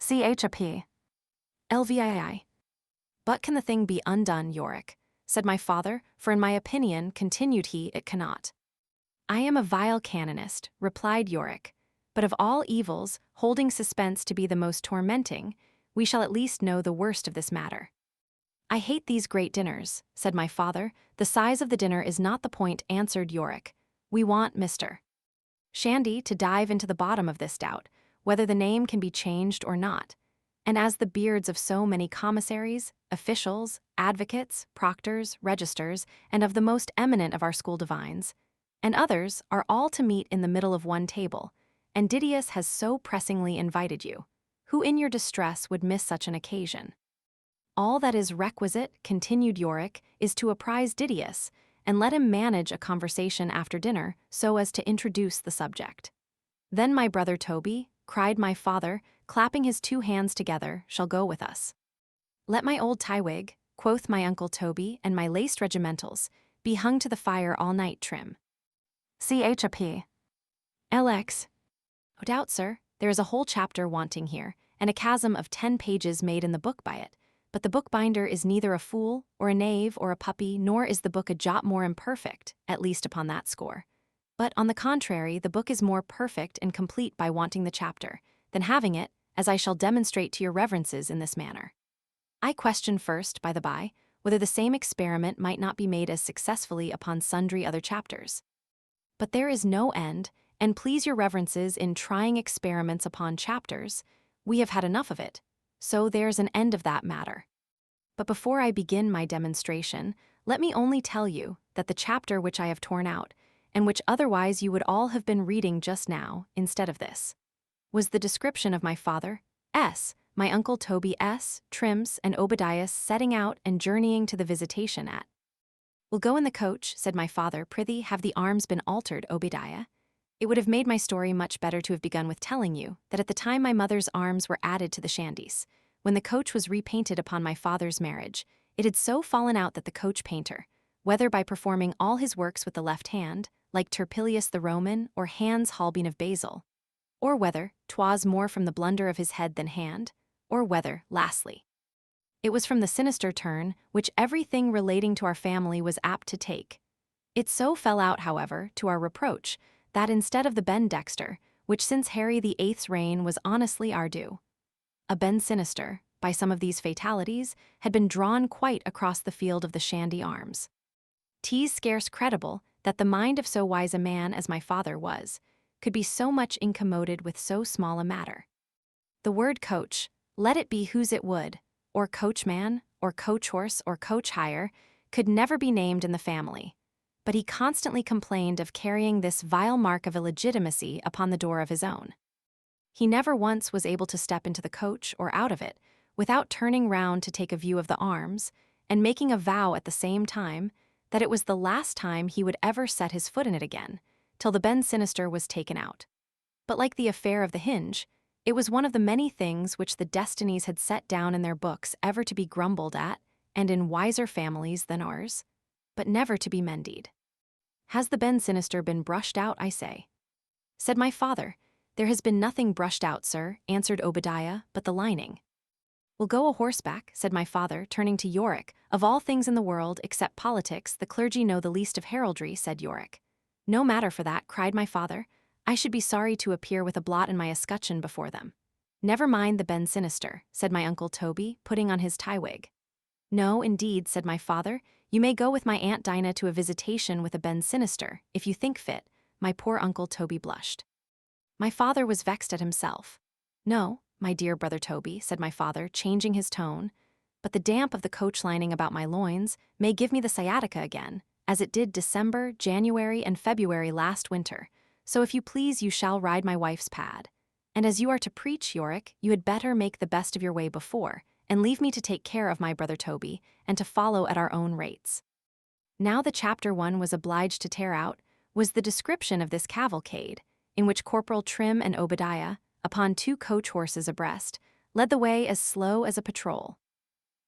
CHAP. LVIII. But can the thing be undone, Yorick? Said my father, for in my opinion, continued he, it cannot. I am a vile canonist, replied Yorick, but of all evils, holding suspense to be the most tormenting, we shall at least know the worst of this matter. I hate these great dinners, said my father. The size of the dinner is not the point, answered Yorick. We want Mr. Shandy to dive into the bottom of this doubt, whether the name can be changed or not. And as the beards of so many commissaries, officials, advocates, proctors, registers, and of the most eminent of our school divines, and others are all to meet in the middle of one table, and Didius has so pressingly invited you, who in your distress would miss such an occasion? All that is requisite, continued Yorick, is to apprise Didius, and let him manage a conversation after dinner so as to introduce the subject. Then my brother Toby, cried my father, clapping his two hands together, shall go with us. Let my old tie-wig, quoth my uncle Toby, and my laced regimentals, be hung to the fire all night trim. CHAP. LX. No doubt, sir, there is a whole chapter wanting here, and a chasm of 10 pages made in the book by it, but the bookbinder is neither a fool, or a knave, or a puppy, nor is the book a jot more imperfect, at least upon that score. But, on the contrary, the book is more perfect and complete by wanting the chapter, than having it, as I shall demonstrate to your reverences in this manner. I question first, by the by, whether the same experiment might not be made as successfully upon sundry other chapters. But there is no end, and please your reverences in trying experiments upon chapters, we have had enough of it, so there's an end of that matter. But before I begin my demonstration, let me only tell you that the chapter which I have torn out, and which otherwise you would all have been reading just now, instead of this, was the description of my father, S., my uncle Toby S., Trims, and Obadiah setting out and journeying to the visitation at. We'll go in the coach, said my father. Prithee, have the arms been altered, Obadiah? It would have made my story much better to have begun with telling you that at the time my mother's arms were added to the Shandys, when the coach was repainted upon my father's marriage, it had so fallen out that the coach painter, whether by performing all his works with the left hand, like Turpilius the Roman or Hans Holbein of Basel, or whether 'twas more from the blunder of his head than hand, or whether, lastly, it was from the sinister turn which everything relating to our family was apt to take. It so fell out, however, to our reproach, that instead of the Ben Dexter, which since Harry the Eighth's reign was honestly our due, a Ben Sinister, by some of these fatalities, had been drawn quite across the field of the Shandy arms. 'Tis scarce credible that the mind of so wise a man as my father was, could be so much incommoded with so small a matter. The word coach, let it be whose it would, or coachman, or coach horse, or coach hire, could never be named in the family, but he constantly complained of carrying this vile mark of illegitimacy upon the door of his own. He never once was able to step into the coach or out of it without turning round to take a view of the arms, and making a vow at the same time that it was the last time he would ever set his foot in it again, till the Ben Sinister was taken out. But like the affair of the hinge, it was one of the many things which the destinies had set down in their books ever to be grumbled at, and in wiser families than ours, but never to be mended. Has the Ben Sinister been brushed out, I say? Said my father. There has been nothing brushed out, sir, answered Obadiah, but the lining. We'll go a horseback, said my father, turning to Yorick. Of all things in the world, except politics, the clergy know the least of heraldry, said Yorick. No matter for that, cried my father. I should be sorry to appear with a blot in my escutcheon before them. Never mind the Ben Sinister, said my uncle Toby, putting on his tie-wig. No, indeed, said my father. You may go with my Aunt Dinah to a visitation with a Ben Sinister, if you think fit. My poor uncle Toby blushed. My father was vexed at himself. No, my dear brother Toby, said my father, changing his tone, but the damp of the coach lining about my loins may give me the sciatica again, as it did December, January, and February last winter, so if you please you shall ride my wife's pad. And as you are to preach, Yorick, you had better make the best of your way before, and leave me to take care of my brother Toby, and to follow at our own rates. Now the chapter one was obliged to tear out was the description of this cavalcade, in which Corporal Trim and Obadiah, upon 2 coach horses abreast, led the way as slow as a patrol,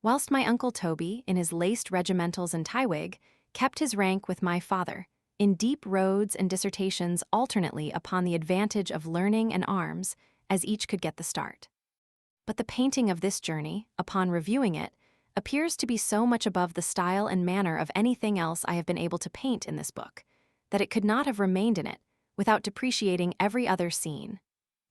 whilst my uncle Toby, in his laced regimentals and tie-wig, kept his rank with my father, in deep roads and dissertations alternately upon the advantage of learning and arms, as each could get the start. but the painting of this journey, upon reviewing it, appears to be so much above the style and manner of anything else I have been able to paint in this book, that it could not have remained in it without depreciating every other scene,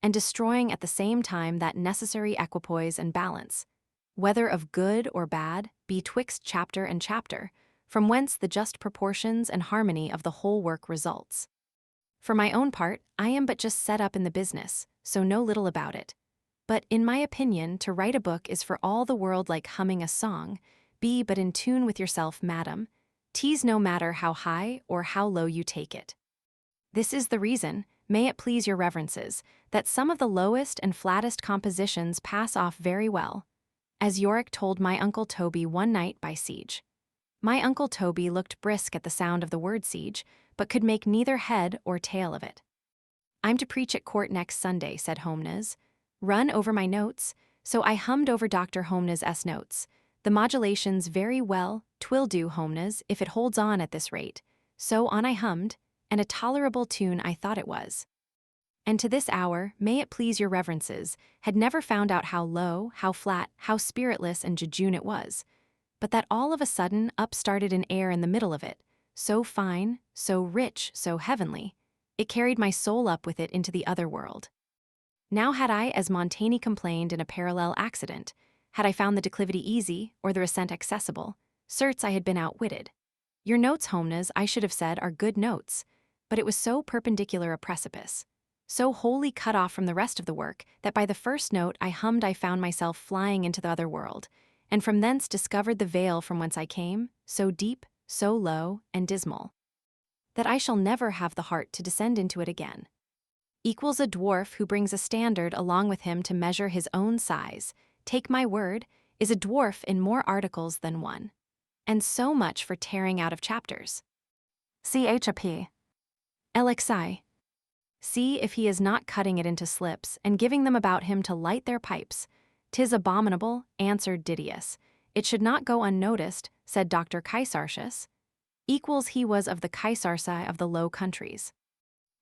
and destroying at the same time that necessary equipoise and balance, whether of good or bad, betwixt chapter and chapter, from whence the just proportions and harmony of the whole work results. For my own part, I am but just set up in the business, so know little about it. But in my opinion, to write a book is for all the world like humming a song. Be but in tune with yourself, madam. 'Tis no matter how high or how low you take it. This is the reason, may it please your reverences, that some of the lowest and flattest compositions pass off very well, as Yorick told my Uncle Toby one night by siege. My Uncle Toby looked brisk at the sound of the word siege, but could make neither head or tail of it. I'm to preach at court next Sunday, said Holmes. Run over my notes, so I hummed over Dr. Holmes' notes. The modulation's very well, 'twill do, Holmes, if it holds on at this rate. So on I hummed, and a tolerable tune I thought it was. And to this hour, may it please your reverences, had never found out how low, how flat, how spiritless and jejune it was, but that all of a sudden up started an air in the middle of it, so fine, so rich, so heavenly, it carried my soul up with it into the other world. Now had I, as Montaigne complained in a parallel accident, had I found the declivity easy, or the ascent accessible, certes I had been outwitted. Your notes, Holmes, I should have said, are good notes, but it was so perpendicular a precipice, so wholly cut off from the rest of the work, that by the first note I hummed I found myself flying into the other world, and from thence discovered the vale from whence I came, so deep, so low, and dismal, that I shall never have the heart to descend into it again. Equals a dwarf who brings a standard along with him to measure his own size, take my word, is a dwarf in more articles than one. And so much for tearing out of chapters. CHAP. LXI. See if he is not cutting it into slips and giving them about him to light their pipes. 'Tis abominable, answered Didius. It should not go unnoticed, said Dr. Caesartius. Equals he was of the Caesarci of the Low Countries.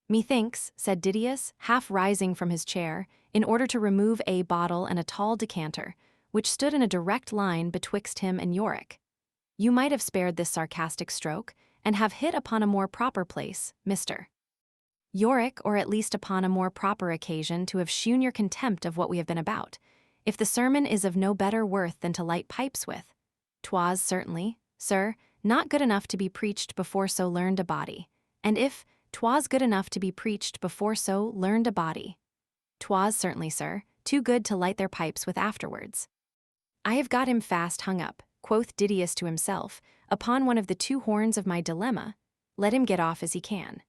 Methinks, said Didius, half rising from his chair, in order to remove a bottle and a tall decanter, which stood in a direct line betwixt him and Yorick. You might have spared this sarcastic stroke, and have hit upon a more proper place, Mr. Yorick, or at least upon a more proper occasion to have shewn your contempt of what we have been about, if the sermon is of no better worth than to light pipes with. 'Twas certainly, sir, not good enough to be preached before so learned a body, and if 'twas good enough to be preached before so learned a body, 'twas certainly, sir, too good to light their pipes with afterwards. I have got him fast hung up, quoth Didius to himself, upon one of the two horns of my dilemma, let him get off as he can.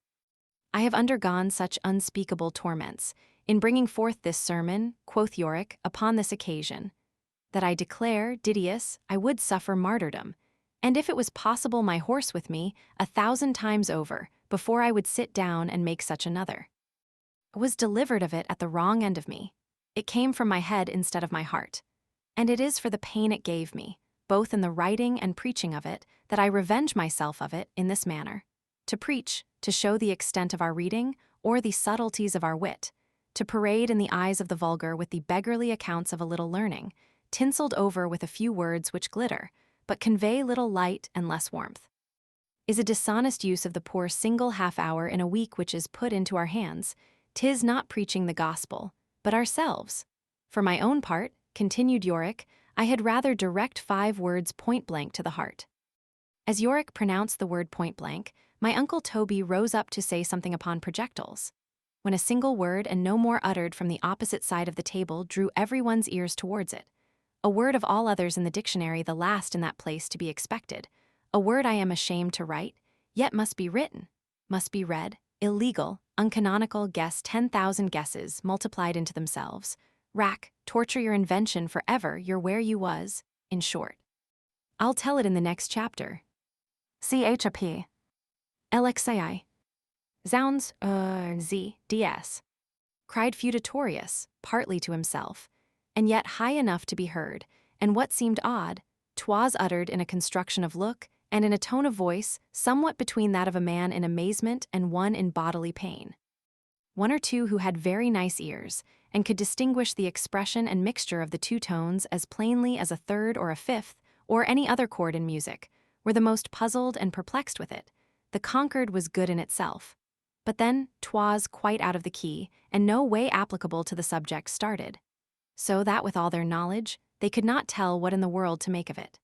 I have undergone such unspeakable torments, in bringing forth this sermon, quoth Yorick, upon this occasion, that I declare, Didius, I would suffer martyrdom, and if it was possible my horse with me, 1,000 times over, before I would sit down and make such another. I was delivered of it at the wrong end of me. It came from my head instead of my heart, and it is for the pain it gave me, both in the writing and preaching of it, that I revenge myself of it in this manner. To preach, to show the extent of our reading, or the subtleties of our wit, to parade in the eyes of the vulgar with the beggarly accounts of a little learning, tinselled over with a few words which glitter, but convey little light and less warmth, is a dishonest use of the poor single half-hour in a week which is put into our hands. 'Tis not preaching the gospel, but ourselves. For my own part, continued Yorick, I had rather direct 5 words point-blank to the heart. As Yorick pronounced the word point-blank, my Uncle Toby rose up to say something upon projectiles, when a single word and no more uttered from the opposite side of the table drew everyone's ears towards it. A word of all others in the dictionary the last in that place to be expected, a word I am ashamed to write, yet must be written, must be read, illegal, uncanonical, guess 10,000 guesses multiplied into themselves, rack, torture your invention for ever you're where you was, in short. I'll tell it in the next chapter. CHAP. LXI. Zounds, DS. Cried Feudatoриus, partly to himself, and yet high enough to be heard, and what seemed odd, 'twas uttered in a construction of look, and in a tone of voice somewhat between that of a man in amazement and one in bodily pain. One or two who had very nice ears, and could distinguish the expression and mixture of the two tones as plainly as a third or a fifth, or any other chord in music, were the most puzzled and perplexed with it. The concord was good in itself. But then 'twas quite out of the key, and no way applicable to the subject started. So that with all their knowledge, they could not tell what in the world to make of it.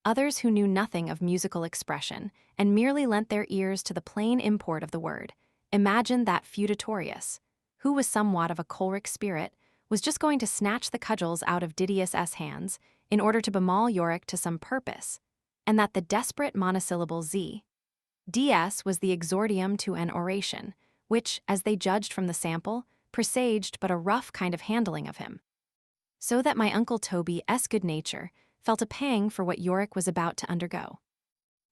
Others who knew nothing of musical expression, and merely lent their ears to the plain import of the word, imagined that Feudatoreus, who was somewhat of a choleric spirit, was just going to snatch the cudgels out of Didius' hands in order to bemaul Yorick to some purpose, and that the desperate monosyllable ds was the exordium to an oration, which, as they judged from the sample, presaged but a rough kind of handling of him. So that my Uncle Toby's good nature felt a pang for what Yorick was about to undergo.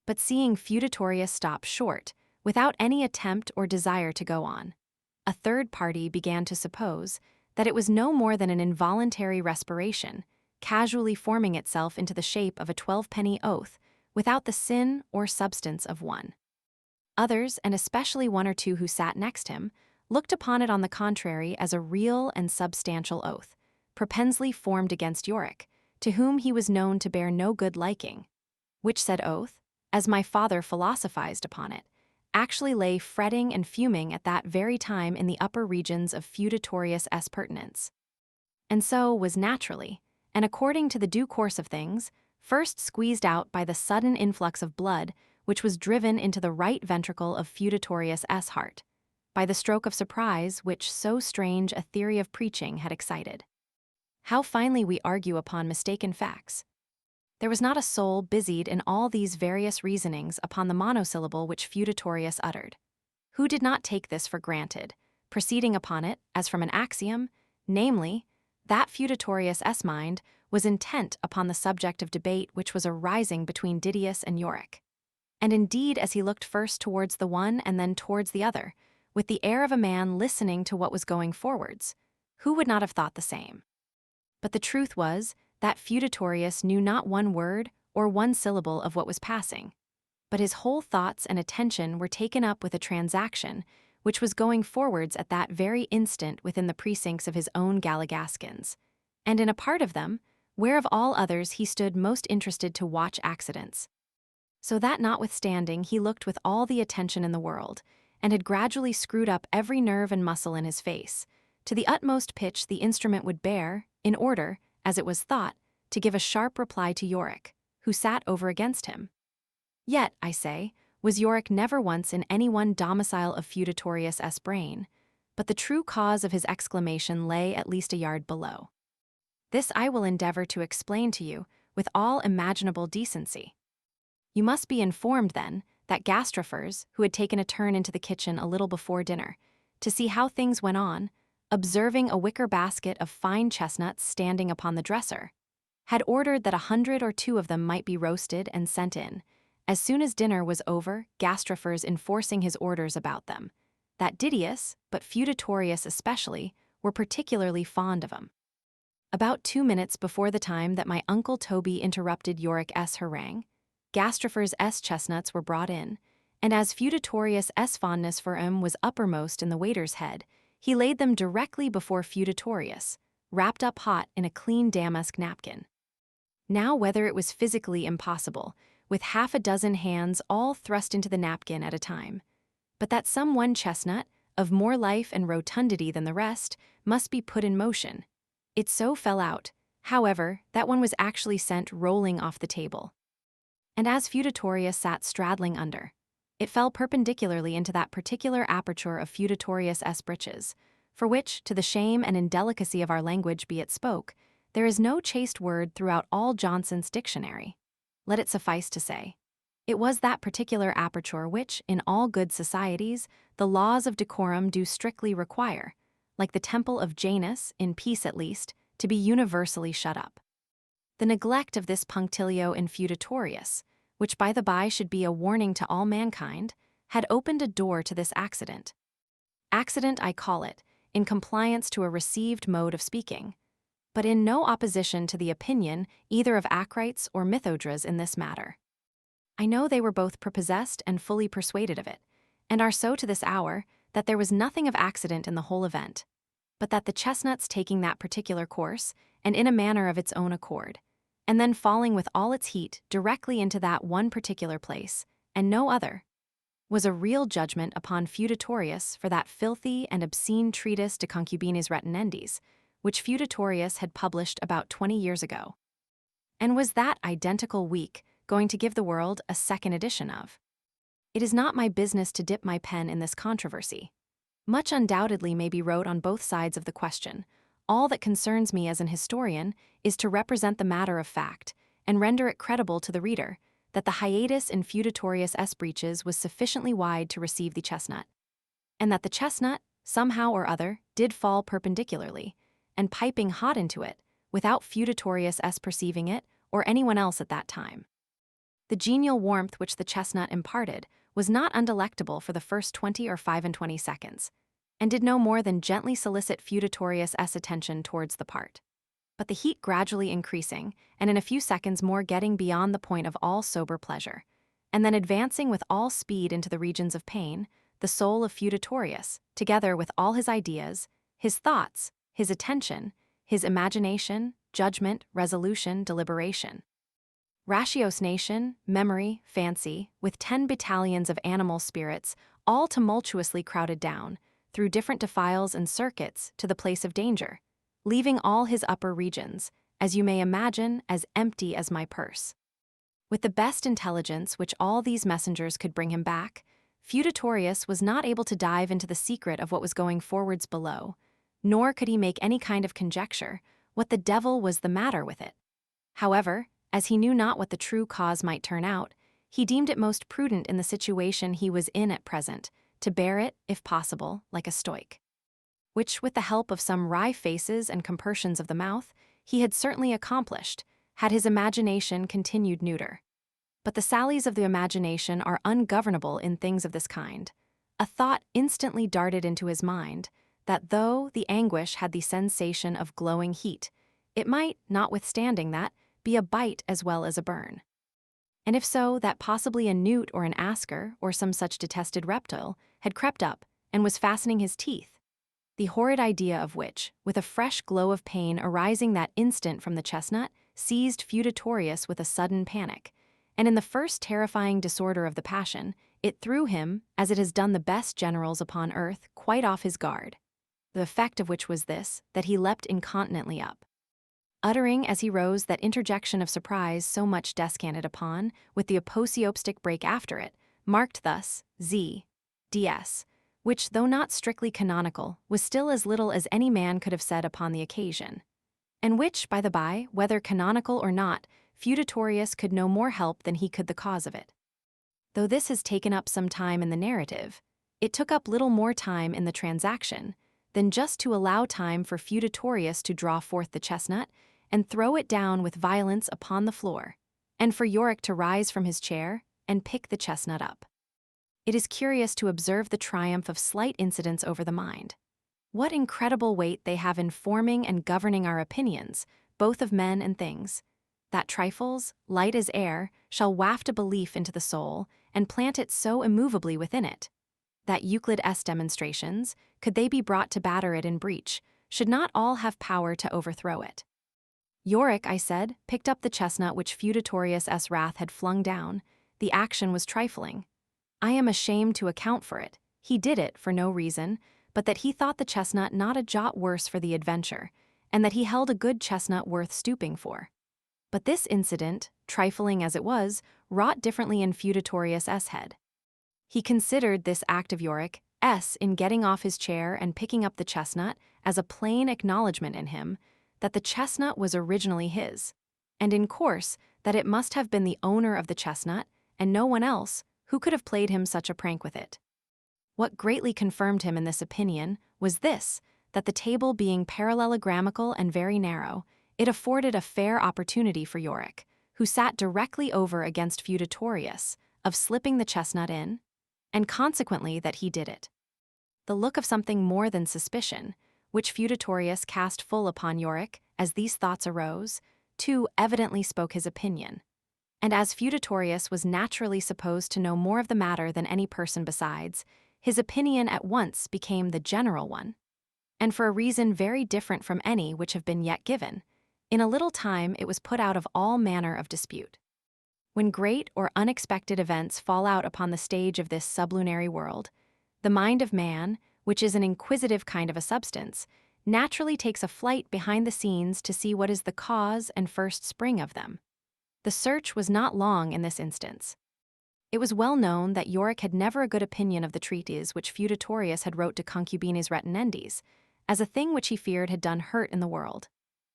But seeing Feudatoreus stop short, without any attempt or desire to go on, a third party began to suppose that it was no more than an involuntary respiration, casually forming itself into the shape of a 12-penny oath, without the sin or substance of one. Others, and especially one or two who sat next him, looked upon it on the contrary as a real and substantial oath, propensely formed against Yorick, to whom he was known to bear no good liking, which said oath, as my father philosophized upon it, actually lay fretting and fuming at that very time in the upper regions of Feudatoreus' pertinence. And so was naturally, and according to the due course of things, first squeezed out by the sudden influx of blood which was driven into the right ventricle of Feudatoreus' heart, by the stroke of surprise which so strange a theory of preaching had excited. How finely we argue upon mistaken facts! There was not a soul busied in all these various reasonings upon the monosyllable which Feudatoreus uttered, who did not take this for granted, proceeding upon it as from an axiom, namely, that Feudatoreus' mind was intent upon the subject of debate which was arising between Didius and Yorick. And indeed, as he looked first towards the one and then towards the other, with the air of a man listening to what was going forwards, who would not have thought the same? But the truth was that Feudatoreus knew not one word or one syllable of what was passing, but his whole thoughts and attention were taken up with a transaction which was going forwards at that very instant within the precincts of his own Galligaskins, and in a part of them, where of all others he stood most interested to watch accidents. So that notwithstanding he looked with all the attention in the world, and had gradually screwed up every nerve and muscle in his face, to the utmost pitch the instrument would bear, in order, as it was thought, to give a sharp reply to Yorick, who sat over against him. Yet, I say, was Yorick never once in any one domicile of Feudatoreus' brain, but the true cause of his exclamation lay at least a yard below. This I will endeavor to explain to you with all imaginable decency. You must be informed, then, that gastrophers, who had taken a turn into the kitchen a little before dinner, to see how things went on, observing a wicker basket of fine chestnuts standing upon the dresser, had ordered that 100 or 2 of them might be roasted and sent in, as soon as dinner was over, gastrophers enforcing his orders about them, that Didius, but Feudatoreus especially, were particularly fond of them. About 2 minutes before the time that my Uncle Toby interrupted Yorick's harangue, gastrophers' chestnuts were brought in, and as Feudatoreus' fondness for 'em was uppermost in the waiter's head, he laid them directly before Feudatoreus, wrapped up hot in a clean damask napkin. Now whether it was physically impossible, with 6 hands all thrust into the napkin at a time, but that some one chestnut, of more life and rotundity than the rest, must be put in motion, it so fell out, however, that one was actually sent rolling off the table. And as Feudatoreus sat straddling under, it fell perpendicularly into that particular aperture of Feudatoreus' breeches, for which, to the shame and indelicacy of our language be it spoke, there is no chaste word throughout all Johnson's dictionary. Let it suffice to say, it was that particular aperture which, in all good societies, the laws of decorum do strictly require, like the temple of Janus, in peace at least, to be universally shut up. The neglect of this punctilio in Feudatoreus, which by the by should be a warning to all mankind, had opened a door to this accident. Accident I call it, in compliance to a received mode of speaking, but in no opposition to the opinion either of Acrites or Mythodras in this matter. I know they were both prepossessed and fully persuaded of it, and are so to this hour, that there was nothing of accident in the whole event. but that the chestnut's taking that particular course, and in a manner of its own accord, and then falling with all its heat directly into that one particular place, and no other, was a real judgment upon Feudatoриus for that filthy and obscene treatise De Concubines Retinendis, which Feudatoриus had published about 20 years ago. And was that identical week going to give the world a second edition of? It is not my business to dip my pen in this controversy. Much undoubtedly may be wrote on both sides of the question. All that concerns me as an historian is to represent the matter of fact and render it credible to the reader that the hiatus in Feudatoриus' breeches was sufficiently wide to receive the chestnut, and that the chestnut, somehow or other, did fall perpendicularly, and piping hot into it, without Feudatoриus' perceiving it or anyone else at that time. The genial warmth which the chestnut imparted was not undelectable for the first 20 or 25 seconds, and did no more than gently solicit Feudatoриus' attention towards the part. But the heat gradually increasing, and in a few seconds more getting beyond the point of all sober pleasure, and then advancing with all speed into the regions of pain, the soul of Feudatoриus, together with all his ideas, his thoughts, his attention, his imagination, judgment, resolution, deliberation, ratiocination, memory, fancy, with 10 battalions of animal spirits, all tumultuously crowded down, through different defiles and circuits, to the place of danger, leaving all his upper regions, as you may imagine, as empty as my purse. With the best intelligence which all these messengers could bring him back, Feudatoриus was not able to dive into the secret of what was going forwards below, nor could he make any kind of conjecture what the devil was the matter with it. However, as he knew not what the true cause might turn out, he deemed it most prudent in the situation he was in at present, to bear it, if possible, like a stoic. Which, with the help of some wry faces and compersions of the mouth, he had certainly accomplished, had his imagination continued neuter. But the sallies of the imagination are ungovernable in things of this kind. A thought instantly darted into his mind, that though the anguish had the sensation of glowing heat, it might, notwithstanding that, be a bite as well as a burn. And if so, that possibly a newt or an asker, or some such detested reptile, had crept up, and was fastening his teeth, the horrid idea of which, with a fresh glow of pain arising that instant from the chestnut, seized Feudatoриus with a sudden panic, and in the first terrifying disorder of the passion, it threw him, as it has done the best generals upon earth, quite off his guard. The effect of which was this, that he leapt incontinently up, uttering as he rose that interjection of surprise so much descanted upon, with the aposiopistic break after it, marked thus, ds, which, though not strictly canonical, was still as little as any man could have said upon the occasion, and which, by the by, whether canonical or not, Feudatoриus could no more help than he could the cause of it. Though this has taken up some time in the narrative, it took up little more time in the transaction than just to allow time for Feudatoриus to draw forth the chestnut and throw it down with violence upon the floor, and for Yorick to rise from his chair and pick the chestnut up. It is curious to observe the triumph of slight incidents over the mind. What incredible weight they have in forming and governing our opinions, both of men and things, that trifles, light as air, shall waft a belief into the soul, and plant it so immovably within it, that Euclid's demonstrations, could they be brought to batter it in breach, should not all have power to overthrow it. Yorick, I said, picked up the chestnut which Feudatoриus' wrath had flung down. The action was trifling. I am ashamed to account for it. He did it for no reason, but that he thought the chestnut not a jot worse for the adventure, and that he held a good chestnut worth stooping for. But this incident, trifling as it was, wrought differently in Feudatoриus' head. He considered this act of Yorick's in getting off his chair and picking up the chestnut as a plain acknowledgment in him that the chestnut was originally his, and in course that it must have been the owner of the chestnut, and no one else, who could have played him such a prank with it. What greatly confirmed him in this opinion was this, that the table being parallelogrammatical and very narrow, it afforded a fair opportunity for Yorick, who sat directly over against Feudatoриus, of slipping the chestnut in, and consequently that he did it. The look of something more than suspicion, which Feudatoриus cast full upon Yorick as these thoughts arose, too evidently spoke his opinion. And as Feudatoриus was naturally supposed to know more of the matter than any person besides, his opinion at once became the general one. and for a reason very different from any which have been yet given. In a little time it was put out of all manner of dispute. When great or unexpected events fall out upon the stage of this sublunary world, the mind of man, which is an inquisitive kind of a substance, naturally takes a flight behind the scenes to see what is the cause and first spring of them. The search was not long in this instance. It was well known that Yorick had never a good opinion of the treatise which Feudatorius had wrote to Concubines Retinendes, as a thing which he feared had done hurt in the world.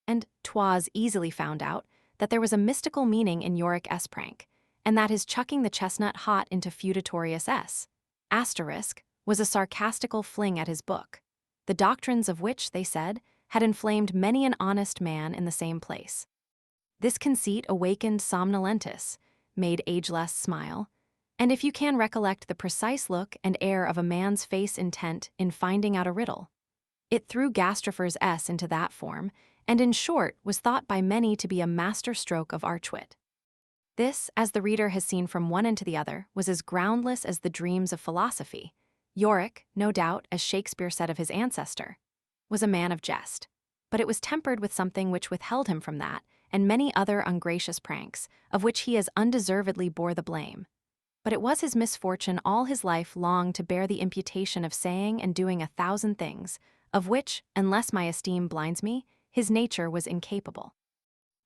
And 'twas easily found out that there was a mystical meaning in Yorick prank, and that his chucking the chestnut hot into Feudatorius asterisk was a sarcastical fling at his book, the doctrines of which, they said, had inflamed many an honest man in the same place. This conceit awakened somnolentus, made ageless smile, and if you can recollect the precise look and air of a man's face intent in finding out a riddle, it threw Gastropher's into that form, and in short was thought by many to be a master stroke of archwit. This, as the reader has seen from one end to the other, was as groundless as the dreams of philosophy. Yorick, no doubt, as Shakespeare said of his ancestor, was a man of jest, but it was tempered with something which withheld him from that, and many other ungracious pranks, of which he as undeservedly bore the blame. But it was his misfortune all his life long to bear the imputation of saying and doing 1,000 things, of which, unless my esteem blinds me, his nature was incapable.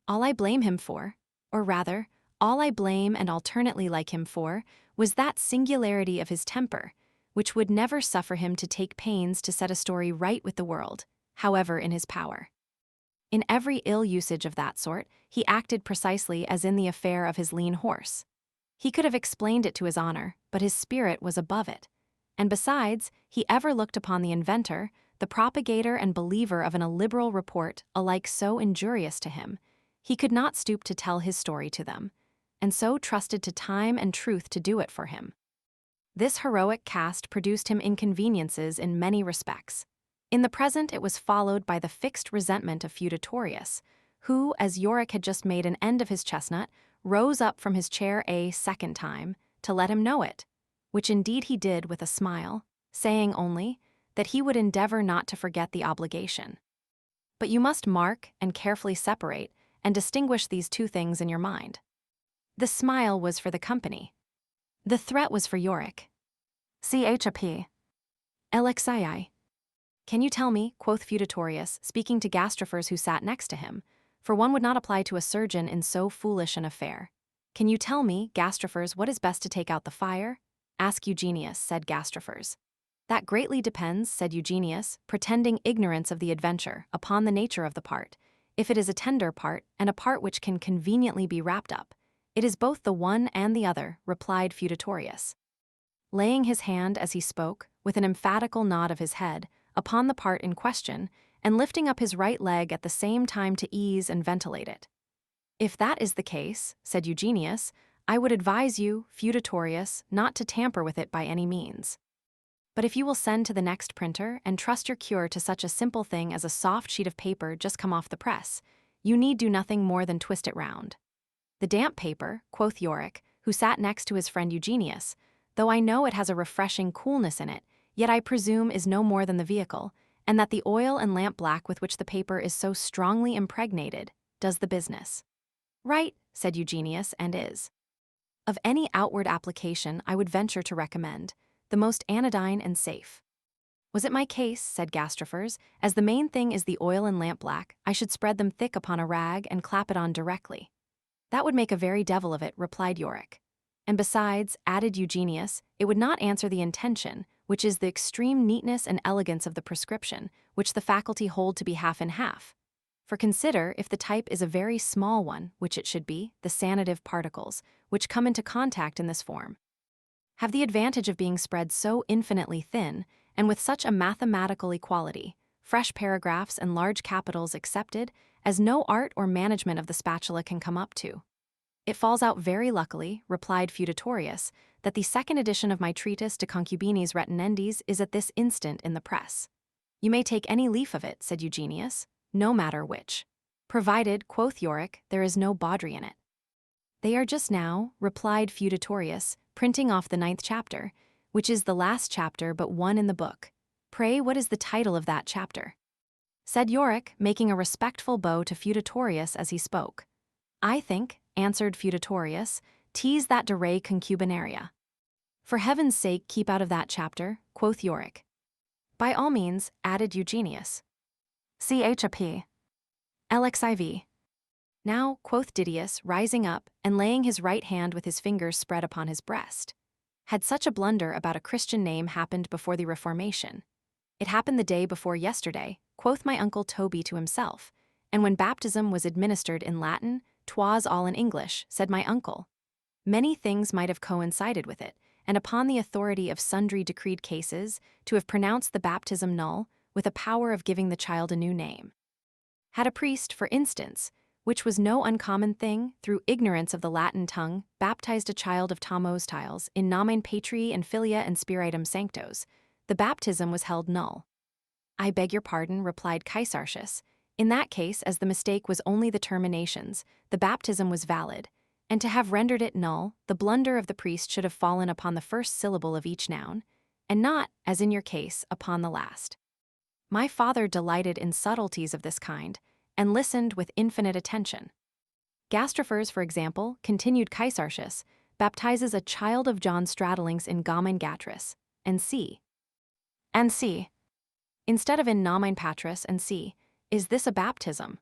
All I blame him for, or rather, all I blame and alternately like him for, was that singularity of his temper, which would never suffer him to take pains to set a story right with the world, however in his power. In every ill usage of that sort, he acted precisely as in the affair of his lean horse. He could have explained it to his honor, but his spirit was above it. And besides, he ever looked upon the inventor, the propagator and believer of an illiberal report, alike so injurious to him, he could not stoop to tell his story to them, and so trusted to time and truth to do it for him. This heroic cast produced him inconveniences in many respects. In the present it was followed by the fixed resentment of Feudatorius, who, as Yorick had just made an end of his chestnut, rose up from his chair a second time to let him know it, which indeed he did with a smile, saying only that he would endeavor not to forget the obligation. But you must mark and carefully separate and distinguish these two things in your mind. The smile was for the company. The threat was for Yorick. Chap. LXII. Can you tell me, quoth Feudatorius, speaking to Gastrophers who sat next to him, for one would not apply to a surgeon in so foolish an affair. Can you tell me, Gastrophers, what is best to take out the fire? Ask Eugenius, said Gastrophers. That greatly depends, said Eugenius, pretending ignorance of the adventure, upon the nature of the part. If it is a tender part, and a part which can conveniently be wrapped up, it is both the one and the other, replied Feudatorius, laying his hand as he spoke, with an emphatical nod of his head, upon the part in question, and lifting up his right leg at the same time to ease and ventilate it. If that is the case, said Eugenius, I would advise you, Feudatorius, not to tamper with it by any means. But if you will send to the next printer and trust your cure to such a simple thing as a soft sheet of paper just come off the press, you need do nothing more than twist it round. The damp paper, quoth Yorick, who sat next to his friend Eugenius, though I know it has a refreshing coolness in it, yet I presume is no more than the vehicle, and that the oil and lampblack with which the paper is so strongly impregnated does the business. Right, said Eugenius, and is. Of any outward application I would venture to recommend, the most anodyne and safe. Was it my case, said Gastrophers, as the main thing is the oil and lampblack, I should spread them thick upon a rag and clap it on directly. That would make a very devil of it, replied Yorick. And besides, added Eugenius, it would not answer the intention, which is the extreme neatness and elegance of the prescription, which the faculty hold to be half and half. For consider, if the type is a very small one, which it should be, the sanative particles, which come into contact in this form, have the advantage of being spread so infinitely thin, and with such a mathematical equality, fresh paragraphs and large capitals excepted, as no art or management of the spatula can come up to. It falls out very luckily, replied Feudatorius, that the second edition of my treatise De Concubines Retinendes is at this instant in the press. You may take any leaf of it, said Eugenius, no matter which. Provided, quoth Yorick, there is no bawdry in it. They are just now, replied Feudatorius, printing off the 9th chapter, which is the last chapter but one in the book. Pray, what is the title of that chapter? Said Yorick, making a respectful bow to Feudatoreus as he spoke. I think, answered Feudatoreus, "'tis that de re concubinaria." For heaven's sake, keep out of that chapter, quoth Yorick. By all means, added Eugenius. CHAP. LXIV. Now, quoth Didius, rising up, and laying his right hand with his fingers spread upon his breast. Had such a blunder about a Christian name happened before the Reformation? It happened the day before yesterday, quoth my uncle Toby to himself, and when baptism was administered in Latin, 'twas all in English, said my uncle. Many things might have coincided with it, and upon the authority of sundry decreed cases, to have pronounced the baptism null, with a power of giving the child a new name. Had a priest, for instance, which was no uncommon thing, through ignorance of the Latin tongue, baptized a child of Tomos tiles in nomen Patrii and Filia and Spiritum Sanctos, the baptism was held null. I beg your pardon, replied Caesartius. In that case, as the mistake was only the terminations, the baptism was valid, and to have rendered it null, the blunder of the priest should have fallen upon the first syllable of each noun, and not, as in your case, upon the last. My father delighted in subtleties of this kind, and listened with infinite attention. Gastrophers, for example, continued Caesartius, baptizes a child of John Stradlings in Gamen Gatris, and C. Instead of in nomen Patris and C. Is this a baptism?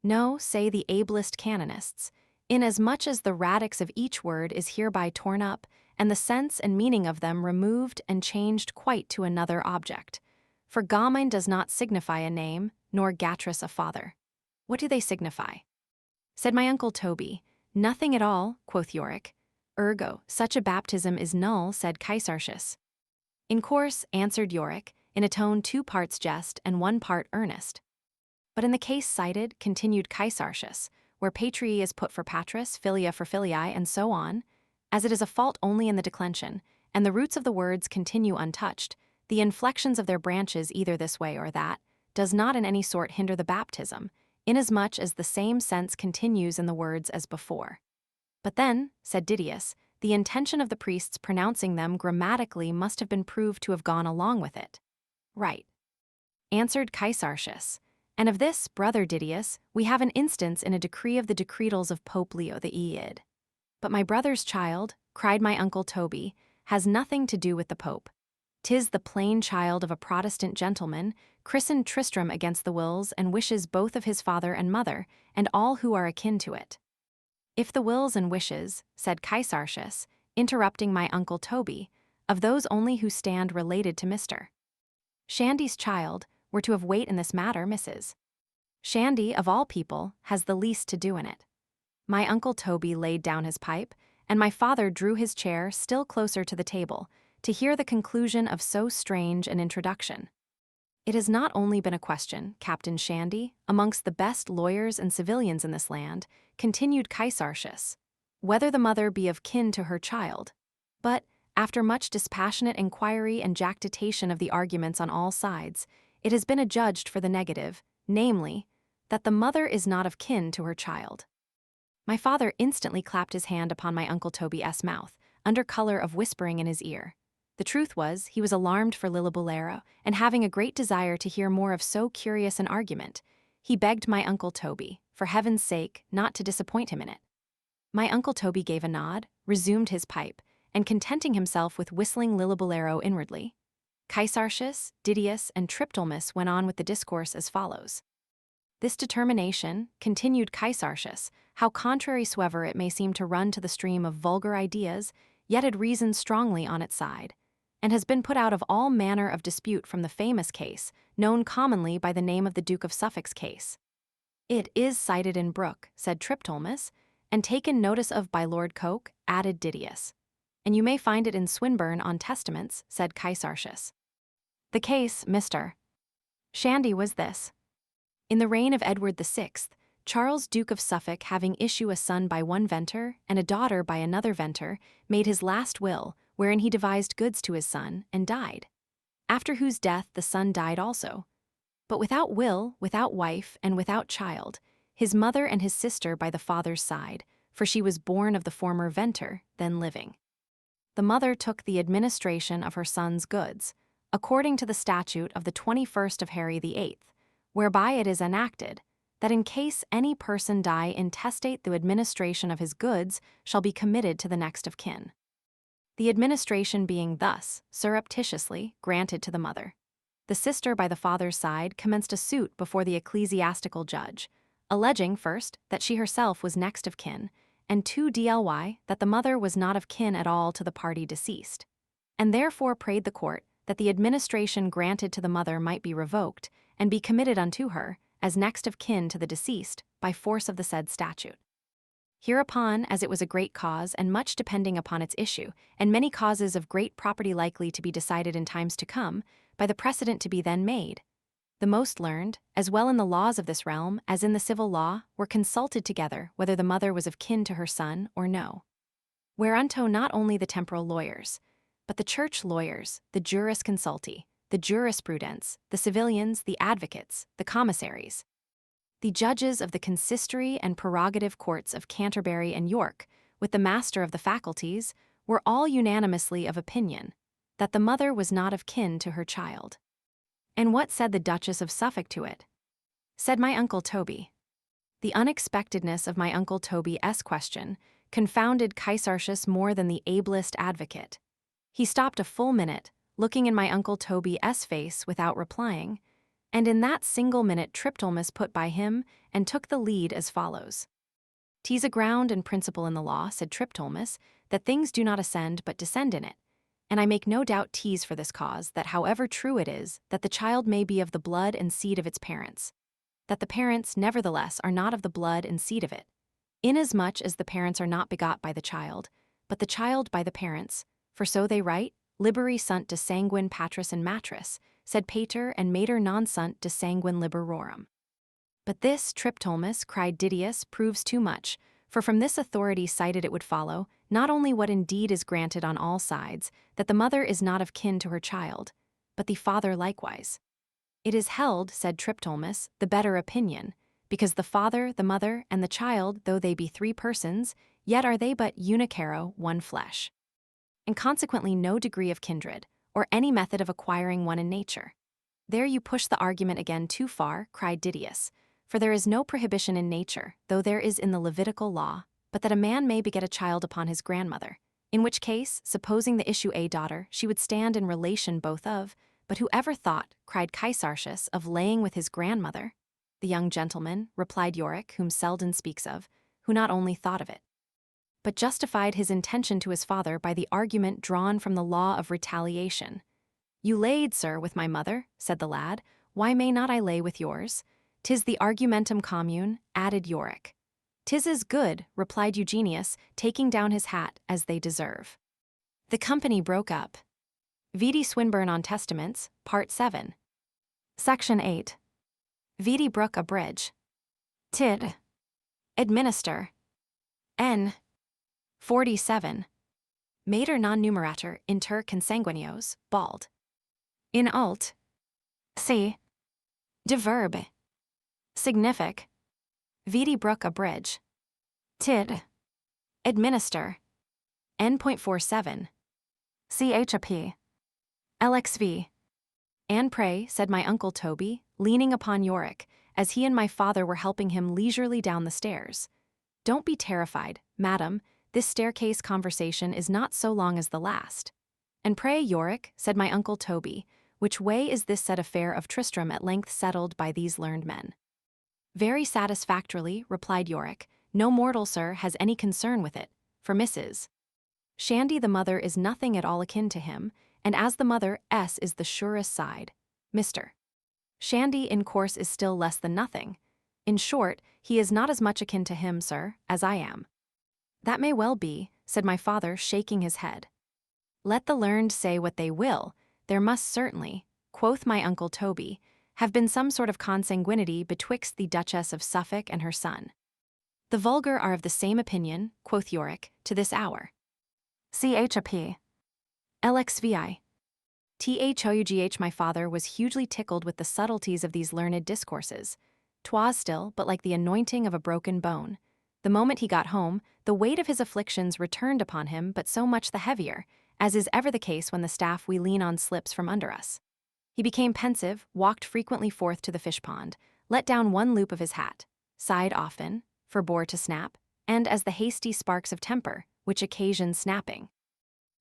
No, say the ablest canonists, inasmuch as the radix of each word is hereby torn up, and the sense and meaning of them removed and changed quite to another object. For Gamen does not signify a name, nor Gatris a father. What do they signify? Said my uncle Toby. Nothing at all, quoth Yorick. Ergo, such a baptism is null, said Caesartius. In course, answered Yorick, in a tone 2 parts jest and 1 part earnest. But in the case cited, continued Caesartius, where patrii is put for patris, filia for filiae, and so on, as it is a fault only in the declension, and the roots of the words continue untouched, the inflections of their branches either this way or that, does not in any sort hinder the baptism, inasmuch as the same sense continues in the words as before. But then, said Didius, the intention of the priests pronouncing them grammatically must have been proved to have gone along with it. Right. Answered Caesartius. And of this, brother Didius, we have an instance in a decree of the decretals of Pope Leo the Id. But my brother's child, cried my uncle Toby, has nothing to do with the Pope. 'Tis the plain child of a Protestant gentleman, christened Tristram against the wills and wishes both of his father and mother, and all who are akin to it. If the wills and wishes, said Caesartius, interrupting my uncle Toby, of those only who stand related to Mr. Shandy's child, were to have weight in this matter, Mrs. Shandy, of all people, has the least to do in it. My uncle Toby laid down his pipe, and my father drew his chair still closer to the table, to hear the conclusion of so strange an introduction. It has not only been a question, Captain Shandy, amongst the best lawyers and civilians in this land, continued Caesartius, whether the mother be of kin to her child, but, after much dispassionate inquiry and jactitation of the arguments on all sides, it has been adjudged for the negative, namely, that the mother is not of kin to her child. My father instantly clapped his hand upon my uncle Toby's mouth, under color of whispering in his ear. The truth was, he was alarmed for Lillibulero, and having a great desire to hear more of so curious an argument, he begged my uncle Toby, for heaven's sake, not to disappoint him in it. My uncle Toby gave a nod, resumed his pipe, and contenting himself with whistling Lillibulero inwardly, Caesartius, Didius, and Triptolemus went on with the discourse as follows. This determination, continued Caesartius, how contrary soever it may seem to run to the stream of vulgar ideas, yet it reasons strongly on its side, and has been put out of all manner of dispute from the famous case, known commonly by the name of the Duke of Suffolk's case. It is cited in Brooke, said Triptolemus, and taken notice of by Lord Coke, added Didius. And you may find it in Swinburne on Testaments, said Caesartius. The case, Mr. Shandy, was this. In the reign of Edward VI, Charles Duke of Suffolk, having issue a son by one venter and a daughter by another venter, made his last will, wherein he devised goods to his son, and died. After whose death the son died also. But without will, without wife, and without child, his mother and his sister by the father's side, for she was born of the former venter, then living. The mother took the administration of her son's goods, according to the statute of the 21st of Harry VIII, whereby it is enacted, that in case any person die intestate the administration of his goods shall be committed to the next of kin. The administration being thus, surreptitiously, granted to the mother, the sister by the father's side commenced a suit before the ecclesiastical judge, alleging first that she herself was next of kin, and 2 that the mother was not of kin at all to the party deceased, and therefore prayed the court that the administration granted to the mother might be revoked and be committed unto her as next of kin to the deceased by force of the said statute. Hereupon, as it was a great cause and much depending upon its issue, and many causes of great property likely to be decided in times to come, by the precedent to be then made, the most learned, as well in the laws of this realm as in the civil law, were consulted together whether the mother was of kin to her son or no. Whereunto not only the temporal lawyers, but the church lawyers, the jurisconsulti, the jurisprudents, the civilians, the advocates, the commissaries, the judges of the consistory and prerogative courts of Canterbury and York, with the master of the faculties, were all unanimously of opinion that the mother was not of kin to her child. And what said the Duchess of Suffolk to it? Said my Uncle Toby. The unexpectedness of my Uncle Toby's question confounded Caesartius more than the ablest advocate. He stopped a full minute, looking in my Uncle Toby's face without replying, and in that single minute Triptolemus put by him and took the lead as follows. "'Tis a ground and principle in the law," said Triptolemus, "that things do not ascend but descend in it. And I make no doubt 'tis for this cause that however true it is that the child may be of the blood and seed of its parents, that the parents nevertheless are not of the blood and seed of it, inasmuch as the parents are not begot by the child, but the child by the parents, for so they write, liberi sunt de sanguine patris and matris, sed pater and mater non sunt de sanguine liberorum." But this, Triptolemus, cried Didius, proves too much, for from this authority cited it would follow, not only what indeed is granted on all sides, that the mother is not of kin to her child, but the father likewise. It is held, said Triptolemus, the better opinion, because the father, the mother, and the child, though they be 3 persons, yet are they but unicaro, one flesh, and consequently no degree of kindred, or any method of acquiring one in nature. There you push the argument again too far, cried Didius, for there is no prohibition in nature, though there is in the Levitical law, but that a man may beget a child upon his grandmother, in which case, supposing the issue a daughter, she would stand in relation both of, but who ever thought, cried Caesartius, of laying with his grandmother? The young gentleman, replied Yorick, whom Selden speaks of, who not only thought of it, but justified his intention to his father by the argument drawn from the law of retaliation. "You laid, sir, with my mother," said the lad, "why may not I lay with yours? 'Tis the argumentum commune," added Yorick. "'Tis as good," replied Eugenius, taking down his hat as they deserve. The company broke up. Vidi Swinburne on Testaments, Part 7. Section 8. Vidi Brook a Bridge. Tid. Administer. N. 47. Mater non numerator inter consanguineos, bald. In alt. C. De verb. Signific. Vidi Brook a Bridge. Tid. Administer. N.47. CHAP. LXV. "And pray," said my Uncle Toby, leaning upon Yorick, as he and my father were helping him leisurely down the stairs. "Don't be terrified, madam, this staircase conversation is not so long as the last. And pray, Yorick," said my Uncle Toby, "which way is this said affair of Tristram at length settled by these learned men?" "Very satisfactorily," replied Yorick. "No mortal, sir, has any concern with it, for Mrs. Shandy the mother is nothing at all akin to him, and as the mother S is the surest side, Mr. Shandy in course is still less than nothing. In short, he is not as much akin to him, sir, as I am." "That may well be," said my father, shaking his head. "Let the learned say what they will, there must certainly," quoth my Uncle Toby, "have been some sort of consanguinity betwixt the Duchess of Suffolk and her son." "The vulgar are of the same opinion," quoth Yorick, "to this hour." CHAP. LXVI. THOUGH my father was hugely tickled with the subtleties of these learned discourses. 'Twas still but like the anointing of a broken bone. The moment he got home, the weight of his afflictions returned upon him but so much the heavier, as is ever the case when the staff we lean on slips from under us. He became pensive, walked frequently forth to the fish pond, let down one loop of his hat, sighed often, forbore to snap, and as the hasty sparks of temper, which occasion snapping.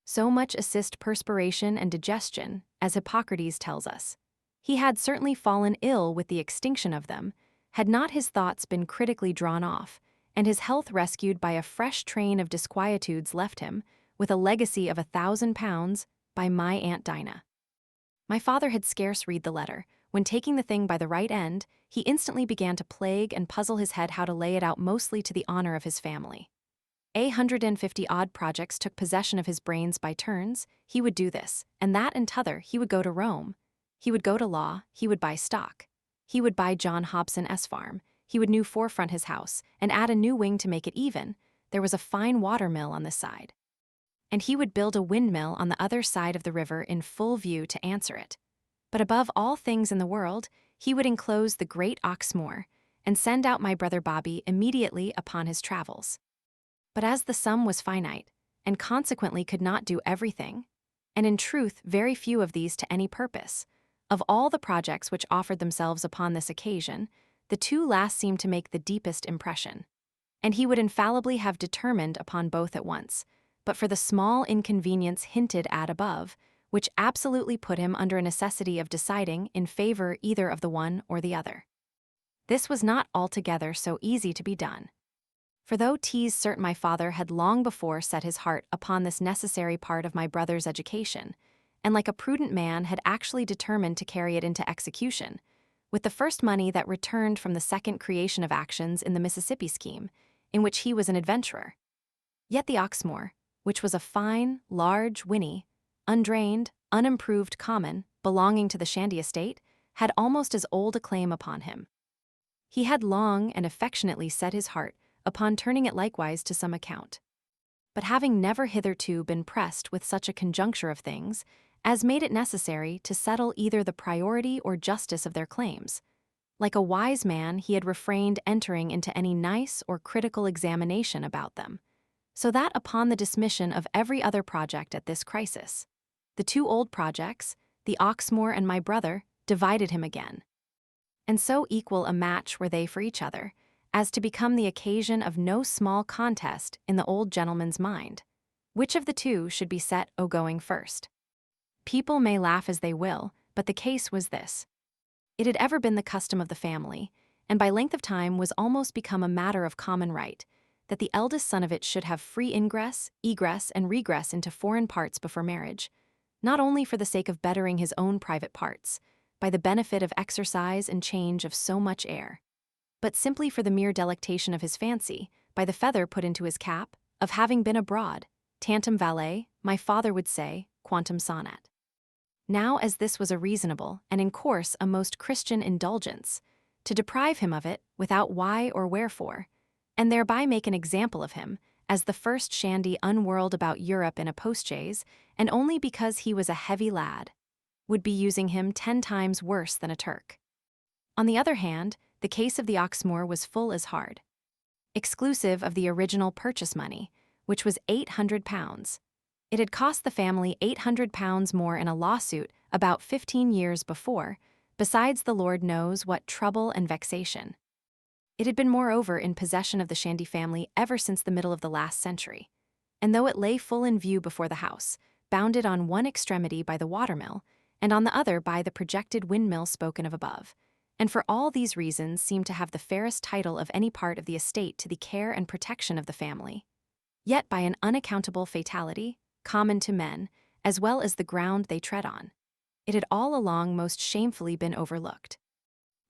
So much assist perspiration and digestion, as Hippocrates tells us. He had certainly fallen ill with the extinction of them, had not his thoughts been critically drawn off, and his health rescued by a fresh train of disquietudes left him, with a legacy of £1,000, by my Aunt Dinah. My father had scarce read the letter, when taking the thing by the right end, he instantly began to plague and puzzle his head how to lay it out mostly to the honor of his family. 150 odd projects took possession of his brains by turns. He would do this, and that and t'other. He would go to Rome. He would go to law. He would buy stock. He would buy John Hobson S. farm. He would new forefront his house, and add a new wing to make it even. There was a fine water mill on this side. And he would build a windmill on the other side of the river in full view to answer it. But above all things in the world, he would enclose the great Oxmoor, and send out my brother Bobby immediately upon his travels. But as the sum was finite, and consequently could not do everything, and in truth very few of these to any purpose, of all the projects which offered themselves upon this occasion, the two last seemed to make the deepest impression. And he would infallibly have determined upon both at once, but for the small inconvenience hinted at above, which absolutely put him under a necessity of deciding in favor either of the one or the other. This was not altogether so easy to be done. For though 'tis certain my father had long before set his heart upon this necessary part of my brother's education, and like a prudent man had actually determined to carry it into execution, with the first money that returned from the second creation of actions in the Mississippi scheme, in which he was an adventurer. Yet the Oxmoor, which was a fine, large, whinny, undrained, unimproved common belonging to the Shandy estate, had almost as old a claim upon him. He had long and affectionately set his heart upon turning it likewise to some account. But having never hitherto been pressed with such a conjuncture of things as made it necessary to settle either the priority or justice of their claims, like a wise man he had refrained entering into any nice or critical examination about them, so that upon the dismission of every other project at this crisis, the two old projects, the Oxmoor and my brother, divided him again. And so equal a match were they for each other, as to become the occasion of no small contest in the old gentleman's mind, which of the two should be set going first. People may laugh as they will, but the case was this. It had ever been the custom of the family, and by length of time was almost become a matter of common right, that the eldest son of it should have free ingress, egress, and regress into foreign parts before marriage, not only for the sake of bettering his own private parts, by the benefit of exercise and change of so much air, but simply for the mere delectation of his fancy, by the feather put into his cap, of having been abroad, tantum vale, my father would say, quantum sonat. Now as this was a reasonable, and in course a most Christian indulgence, to deprive him of it, without why or wherefore, and thereby make an example of him, as the first Shandy unwhirled about Europe in a postchaise, and only because he was a heavy lad, would be using him 10 times worse than a Turk. On the other hand, the case of the Oxmoor was full as hard. Exclusive of the original purchase money, which was £800, it had cost the family £800 more in a lawsuit about 15 years before, besides the Lord knows what trouble and vexation. It had been moreover in possession of the Shandy family ever since the middle of the last century, and though it lay full in view before the house, bounded on one extremity by the watermill, and on the other by the projected windmill spoken of above, and for all these reasons seemed to have the fairest title of any part of the estate to the care and protection of the family, yet by an unaccountable fatality, common to men, as well as the ground they tread on, it had all along most shamefully been overlooked.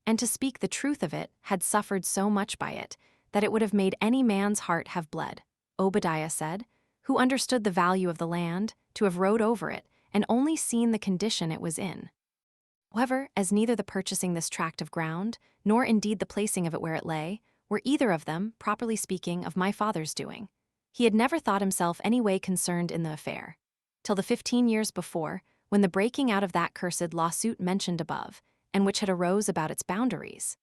And to speak the truth of it, had suffered so much by it, that it would have made any man's heart have bled, Obadiah said, who understood the value of the land, to have rode over it, and only seen the condition it was in. However, as neither the purchasing this tract of ground, nor indeed the placing of it where it lay, were either of them, properly speaking, of my father's doing, he had never thought himself any way concerned in the affair, till the 15 years before, when the breaking out of that cursed lawsuit mentioned above, and which had arose about its boundaries,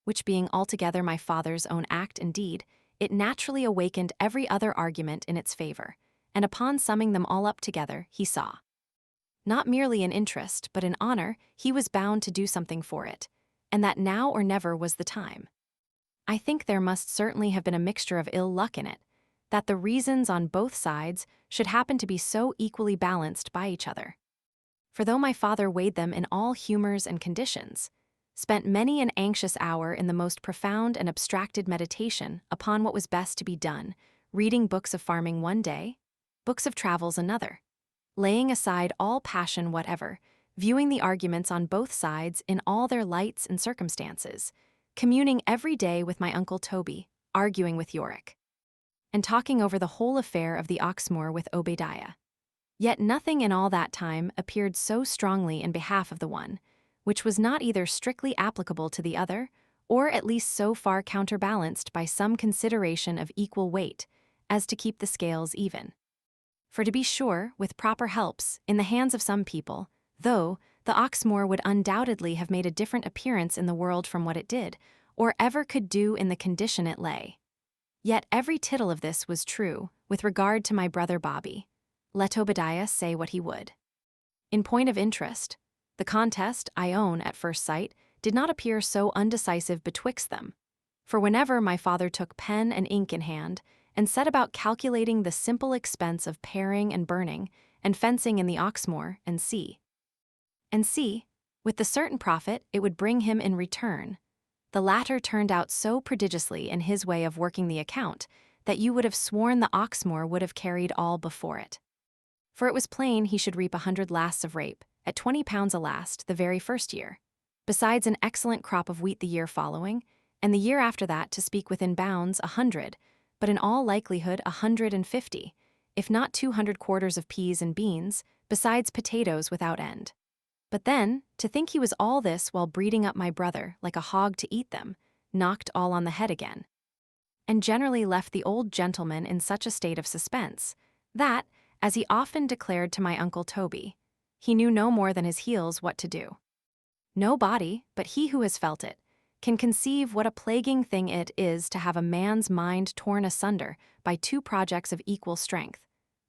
which being altogether my father's own act and deed, it naturally awakened every other argument in its favor, and upon summing them all up together, he saw, not merely in interest, but in honor, he was bound to do something for it, and that now or never was the time. I think there must certainly have been a mixture of ill luck in it, that the reasons on both sides should happen to be so equally balanced by each other. For though my father weighed them in all humors and conditions, spent many an anxious hour in the most profound and abstracted meditation upon what was best to be done, reading books of farming one day, books of travels another, laying aside all passion whatever, viewing the arguments on both sides in all their lights and circumstances, communing every day with my Uncle Toby, arguing with Yorick, and talking over the whole affair of the Oxmoor with Obadiah. Yet nothing in all that time appeared so strongly in behalf of the one, which was not either strictly applicable to the other, or at least so far counterbalanced by some consideration of equal weight, as to keep the scales even. For to be sure, with proper helps, in the hands of some people, though, the Oxmoor would undoubtedly have made a different appearance in the world from what it did, or ever could do in the condition it lay. Yet every tittle of this was true, with regard to my brother Bobby, let Obadiah say what he would. In point of interest, the contest, I own, at first sight, did not appear so undecisive betwixt them, for whenever my father took pen and ink in hand, and set about calculating the simple expense of paring and burning, and fencing in the Oxmoor, and see, with the certain profit it would bring him in return, the latter turned out so prodigiously in his way of working the account, that you would have sworn the Oxmoor would have carried all before it. For it was plain he should reap 100 lasts of rape, at 20 pounds a last, the very first year, besides an excellent crop of wheat the year following, and the year after that, to speak within bounds, 100, but in all likelihood 150, if not 200 quarters of peas and beans, besides potatoes without end. But then, to think he was all this while breeding up my brother like a hog to eat them, knocked all on the head again, and generally left the old gentleman in such a state of suspense, that, as he often declared to my Uncle Toby, he knew no more than his heels what to do. No body, but he who has felt it, can conceive what a plaguing thing it is to have a man's mind torn asunder by two projects of equal strength,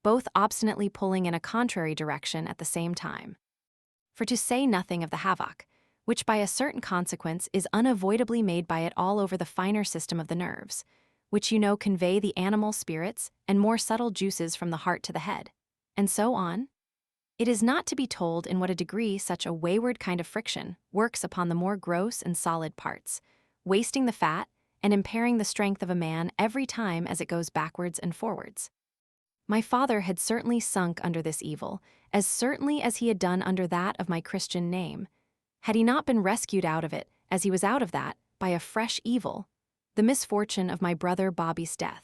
both obstinately pulling in a contrary direction at the same time. For to say nothing of the havoc, which by a certain consequence is unavoidably made by it all over the finer system of the nerves, which you know convey the animal spirits and more subtle juices from the heart to the head, and so on, it is not to be told in what a degree such a wayward kind of friction works upon the more gross and solid parts, wasting the fat and impairing the strength of a man every time as it goes backwards and forwards. My father had certainly sunk under this evil, as certainly as he had done under that of my Christian name, had he not been rescued out of it, as he was out of that, by a fresh evil, the misfortune of my brother Bobby's death.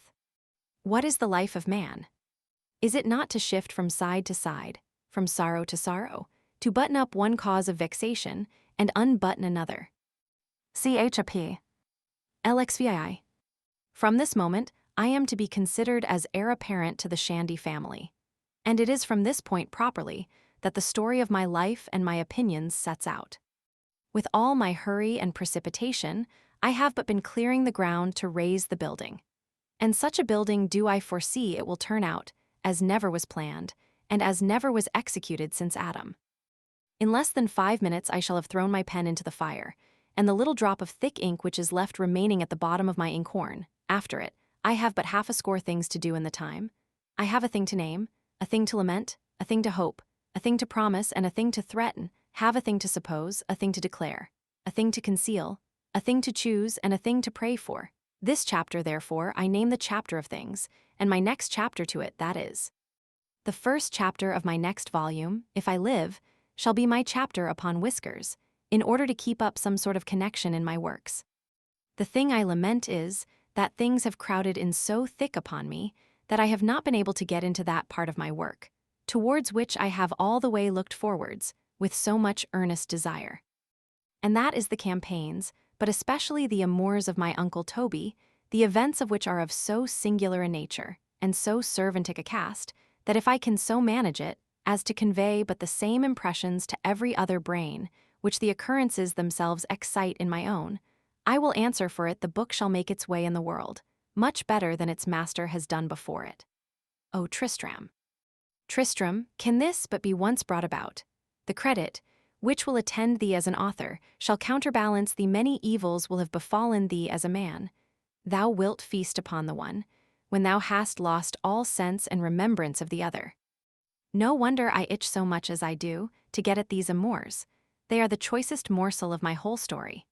What is the life of man? Is it not to shift from side to side, from sorrow to sorrow, to button up one cause of vexation and unbutton another? CHAP. LXVII. From this moment, I am to be considered as heir apparent to the Shandy family, and it is from this point properly that the story of my life and my opinions sets out. With all my hurry and precipitation, I have but been clearing the ground to raise the building. And such a building do I foresee it will turn out, as never was planned, and as never was executed since Adam. In less than 5 minutes I shall have thrown my pen into the fire, and the little drop of thick ink which is left remaining at the bottom of my inkhorn, after it, I have but 60 things to do in the time. I have a thing to name, a thing to lament, a thing to hope, a thing to promise, and a thing to threaten, have a thing to suppose, a thing to declare, a thing to conceal, a thing to choose, and a thing to pray for. This chapter, therefore, I name the chapter of things, and my next chapter to it, that is. The first chapter of my next volume, if I live, shall be my chapter upon whiskers, in order to keep up some sort of connection in my works. The thing I lament is, that things have crowded in so thick upon me, that I have not been able to get into that part of my work, towards which I have all the way looked forwards, with so much earnest desire. And that is the campaigns, but especially the amours of my Uncle Toby, the events of which are of so singular a nature, and so servantic a cast, that if I can so manage it, as to convey but the same impressions to every other brain, which the occurrences themselves excite in my own, I will answer for it the book shall make its way in the world, much better than its master has done before it. O Tristram! Tristram, can this but be once brought about? The credit, which will attend thee as an author, shall counterbalance the many evils will have befallen thee as a man. Thou wilt feast upon the one, when thou hast lost all sense and remembrance of the other. No wonder I itch so much as I do, to get at these amours. They are the choicest morsel of my whole story.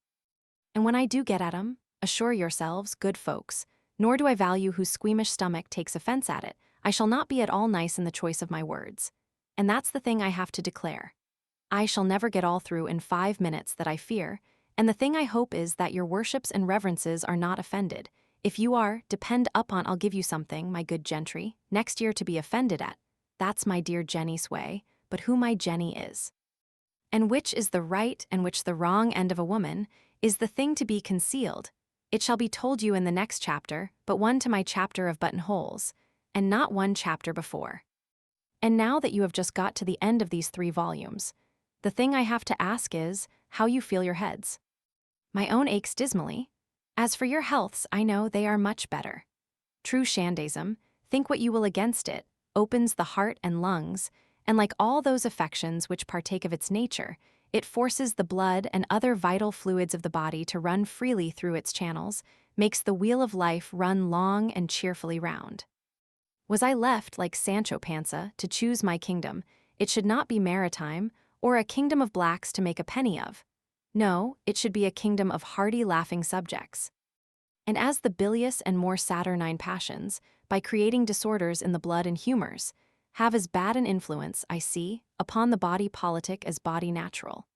And when I do get at 'em, assure yourselves, good folks, nor do I value whose squeamish stomach takes offense at it, I shall not be at all nice in the choice of my words. And that's the thing I have to declare. I shall never get all through in 5 minutes that I fear, and the thing I hope is that your worships and reverences are not offended. If you are, depend upon I'll give you something, my good gentry, next year to be offended at. That's my dear Jenny's way, but who my Jenny is. And which is the right and which the wrong end of a woman, is the thing to be concealed. It shall be told you in the next chapter, but one to my chapter of buttonholes, and not one chapter before. And now that you have just got to the end of these 3 volumes, the thing I have to ask is, how you feel your heads. My own aches dismally. As for your healths, I know they are much better. True Shandyism, think what you will against it, opens the heart and lungs, and like all those affections which partake of its nature, it forces the blood and other vital fluids of the body to run freely through its channels, makes the wheel of life run long and cheerfully round. Was I left, like Sancho Panza, to choose my kingdom, it should not be maritime, or a kingdom of blacks to make a penny of. No, it should be a kingdom of hearty laughing subjects. And as the bilious and more saturnine passions, by creating disorders in the blood and humors, have as bad an influence, I see, upon the body politic as body natural.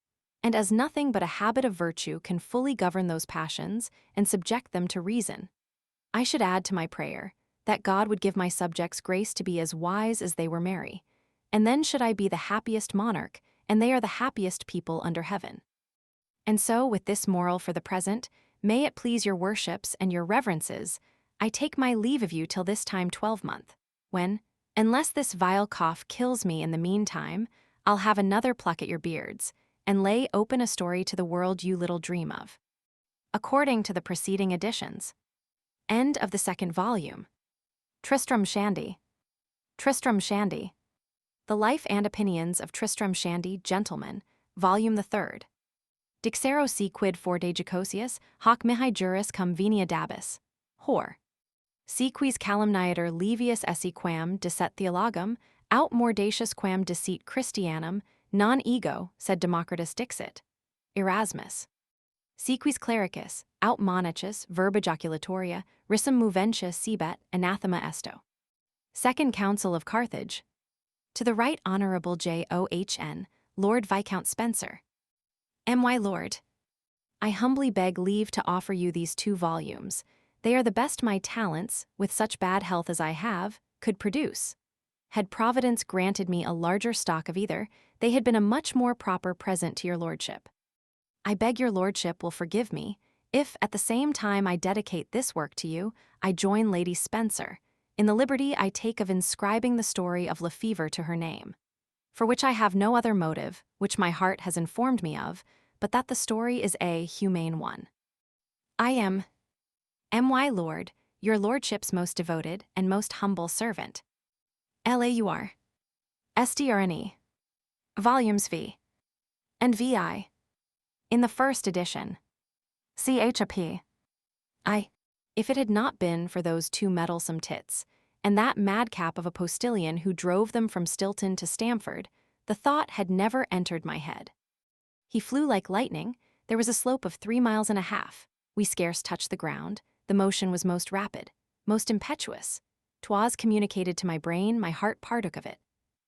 And as nothing but a habit of virtue can fully govern those passions and subject them to reason, I should add to my prayer, that God would give my subjects grace to be as wise as they were merry, and then should I be the happiest monarch, and they are the happiest people under heaven. And so, with this moral for the present, may it please your worships and your reverences, I take my leave of you till this time 12-month, when, unless this vile cough kills me in the meantime, I'll have another pluck at your beards, and lay open a story to the world you little dream of. According to the preceding editions. End of the 2nd volume. Tristram Shandy. Tristram Shandy. The Life and Opinions of Tristram Shandy, Gentleman, Volume the 3rd. Dixero si quid forde jocosius, hoc mihi juris cum venia dabis. Hor. Si quis calumniator levius esse quam decet theologum, aut mordacius quam deceit Christianum, non ego, sed Democritus dixit. Erasmus. Si quis clericus, aut monachus, verba joculatoria, rissum moventia sibet, anathema esto. 2nd Council of Carthage. To the Right Honourable John, Lord Viscount Spencer. My Lord, I humbly beg leave to offer you these 2 volumes. They are the best my talents, with such bad health as I have, could produce. Had Providence granted me a larger stock of either, they had been a much more proper present to your lordship. I beg your lordship will forgive me, if at the same time I dedicate this work to you, I join Lady Spencer, in the liberty I take of inscribing the story of Lefevre to her name, for which I have no other motive, which my heart has informed me of, but that the story is a humane one. I am, my lord, your lordship's most devoted and most humble servant. Laur. Strne. Volumes V. and VI. In the 1st edition. CHAP. If it had not been for those 2 meddlesome tits, and that madcap of a postilion who drove them from Stilton to Stamford, the thought had never entered my head. He flew like lightning. There was a slope of 3 miles and a half. We scarce touched the ground. The motion was most rapid, most impetuous. 'Twas communicated to my brain, my heart partook of it.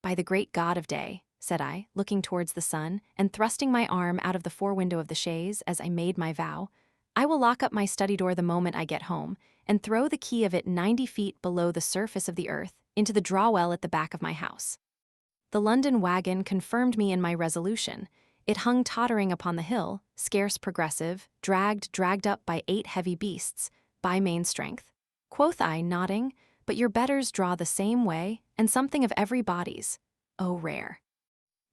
By the great God of day, said I, looking towards the sun, and thrusting my arm out of the fore-window of the chaise as I made my vow, I will lock up my study door the moment I get home, and throw the key of it 90 feet below the surface of the earth into the draw-well at the back of my house. The London wagon confirmed me in my resolution. It hung tottering upon the hill, scarce progressive, dragged up by 8 heavy beasts, by main strength. Quoth I, nodding, but your betters draw the same way, and something of every body's. Oh, rare.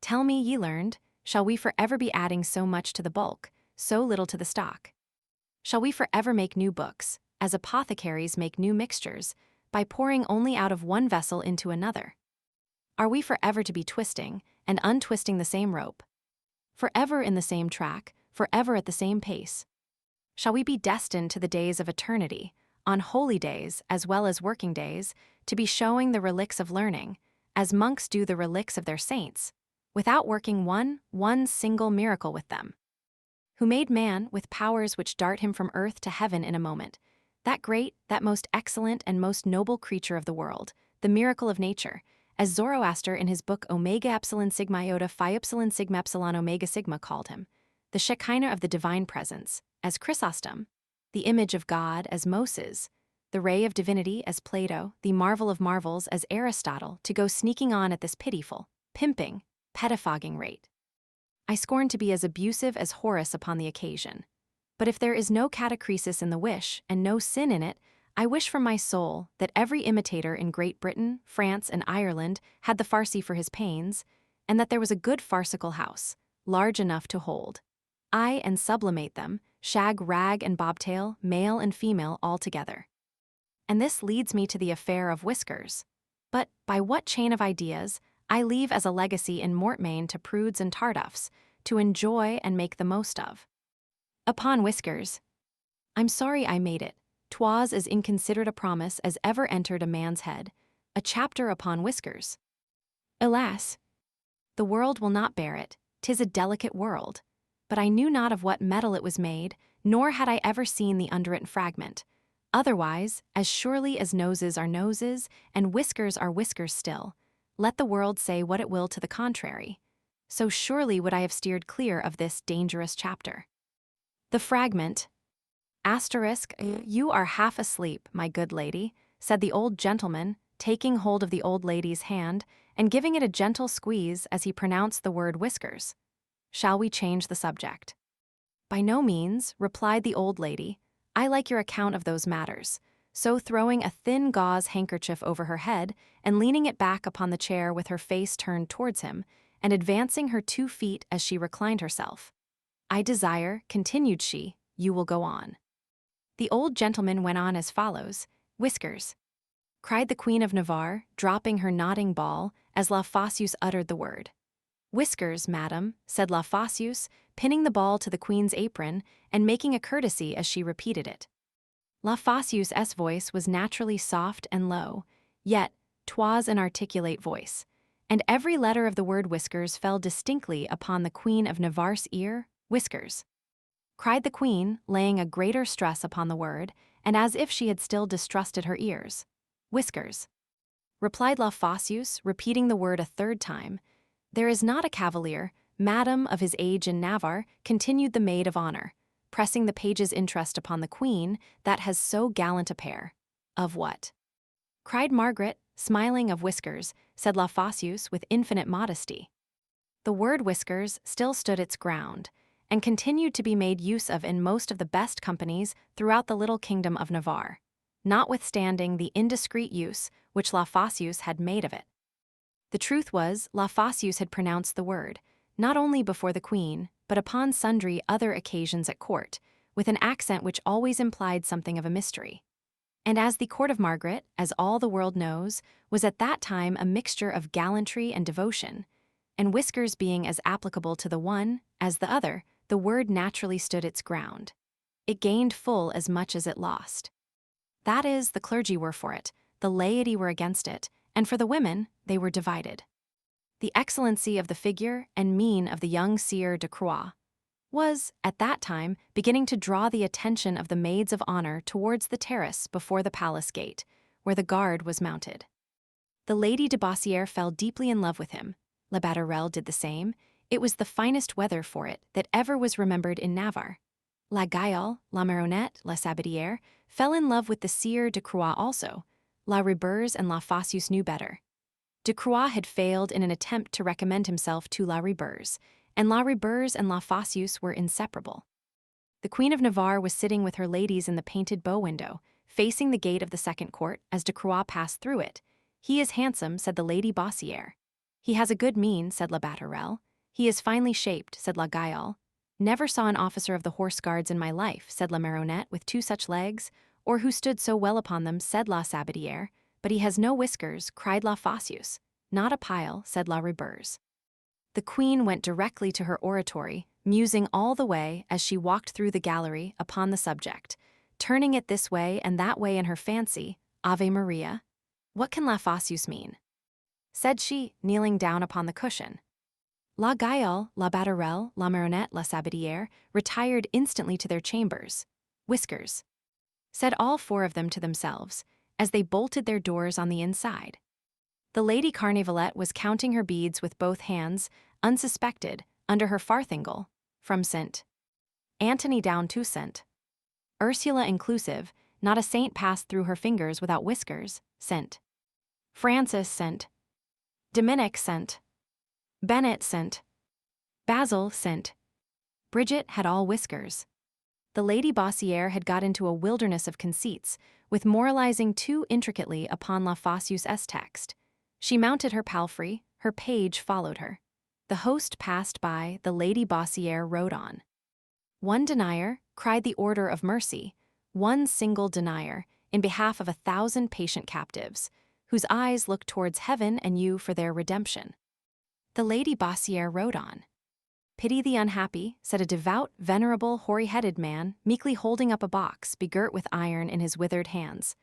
Tell me, ye learned, shall we for ever be adding so much to the bulk, so little to the stock? Shall we for ever make new books, as apothecaries make new mixtures, by pouring only out of one vessel into another? Are we forever to be twisting and untwisting the same rope? Forever in the same track, forever at the same pace? Shall we be destined to the days of eternity, on holy days as well as working days, to be showing the relics of learning, as monks do the relics of their saints, without working one single miracle with them? Who made man with powers which dart him from earth to heaven in a moment, that great, that most excellent and most noble creature of the world, the miracle of nature, as Zoroaster in his book Omega Epsilon Sigma Iota Phi Epsilon Sigma Epsilon Omega Sigma called him, the Shekinah of the divine presence, as Chrysostom, the image of God as Moses, the ray of divinity as Plato, the marvel of marvels as Aristotle, to go sneaking on at this pitiful, pimping, pettifogging rate. I scorn to be as abusive as Horace upon the occasion. But if there is no catachresis in the wish, and no sin in it, I wish from my soul that every imitator in Great Britain, France, and Ireland had the farcy for his pains, and that there was a good farcical house, large enough to hold. Ay, and sublimate them, shag, rag, and bobtail, male and female all together. And this leads me to the affair of whiskers. But, by what chain of ideas, I leave as a legacy in mortmain to prudes and tartuffs, to enjoy and make the most of. Upon whiskers. I'm sorry I made it. 'Twas as inconsiderate a promise as ever entered a man's head, a chapter upon whiskers. Alas! The world will not bear it, 'tis a delicate world. But I knew not of what metal it was made, nor had I ever seen the underwritten fragment. Otherwise, as surely as noses are noses, and whiskers are whiskers still, let the world say what it will to the contrary, so surely would I have steered clear of this dangerous chapter. The fragment. Asterisk, you are half asleep, my good lady, said the old gentleman, taking hold of the old lady's hand and giving it a gentle squeeze as he pronounced the word whiskers. Shall we change the subject? By no means, replied the old lady. I like your account of those matters. So throwing a thin gauze handkerchief over her head and leaning it back upon the chair with her face turned towards him, and advancing her 2 feet as she reclined herself. I desire, continued she, you will go on. The old gentleman went on as follows. Whiskers, cried the Queen of Navarre, dropping her nodding ball as La Fosseuse uttered the word. Whiskers, madam, said La Fosseuse, pinning the ball to the Queen's apron and making a courtesy as she repeated it. La Fosseuse's voice was naturally soft and low, yet 'twas an articulate voice, and every letter of the word whiskers fell distinctly upon the Queen of Navarre's ear. Whiskers, cried the Queen, laying a greater stress upon the word, and as if she had still distrusted her ears. Whiskers, replied La Fosseuse, repeating the word a 3rd time. There is not a cavalier, madam of his age in Navarre, continued the maid of honor, pressing the page's interest upon the Queen, that has so gallant a pair. Of what? Cried Margaret, smiling. Of whiskers, said La Fosseuse with infinite modesty. The word whiskers still stood its ground, and continued to be made use of in most of the best companies throughout the little kingdom of Navarre, notwithstanding the indiscreet use which La Fosseuse had made of it. The truth was, La Fosseuse had pronounced the word, not only before the Queen, but upon sundry other occasions at court, with an accent which always implied something of a mystery. And as the court of Margaret, as all the world knows, was at that time a mixture of gallantry and devotion, and whiskers being as applicable to the one as the other, the word naturally stood its ground. It gained full as much as it lost. That is, the clergy were for it, the laity were against it, and for the women, they were divided. The excellency of the figure and mien of the young Sieur de Croix was, at that time, beginning to draw the attention of the maids of honor towards the terrace before the palace gate, where the guard was mounted. The Lady de Boissière fell deeply in love with him. La Battarelle did the same. It was the finest weather for it that ever was remembered in Navarre. La Gaillole, La Maronnette, La Sabatière fell in love with the Sieur de Croix also. La Ribers and La Fosseuse knew better. De Croix had failed in an attempt to recommend himself to La Ribers, and La Ribers and La Fosseuse were inseparable. The Queen of Navarre was sitting with her ladies in the painted bow window, facing the gate of the 2nd court as de Croix passed through it. He is handsome, said the Lady Boissière. He has a good mien, said La Battarelle. He is finely shaped, said La Gaillole. Never saw an officer of the Horse Guards in my life, said La Maronnette, with 2 such legs, or who stood so well upon them, said La Sabatière. But he has no whiskers, cried La Fosseuse. not a pile, said La Reverse. The queen went directly to her oratory, musing all the way as she walked through the gallery upon the subject, turning it this way and that way in her fancy. Ave Maria? What can La Fosseuse mean? Said she, kneeling down upon the cushion. La Gaillelle, La Batterelle, La Maronette, La Sabatière retired instantly to their chambers. Whiskers, said all four of them to themselves, as they bolted their doors on the inside. The Lady Carnavallette was counting her beads with both hands, unsuspected, under her farthingale, from St. Antony down to St. Ursula inclusive. Not a saint passed through her fingers without whiskers. St. Francis, St. Dominic, St. Bennet, St. Basil, St. Bridget had all whiskers. The Lady Bossière had got into a wilderness of conceits, with moralizing too intricately upon La Fosseuse's text. She mounted her palfrey, her page followed her. The host passed by, the Lady Bossière rode on. One denier, cried the Order of Mercy, one single denier, in behalf of 1,000 patient captives, whose eyes looked towards heaven and you for their redemption. The Lady Bossière rode on. Pity the unhappy, said a devout, venerable, hoary-headed man, meekly holding up a box, begirt with iron in his withered hands.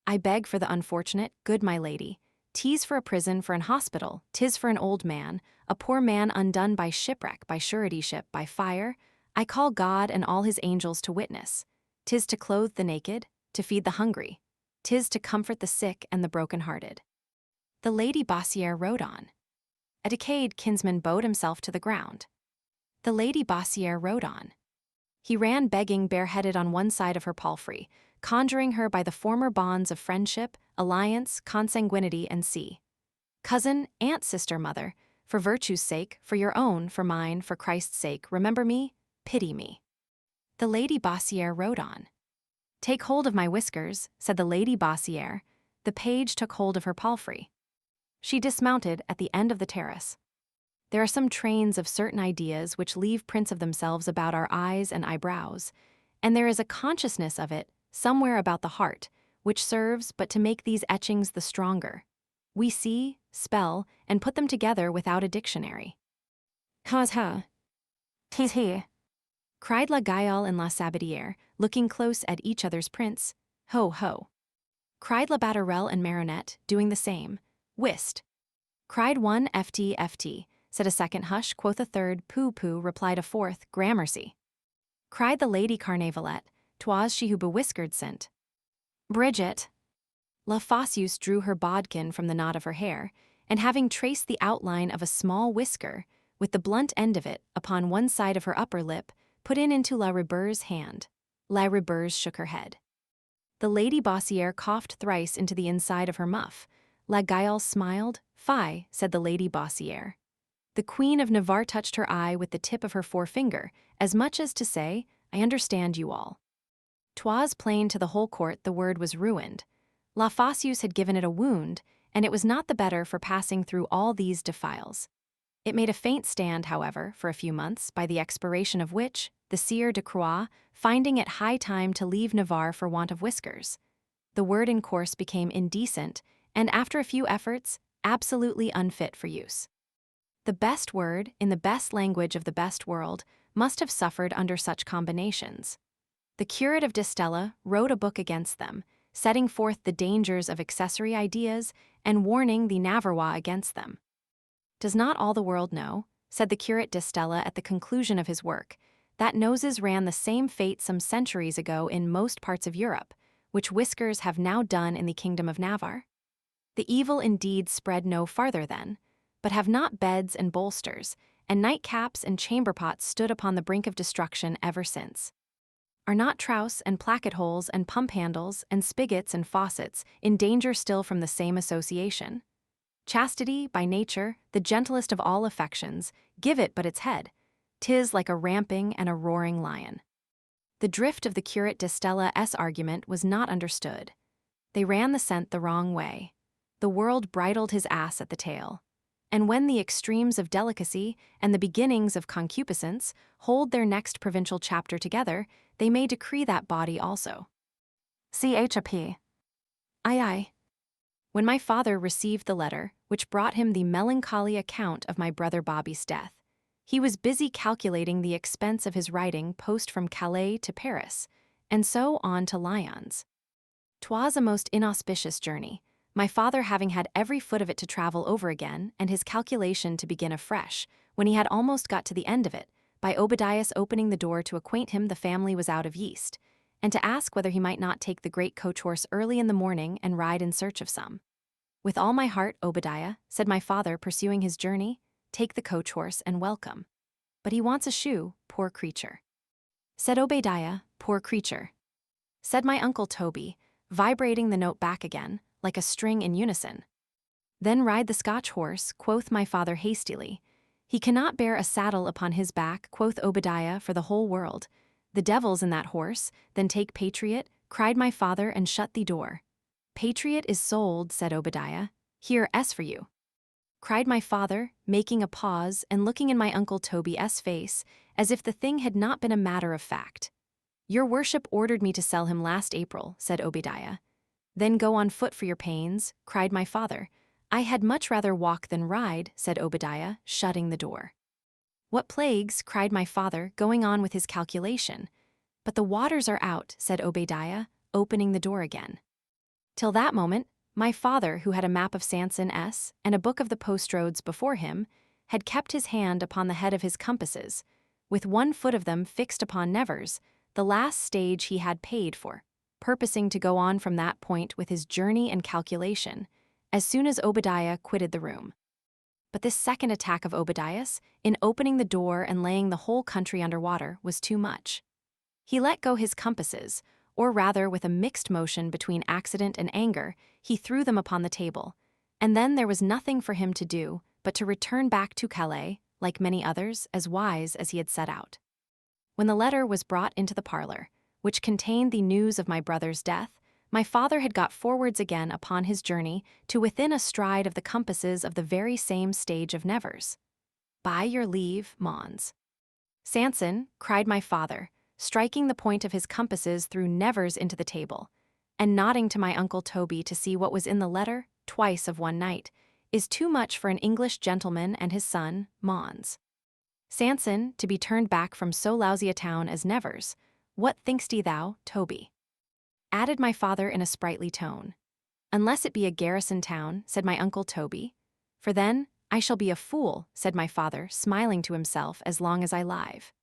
I beg for the unfortunate, good my lady. 'Tis for a prison, for an hospital, 'tis for an old man, a poor man undone by shipwreck, by suretyship, by fire. I call God and all his angels to witness. 'Tis to clothe the naked, to feed the hungry. 'Tis to comfort the sick and the broken-hearted. The Lady Bossière rode on. A decayed kinsman bowed himself to the ground. The Lady Bossière rode on. He ran begging bareheaded on one side of her palfrey, conjuring her by the former bonds of friendship, alliance, consanguinity, and cousin, aunt, sister, mother, for virtue's sake, for your own, for mine, for Christ's sake, remember me, pity me. The Lady Bossière rode on. Take hold of my whiskers, said the Lady Bossière. The page took hold of her palfrey. She dismounted at the end of the terrace. There are some trains of certain ideas which leave prints of themselves about our eyes and eyebrows, and there is a consciousness of it, somewhere about the heart, which serves but to make these etchings the stronger. We see, spell, and put them together without a dictionary. Ha's ha. 'Tis he, cried La Gaillelle and La Sabatière, looking close at each other's prints. Ho, ho. Cried La Batterelle and Maronette, doing the same. Whist. Cried one, ft, said a second. Hush, quoth a third. Pooh, pooh, replied a fourth. Gramercy. Cried the Lady Carnavallette, 'twas she who bewhiskered St. Bridget. La Fosseuse drew her bodkin from the knot of her hair, and having traced the outline of a small whisker, with the blunt end of it upon one side of her upper lip, put it into La Reverse's hand. La Reverse shook her head. The Lady Bossière coughed thrice into the inside of her muff. La Gaillelle smiled. Fie, said the Lady Bossière. The Queen of Navarre touched her eye with the tip of her forefinger, as much as to say, I understand you all. 'Twas plain to the whole court the word was ruined. La Fosseuse had given it a wound, and it was not the better for passing through all these defiles. It made a faint stand, however, for a few months, by the expiration of which, the Sieur de Croix, finding it high time to leave Navarre for want of whiskers, the word in course became indecent, and after a few efforts, absolutely unfit for use. The best word, in the best language of the best world, must have suffered under such combinations. The curate of d'Estella wrote a book against them, setting forth the dangers of accessory ideas and warning the Navarrois against them. Does not all the world know, said the curate d'Estella at the conclusion of his work, that noses ran the same fate some centuries ago in most parts of Europe, which whiskers have now done in the kingdom of Navarre? The evil indeed spread no farther then, but have not beds and bolsters, and nightcaps and chamberpots stood upon the brink of destruction ever since? Are not troughs and placket holes and pump handles and spigots and faucets in danger still from the same association? Chastity, by nature, the gentlest of all affections, give it but its head. 'Tis like a ramping and a roaring lion. The drift of the curate d'Estella's argument was not understood. They ran the scent the wrong way. The world bridled his ass at the tail. And when the extremes of delicacy and the beginnings of concupiscence hold their next provincial chapter together, they may decree that body also. Chap. Aye. When my father received the letter, which brought him the melancholy account of my brother Bobby's death, he was busy calculating the expense of his riding post from Calais to Paris, and so on to Lyons. 'Twas a most inauspicious journey, my father having had every foot of it to travel over again and his calculation to begin afresh, when he had almost got to the end of it, by Obadiah's opening the door to acquaint him the family was out of yeast, and to ask whether he might not take the great coach-horse early in the morning and ride in search of some. With all my heart, Obadiah, said my father, pursuing his journey, take the coach-horse and welcome. But he wants a shoe, poor creature. Said Obadiah, poor creature. Said my uncle Toby, vibrating the note back again, like a string in unison. Then ride the Scotch horse, quoth my father hastily. He cannot bear a saddle upon his back, quoth Obadiah, for the whole world. The devil's in that horse, then take Patriot, cried my father, and shut the door. Patriot is sold, said Obadiah. Here, S for you. Cried my father, making a pause and looking in my uncle Toby's face, as if the thing had not been a matter of fact. Your worship ordered me to sell him last April, said Obadiah. Then go on foot for your pains, cried my father. I had much rather walk than ride, said Obadiah, shutting the door. What plagues, cried my father, going on with his calculation. But the waters are out, said Obadiah, opening the door again. Till that moment, my father, who had a map of Sanson S. and a book of the post roads before him, had kept his hand upon the head of his compasses, with one foot of them fixed upon Nevers, the last stage he had paid for, purposing to go on from that point with his journey and calculation, as soon as Obadiah quitted the room. But this second attack of Obadiah's, in opening the door and laying the whole country under water, was too much. He let go his compasses, or rather with a mixed motion between accident and anger, he threw them upon the table, and then there was nothing for him to do but to return back to Calais, like many others, as wise as he had set out. When the letter was brought into the parlor, which contained the news of my brother's death, my father had got forwards again upon his journey to within a stride of the compasses of the very same stage of Nevers. By your leave, Mons. Sanson, cried my father, striking the point of his compasses through Nevers into the table, and nodding to my uncle Toby to see what was in the letter, twice of one night, is too much for an English gentleman and his son, Mons. Sanson, to be turned back from so lousy a town as Nevers, what think'st thou, Toby? Added my father in a sprightly tone. Unless it be a garrison town, said my uncle Toby. For then, I shall be a fool, said my father, smiling to himself as long as I live.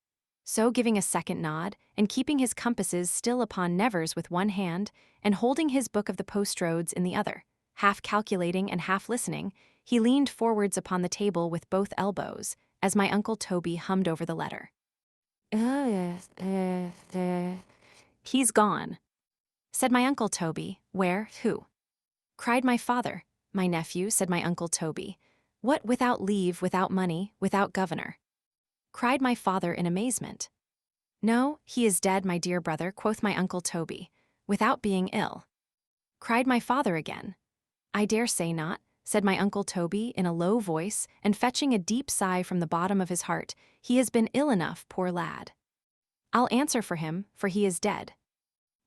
So giving a second nod, and keeping his compasses still upon Nevers with one hand, and holding his book of the post roads in the other, half calculating and half listening, he leaned forwards upon the table with both elbows, as my uncle Toby hummed over the letter. He's gone, said my uncle Toby. Where, who? Cried my father. My nephew, said my uncle Toby. What, without leave, without money, without governor? Cried my father in amazement. No, he is dead, my dear brother, quoth my uncle Toby, without being ill. Cried my father again. I dare say not, said my uncle Toby in a low voice, and fetching a deep sigh from the bottom of his heart. He has been ill enough, poor lad. I'll answer for him, for he is dead.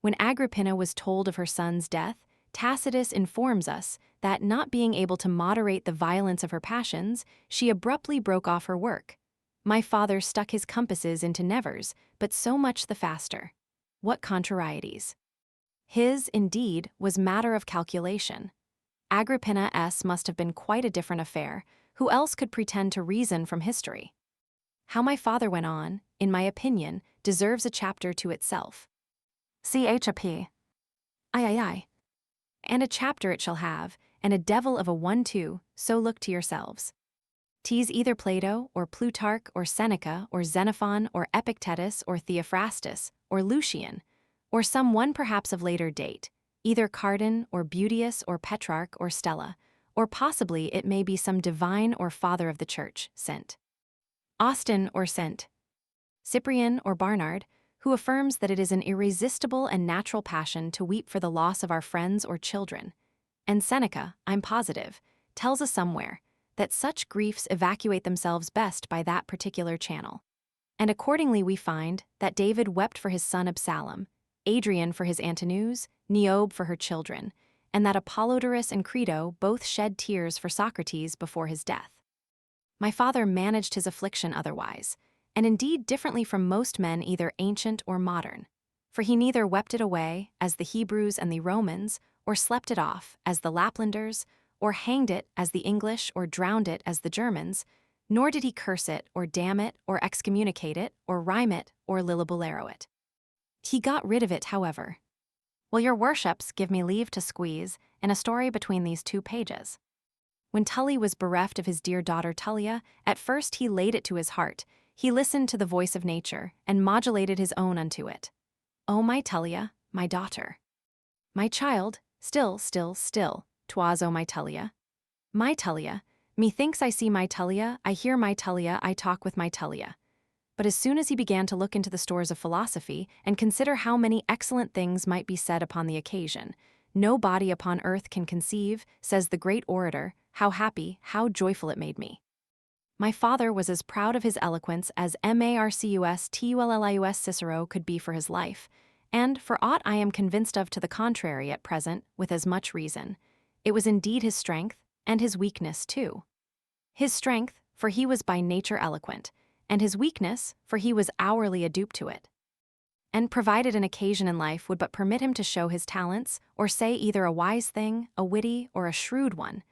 When Agrippina was told of her son's death, Tacitus informs us that, not being able to moderate the violence of her passions, she abruptly broke off her work. My father stuck his compasses into Nevers, but so much the faster. What contrarieties! His, indeed, was matter of calculation. Agrippina S. must have been quite a different affair. Who else could pretend to reason from history? How my father went on, in my opinion, deserves a chapter to itself. CHAP. Aye. And a chapter it shall have, and a devil of a one too, so look to yourselves. 'Tis either Plato, or Plutarch, or Seneca, or Xenophon, or Epictetus, or Theophrastus, or Lucian, or some one perhaps of later date, either Cardan, or Beautius, or Petrarch, or Stella, or possibly it may be some divine or father of the church, St. Austin, or St. Cyprian, or Barnard, who affirms that it is an irresistible and natural passion to weep for the loss of our friends or children. And Seneca, I'm positive, tells us somewhere that such griefs evacuate themselves best by that particular channel. And accordingly we find that David wept for his son Absalom, Adrian for his Antinous, Niobe for her children, and that Apollodorus and Crito both shed tears for Socrates before his death. My father managed his affliction otherwise, and indeed differently from most men either ancient or modern, for he neither wept it away, as the Hebrews and the Romans, or slept it off, as the Laplanders, or hanged it, as the English, or drowned it, as the Germans, nor did he curse it, or damn it, or excommunicate it, or rhyme it, or lillibulero it. He got rid of it, however. Will your worships give me leave to squeeze in a story between these 2 pages? When Tully was bereft of his dear daughter Tullia, at first he laid it to his heart. He listened to the voice of nature, and modulated his own unto it. O my Tullia, my daughter. My child, still, 'twas O my Tullia. My Tullia, methinks I see my Tullia, I hear my Tullia, I talk with my Tullia. But as soon as he began to look into the stores of philosophy, and consider how many excellent things might be said upon the occasion, no body upon earth can conceive, says the great orator, how happy, how joyful it made me. My father was as proud of his eloquence as Marcus Cicero could be for his life, and, for aught I am convinced of to the contrary at present, with as much reason, it was indeed his strength, and his weakness too. His strength, for he was by nature eloquent, and his weakness, for he was hourly a dupe to it. And provided an occasion in life would but permit him to show his talents, or say either a wise thing, a witty, or a shrewd one,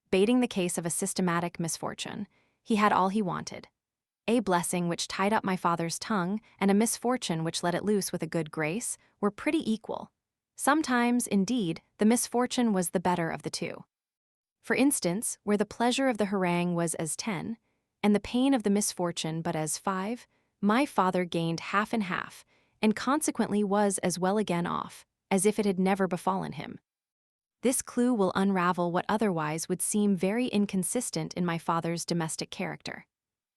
bating the case of a systematic misfortune, he had all he wanted. A blessing which tied up my father's tongue, and a misfortune which let it loose with a good grace, were pretty equal. Sometimes, indeed, the misfortune was the better of the 2. For instance, where the pleasure of the harangue was as 10, and the pain of the misfortune but as 5, my father gained half and half, and consequently was as well again off, as if it had never befallen him. This clue will unravel what otherwise would seem very inconsistent in my father's domestic character.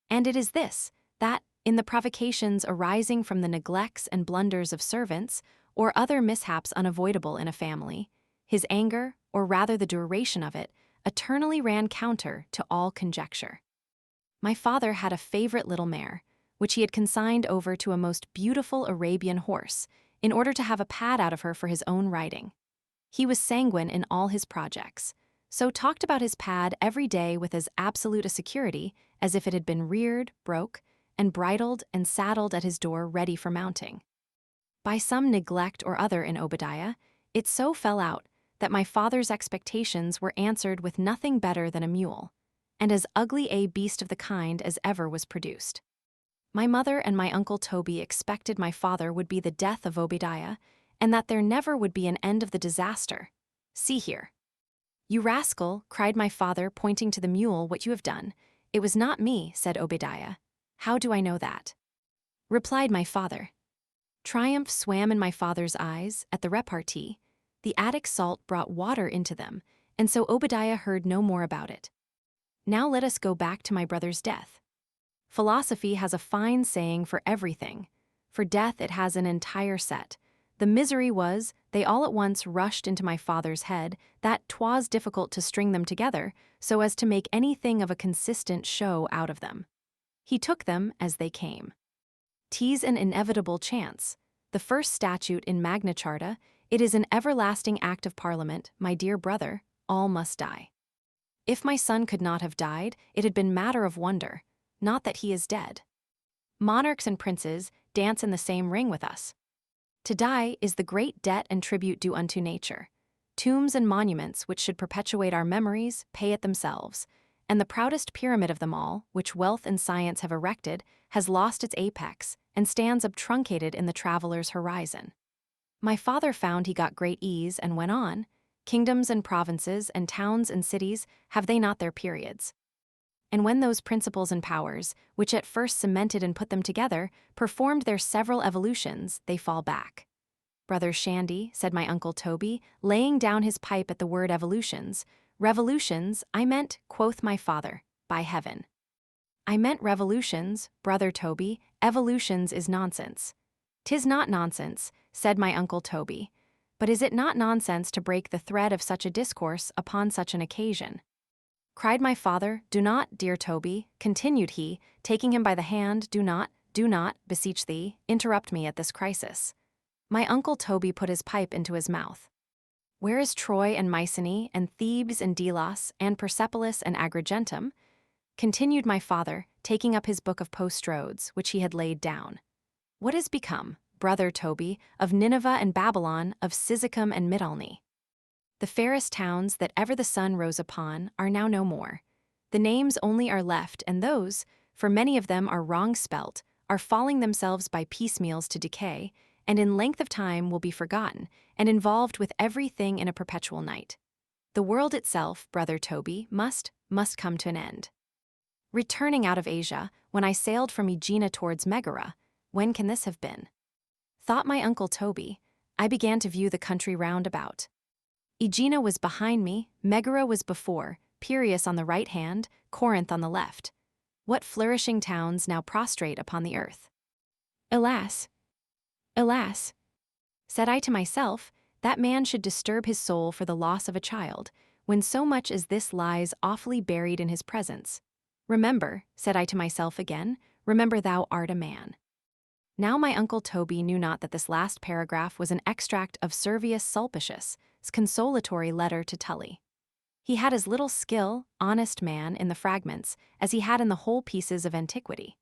And it is this, that, in the provocations arising from the neglects and blunders of servants, or other mishaps unavoidable in a family, his anger, or rather the duration of it, eternally ran counter to all conjecture. My father had a favorite little mare, which he had consigned over to a most beautiful Arabian horse, in order to have a pad out of her for his own riding. He was sanguine in all his projects, so talked about his pad every day with as absolute a security as if it had been reared, broke, and bridled and saddled at his door ready for mounting. By some neglect or other in Obadiah, it so fell out that my father's expectations were answered with nothing better than a mule, and as ugly a beast of the kind as ever was produced. My mother and my uncle Toby expected my father would be the death of Obadiah, and that there never would be an end of the disaster. See here. You rascal, cried my father, pointing to the mule, what you have done. It was not me, said Obadiah. How do I know that? Replied my father. Triumph swam in my father's eyes at the repartee. The Attic salt brought water into them, and so Obadiah heard no more about it. Now let us go back to my brother's death. Philosophy has a fine saying for everything. For death it has an entire set. The misery was, they all at once rushed into my father's head, that 'twas difficult to string them together, so as to make anything of a consistent show out of them. He took them as they came. 'Tis an inevitable chance. The first statute in Magna Charta, it is an everlasting act of Parliament, my dear brother, all must die. If my son could not have died, it had been matter of wonder, not that he is dead. Monarchs and princes dance in the same ring with us. To die is the great debt and tribute due unto nature. Tombs and monuments which should perpetuate our memories pay it themselves, and the proudest pyramid of them all, which wealth and science have erected, has lost its apex, and stands obtruncated in the traveler's horizon. My father found he got great ease and went on. Kingdoms and provinces and towns and cities, have they not their periods? And when those principles and powers, which at first cemented and put them together, performed their several evolutions, they fall back. Brother Shandy, said my uncle Toby, laying down his pipe at the word evolutions, revolutions, I meant, quoth my father, by heaven. I meant revolutions, brother Toby, evolutions is nonsense. 'Tis not nonsense, said my uncle Toby, but is it not nonsense to break the thread of such a discourse upon such an occasion? Cried my father, do not, dear Toby, continued he, taking him by the hand, do not, beseech thee, interrupt me at this crisis. My uncle Toby put his pipe into his mouth. Where is Troy and Mycenae, and Thebes and Delos, and Persepolis and Agrigentum? Continued my father, taking up his book of postrodes, which he had laid down. What is become, brother Toby, of Nineveh and Babylon, of Syzicum and Midalni? The fairest towns that ever the sun rose upon are now no more. The names only are left, and those, for many of them are wrong spelt, are falling themselves by piecemeals to decay, and in length of time will be forgotten, and involved with everything in a perpetual night. The world itself, brother Toby, must come to an end. Returning out of Asia, when I sailed from Aegina towards Megara, when can this have been? Thought my uncle Toby, I began to view the country round about. Aegina was behind me, Megara was before, Piraeus on the right hand, Corinth on the left. What flourishing towns now prostrate upon the earth? Alas! Alas! Said I to myself, that man should disturb his soul for the loss of a child, when so much as this lies awfully buried in his presence. Remember, said I to myself again, remember thou art a man. Now my uncle Toby knew not that this last paragraph was an extract of Servius Sulpicius' consolatory letter to Tully. He had as little skill, honest man, in the fragments, as he had in the whole pieces of antiquity.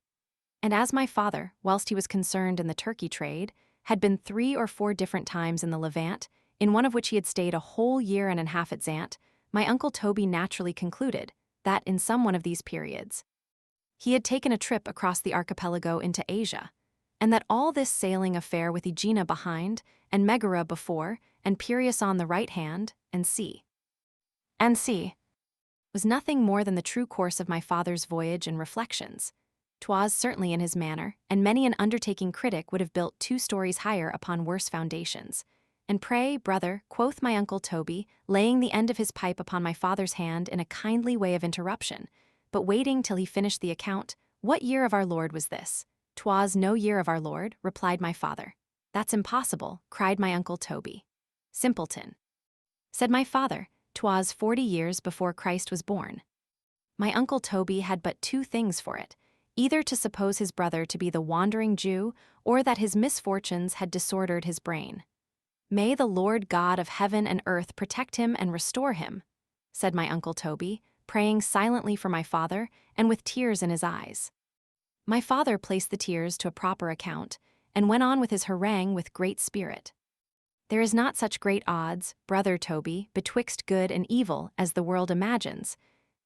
And as my father, whilst he was concerned in the Turkey trade, had been 3 or 4 different times in the Levant, in one of which he had stayed a whole year and a half at Zant, my uncle Toby naturally concluded that in some one of these periods he had taken a trip across the archipelago into Asia, and that all this sailing affair with Aegina behind, and Megara before, and Piraeus on the right hand, and sea, was nothing more than the true course of my father's voyage and reflections. 'Twas certainly in his manner, and many an undertaking critic would have built 2 stories higher upon worse foundations. And pray, brother, quoth my uncle Toby, laying the end of his pipe upon my father's hand in a kindly way of interruption, but waiting till he finished the account, what year of our Lord was this? 'Twas no year of our Lord, replied my father. That's impossible, cried my uncle Toby. Simpleton. Said my father, 'twas 40 years before Christ was born. My uncle Toby had but 2 things for it, either to suppose his brother to be the wandering Jew, or that his misfortunes had disordered his brain. May the Lord God of heaven and earth protect him and restore him, said my uncle Toby, praying silently for my father, and with tears in his eyes. My father placed the tears to a proper account, and went on with his harangue with great spirit. There is not such great odds, brother Toby, betwixt good and evil as the world imagines.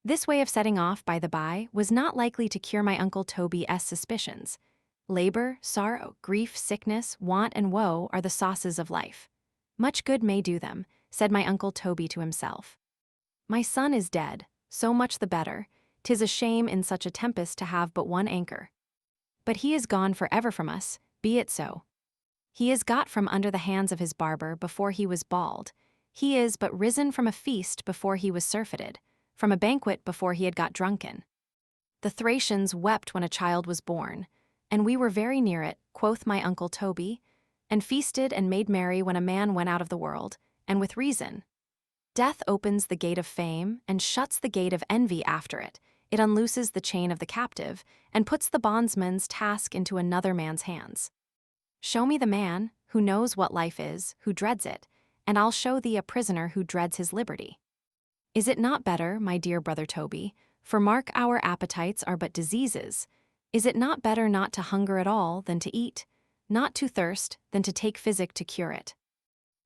This way of setting off, by the by, was not likely to cure my uncle Toby's suspicions. Labor, sorrow, grief, sickness, want, and woe are the sauces of life. Much good may do them, said my uncle Toby to himself. My son is dead, so much the better. 'Tis a shame in such a tempest to have but one anchor. But he is gone for ever from us, be it so. He is got from under the hands of his barber before he was bald. He is but risen from a feast before he was surfeited, from a banquet before he had got drunken. The Thracians wept when a child was born, and we were very near it, quoth my uncle Toby, and feasted and made merry when a man went out of the world, and with reason. Death opens the gate of fame, and shuts the gate of envy after it. It unlooses the chain of the captive, and puts the bondsman's task into another man's hands. Show me the man, who knows what life is, who dreads it, and I'll show thee a prisoner who dreads his liberty. Is it not better, my dear brother Toby, for mark our appetites are but diseases, is it not better not to hunger at all than to eat, not to thirst than to take physic to cure it?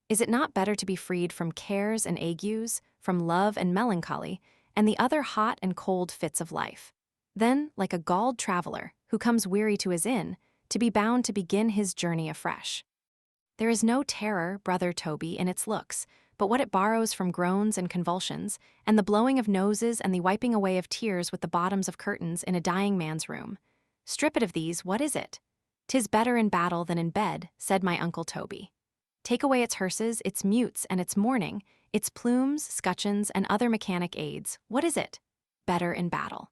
Is it not better to be freed from cares and agues, from love and melancholy, and the other hot and cold fits of life, than, like a galled traveler, who comes weary to his inn, to be bound to begin his journey afresh? There is no terror, brother Toby, in its looks, but what it borrows from groans and convulsions, and the blowing of noses and the wiping away of tears with the bottoms of curtains in a dying man's room. Strip it of these, what is it? 'Tis better in battle than in bed, said my uncle Toby. Take away its hearses, its mutes, and its mourning, its plumes, scutcheons, and other mechanic aids, what is it? Better in battle.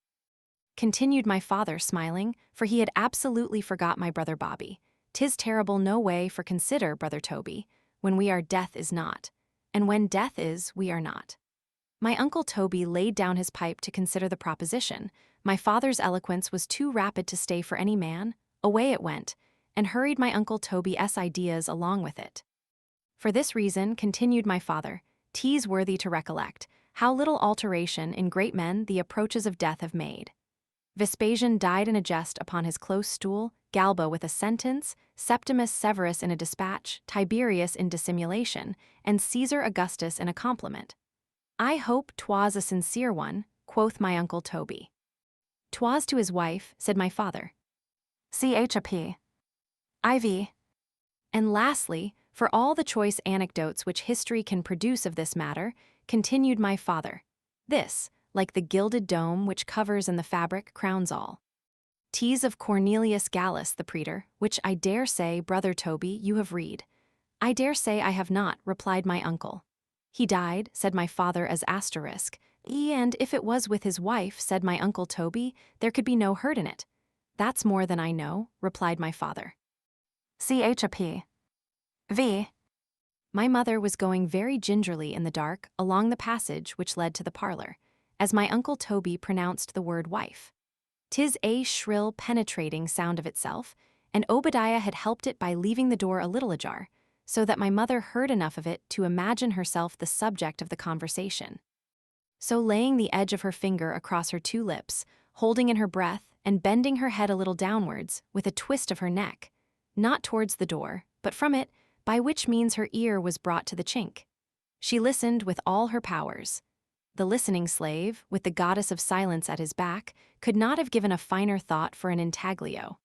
Continued my father, smiling, for he had absolutely forgot my brother Bobby. 'Tis terrible no way, for consider, brother Toby, when we are death is not, and when death is, we are not. My uncle Toby laid down his pipe to consider the proposition. My father's eloquence was too rapid to stay for any man. Away it went, and hurried my uncle Toby's ideas along with it. For this reason, continued my father, 'Tis worthy to recollect how little alteration in great men the approaches of death have made. Vespasian died in a jest upon his close stool, Galba with a sentence, Septimus Severus in a dispatch, Tiberius in dissimulation, and Caesar Augustus in a compliment. I hope 'twas a sincere one, quoth my uncle Toby. 'Twas to his wife, said my father. Chap. IV. And lastly, for all the choice anecdotes which history can produce of this matter, continued my father, this, like the gilded dome which covers and the fabric crowns all. 'Tis of Cornelius Gallus the praetor, which I dare say, brother Toby, you have read. I dare say I have not, replied my uncle. He died, said my father as asterisk, and if it was with his wife, said my uncle Toby, there could be no hurt in it. That's more than I know, replied my father. Chap. V. My mother was going very gingerly in the dark along the passage which led to the parlor, as my uncle Toby pronounced the word wife. 'Tis a shrill, penetrating sound of itself, and Obadiah had helped it by leaving the door a little ajar, so that my mother heard enough of it to imagine herself the subject of the conversation. So laying the edge of her finger across her two lips, holding in her breath, and bending her head a little downwards, with a twist of her neck, not towards the door, but from it, by which means her ear was brought to the chink. She listened with all her powers. The listening slave, with the goddess of silence at his back, could not have given a finer thought for an intaglio.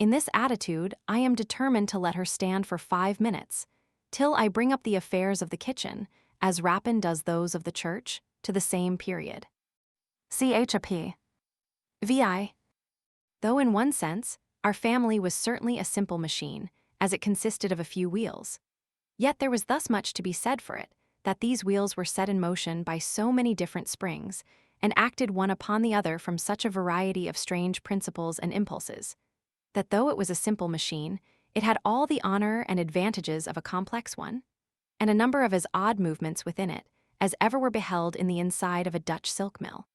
In this attitude, I am determined to let her stand for 5 minutes, till I bring up the affairs of the kitchen, as Rapin does those of the church, to the same period. Chap. Vi. Though in one sense, our family was certainly a simple machine, as it consisted of a few wheels. Yet there was thus much to be said for it, that these wheels were set in motion by so many different springs, and acted one upon the other from such a variety of strange principles and impulses, that though it was a simple machine, it had all the honor and advantages of a complex one, and a number of as odd movements within it as ever were beheld in the inside of a Dutch silk mill.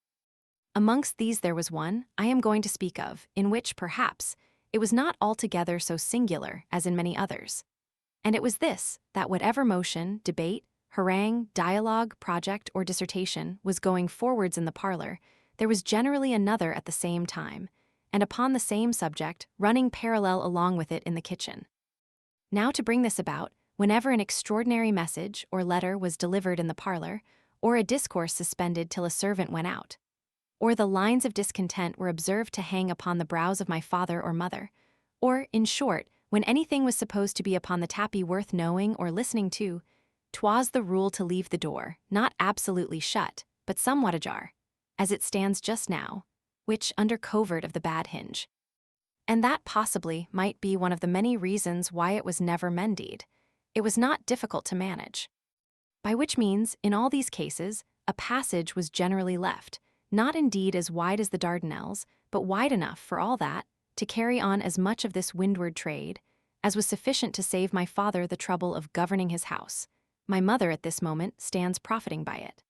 Amongst these there was one I am going to speak of, in which, perhaps, it was not altogether so singular as in many others. And it was this, that whatever motion, debate, harangue, dialogue, project, or dissertation was going forwards in the parlor, there was generally another at the same time, and upon the same subject, running parallel along with it in the kitchen. Now to bring this about, whenever an extraordinary message or letter was delivered in the parlor, or a discourse suspended till a servant went out, or the lines of discontent were observed to hang upon the brows of my father or mother, or, in short, when anything was supposed to be upon the tapis worth knowing or listening to, 'twas the rule to leave the door, not absolutely shut, but somewhat ajar, as it stands just now, which under covert of the bad hinge. And that possibly might be one of the many reasons why it was never mended. It was not difficult to manage. By which means, in all these cases, a passage was generally left, not indeed as wide as the Dardanelles, but wide enough, for all that, to carry on as much of this windward trade, as was sufficient to save my father the trouble of governing his house. My mother at this moment stands profiting by it.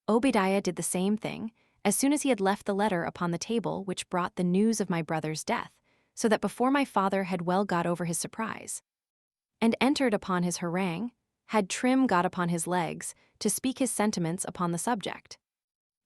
Obadiah did the same thing, as soon as he had left the letter upon the table which brought the news of my brother's death, so that before my father had well got over his surprise, and entered upon his harangue, had Trim got upon his legs to speak his sentiments upon the subject.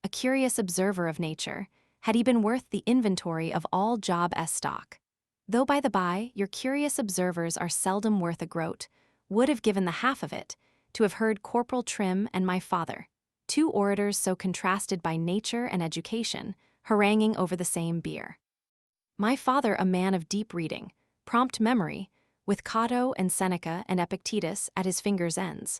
A curious observer of nature, had he been worth the inventory of all Job S. stock, though by the by your curious observers are seldom worth a groat, would have given the half of it, to have heard Corporal Trim and my father, two orators so contrasted by nature and education, haranguing over the same beer. My father a man of deep reading, prompt memory, with Cato and Seneca and Epictetus at his fingers' ends.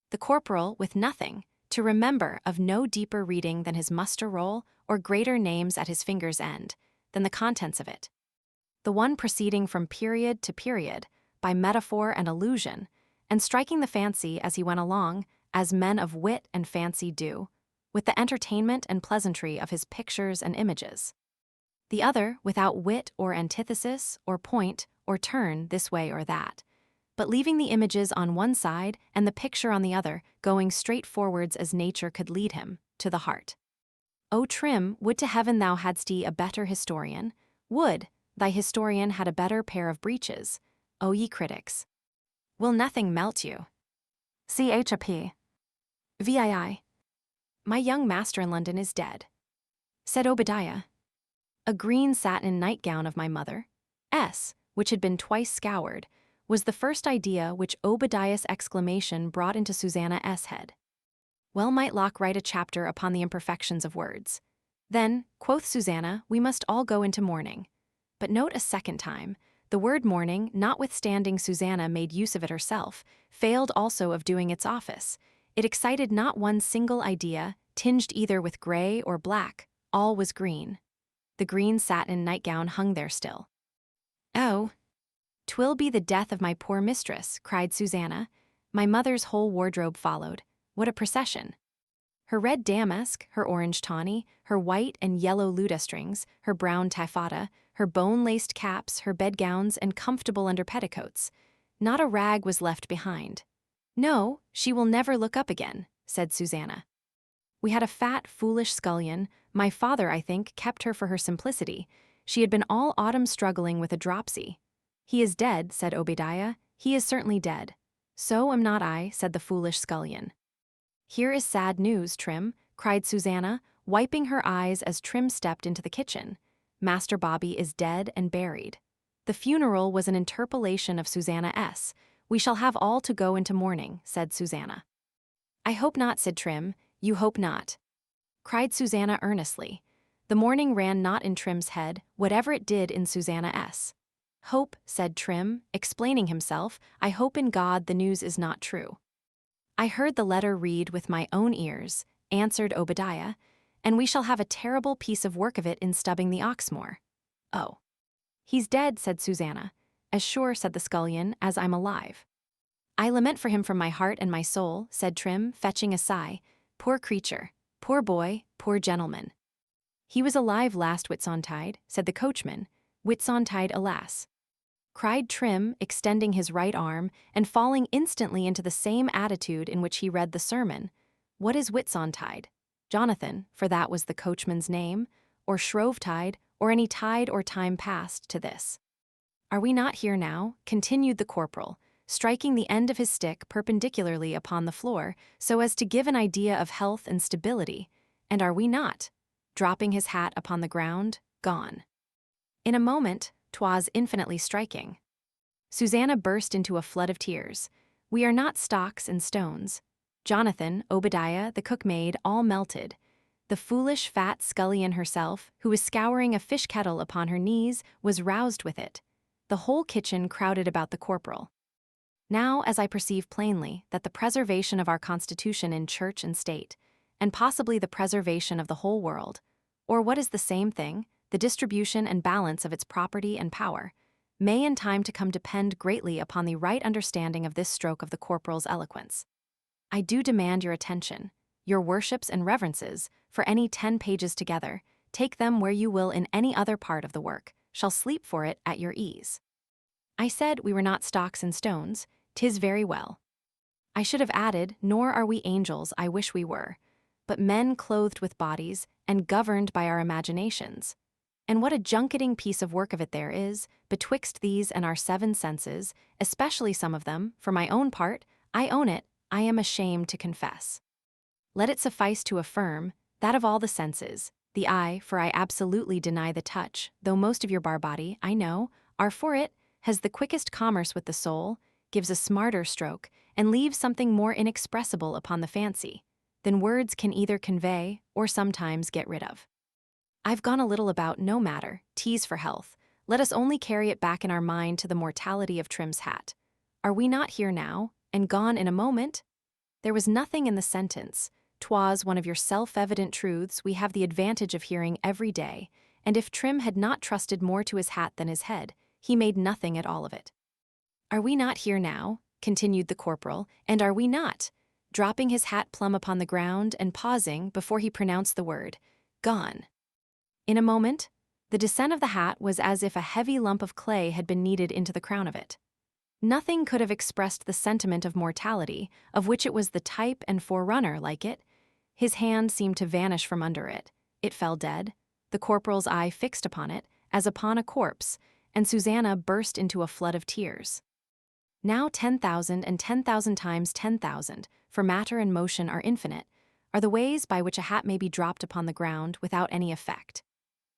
The corporal with nothing, to remember of no deeper reading than his muster roll or greater names at his fingers' end, than the contents of it. The one proceeding from period to period, by metaphor and allusion, and striking the fancy as he went along, as men of wit and fancy do, with the entertainment and pleasantry of his pictures and images. The other without wit or antithesis or point or turn this way or that, but leaving the images on one side and the picture on the other, going straight forwards as nature could lead him, to the heart. O Trim, would to heaven thou hadst a better historian, would thy historian had a better pair of breeches, O ye critics. Will nothing melt you? Chap. VII. My young master in London is dead, said Obadiah. A green satin nightgown of my mother's, which had been twice scoured, was the first idea which Obadiah's exclamation brought into Susanna's head. Well might Locke write a chapter upon the imperfections of words. Then, quoth Susanna, we must all go into mourning. But note a second time, the word mourning, notwithstanding Susanna made use of it herself, failed also of doing its office. It excited not one single idea, tinged either with gray or black, all was green. The green satin nightgown hung there still. Oh, 'twill be the death of my poor mistress, cried Susanna. My mother's whole wardrobe followed. What a procession! Her red damask, her orange tawny, her white and yellow lutestrings, her brown taffeta, her bone-laced caps, her bedgowns, and comfortable under petticoats. Not a rag was left behind. No, she will never look up again, said Susanna. We had a fat, foolish scullion. My father, I think, kept her for her simplicity. She had been all autumn struggling with a dropsy. He is dead, said Obadiah. He is certainly dead. So am not I, said the foolish scullion. Here is sad news, Trim, cried Susanna, wiping her eyes as Trim stepped into the kitchen. Master Bobby is dead and buried. The funeral was an interpolation of Susanna's. We shall have all to go into mourning, said Susanna. I hope not, said Trim. You hope not, cried Susanna earnestly. The mourning ran not in Trim's head, whatever it did in Susanna's. Hope, said Trim, explaining himself, I hope in God the news is not true. I heard the letter read with my own ears, answered Obadiah, and we shall have a terrible piece of work of it in stubbing the Oxmoor. Oh. He's dead, said Susanna. As sure, said the scullion, as I'm alive. I lament for him from my heart and my soul, said Trim, fetching a sigh. Poor creature, poor boy, poor gentleman. He was alive last Whitsuntide, said the coachman. Whitsuntide, alas, cried Trim, extending his right arm and falling instantly into the same attitude in which he read the sermon. What is Whitsuntide? Jonathan, for that was the coachman's name, or Shrovetide, or any tide or time past to this. Are we not here now? Continued the corporal, striking the end of his stick perpendicularly upon the floor so as to give an idea of health and stability, and are we not? Dropping his hat upon the ground, gone. In a moment, 'twas infinitely striking. Susanna burst into a flood of tears. We are not stocks and stones. Jonathan, Obadiah, the cook-maid, all melted. The foolish fat scullion herself, who was scouring a fish kettle upon her knees, was roused with it. The whole kitchen crowded about the corporal. Now, as I perceive plainly that the preservation of our constitution in church and state, and possibly the preservation of the whole world, or what is the same thing, the distribution and balance of its property and power, may in time to come depend greatly upon the right understanding of this stroke of the corporal's eloquence. I do demand your attention, your worships and reverences, for any 10 pages together, take them where you will in any other part of the work, shall sleep for it at your ease. I said we were not stocks and stones, 'tis very well. I should have added, nor are we angels, I wish we were, but men clothed with bodies and governed by our imaginations. And what a junketing piece of work of it there is, betwixt these and our 7 senses, especially some of them, for my own part, I own it, I am ashamed to confess. Let it suffice to affirm, that of all the senses, the eye, for I absolutely deny the touch, though most of your barbati, I know, are for it, has the quickest commerce with the soul, gives a smarter stroke, and leaves something more inexpressible upon the fancy, than words can either convey or sometimes get rid of. I've gone a little about, no matter, tease for health. Let us only carry it back in our mind to the mortality of Trim's hat. Are we not here now, and gone in a moment? There was nothing in the sentence. 'Twas one of your self-evident truths we have the advantage of hearing every day, and if Trim had not trusted more to his hat than his head, he made nothing at all of it. Are we not here now? Continued the corporal, and are we not? Dropping his hat plumb upon the ground and pausing before he pronounced the word, gone. In a moment, the descent of the hat was as if a heavy lump of clay had been kneaded into the crown of it. Nothing could have expressed the sentiment of mortality, of which it was the type and forerunner like it. His hand seemed to vanish from under it. It fell dead, the corporal's eye fixed upon it, as upon a corpse, and Susanna burst into a flood of tears. Now 10,000 and 10,000 times 10,000, for matter and motion are infinite, are the ways by which a hat may be dropped upon the ground without any effect.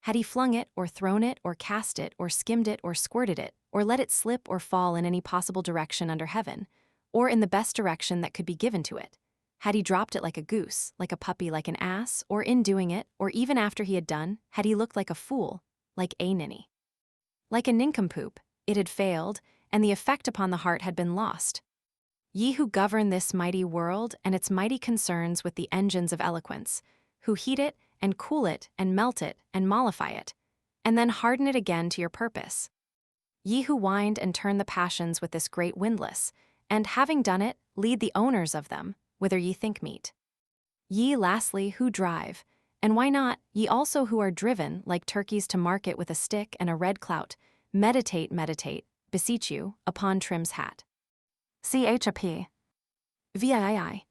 Had he flung it, or thrown it, or cast it, or skimmed it, or squirted it, or let it slip or fall in any possible direction under heaven, or in the best direction that could be given to it, had he dropped it like a goose, like a puppy, like an ass, or in doing it, or even after he had done, had he looked like a fool, like a ninny, like a nincompoop, it had failed, and the effect upon the heart had been lost. Ye who govern this mighty world and its mighty concerns with the engines of eloquence, who heat it and cool it and melt it and mollify it, and then harden it again to your purpose. Ye who wind and turn the passions with this great windlass, and having done it, lead the owners of them, whither ye think meet. Ye lastly who drive, and why not, ye also who are driven, like turkeys to market with a stick and a red clout, meditate, beseech you, upon Trim's hat. CHAP. VII.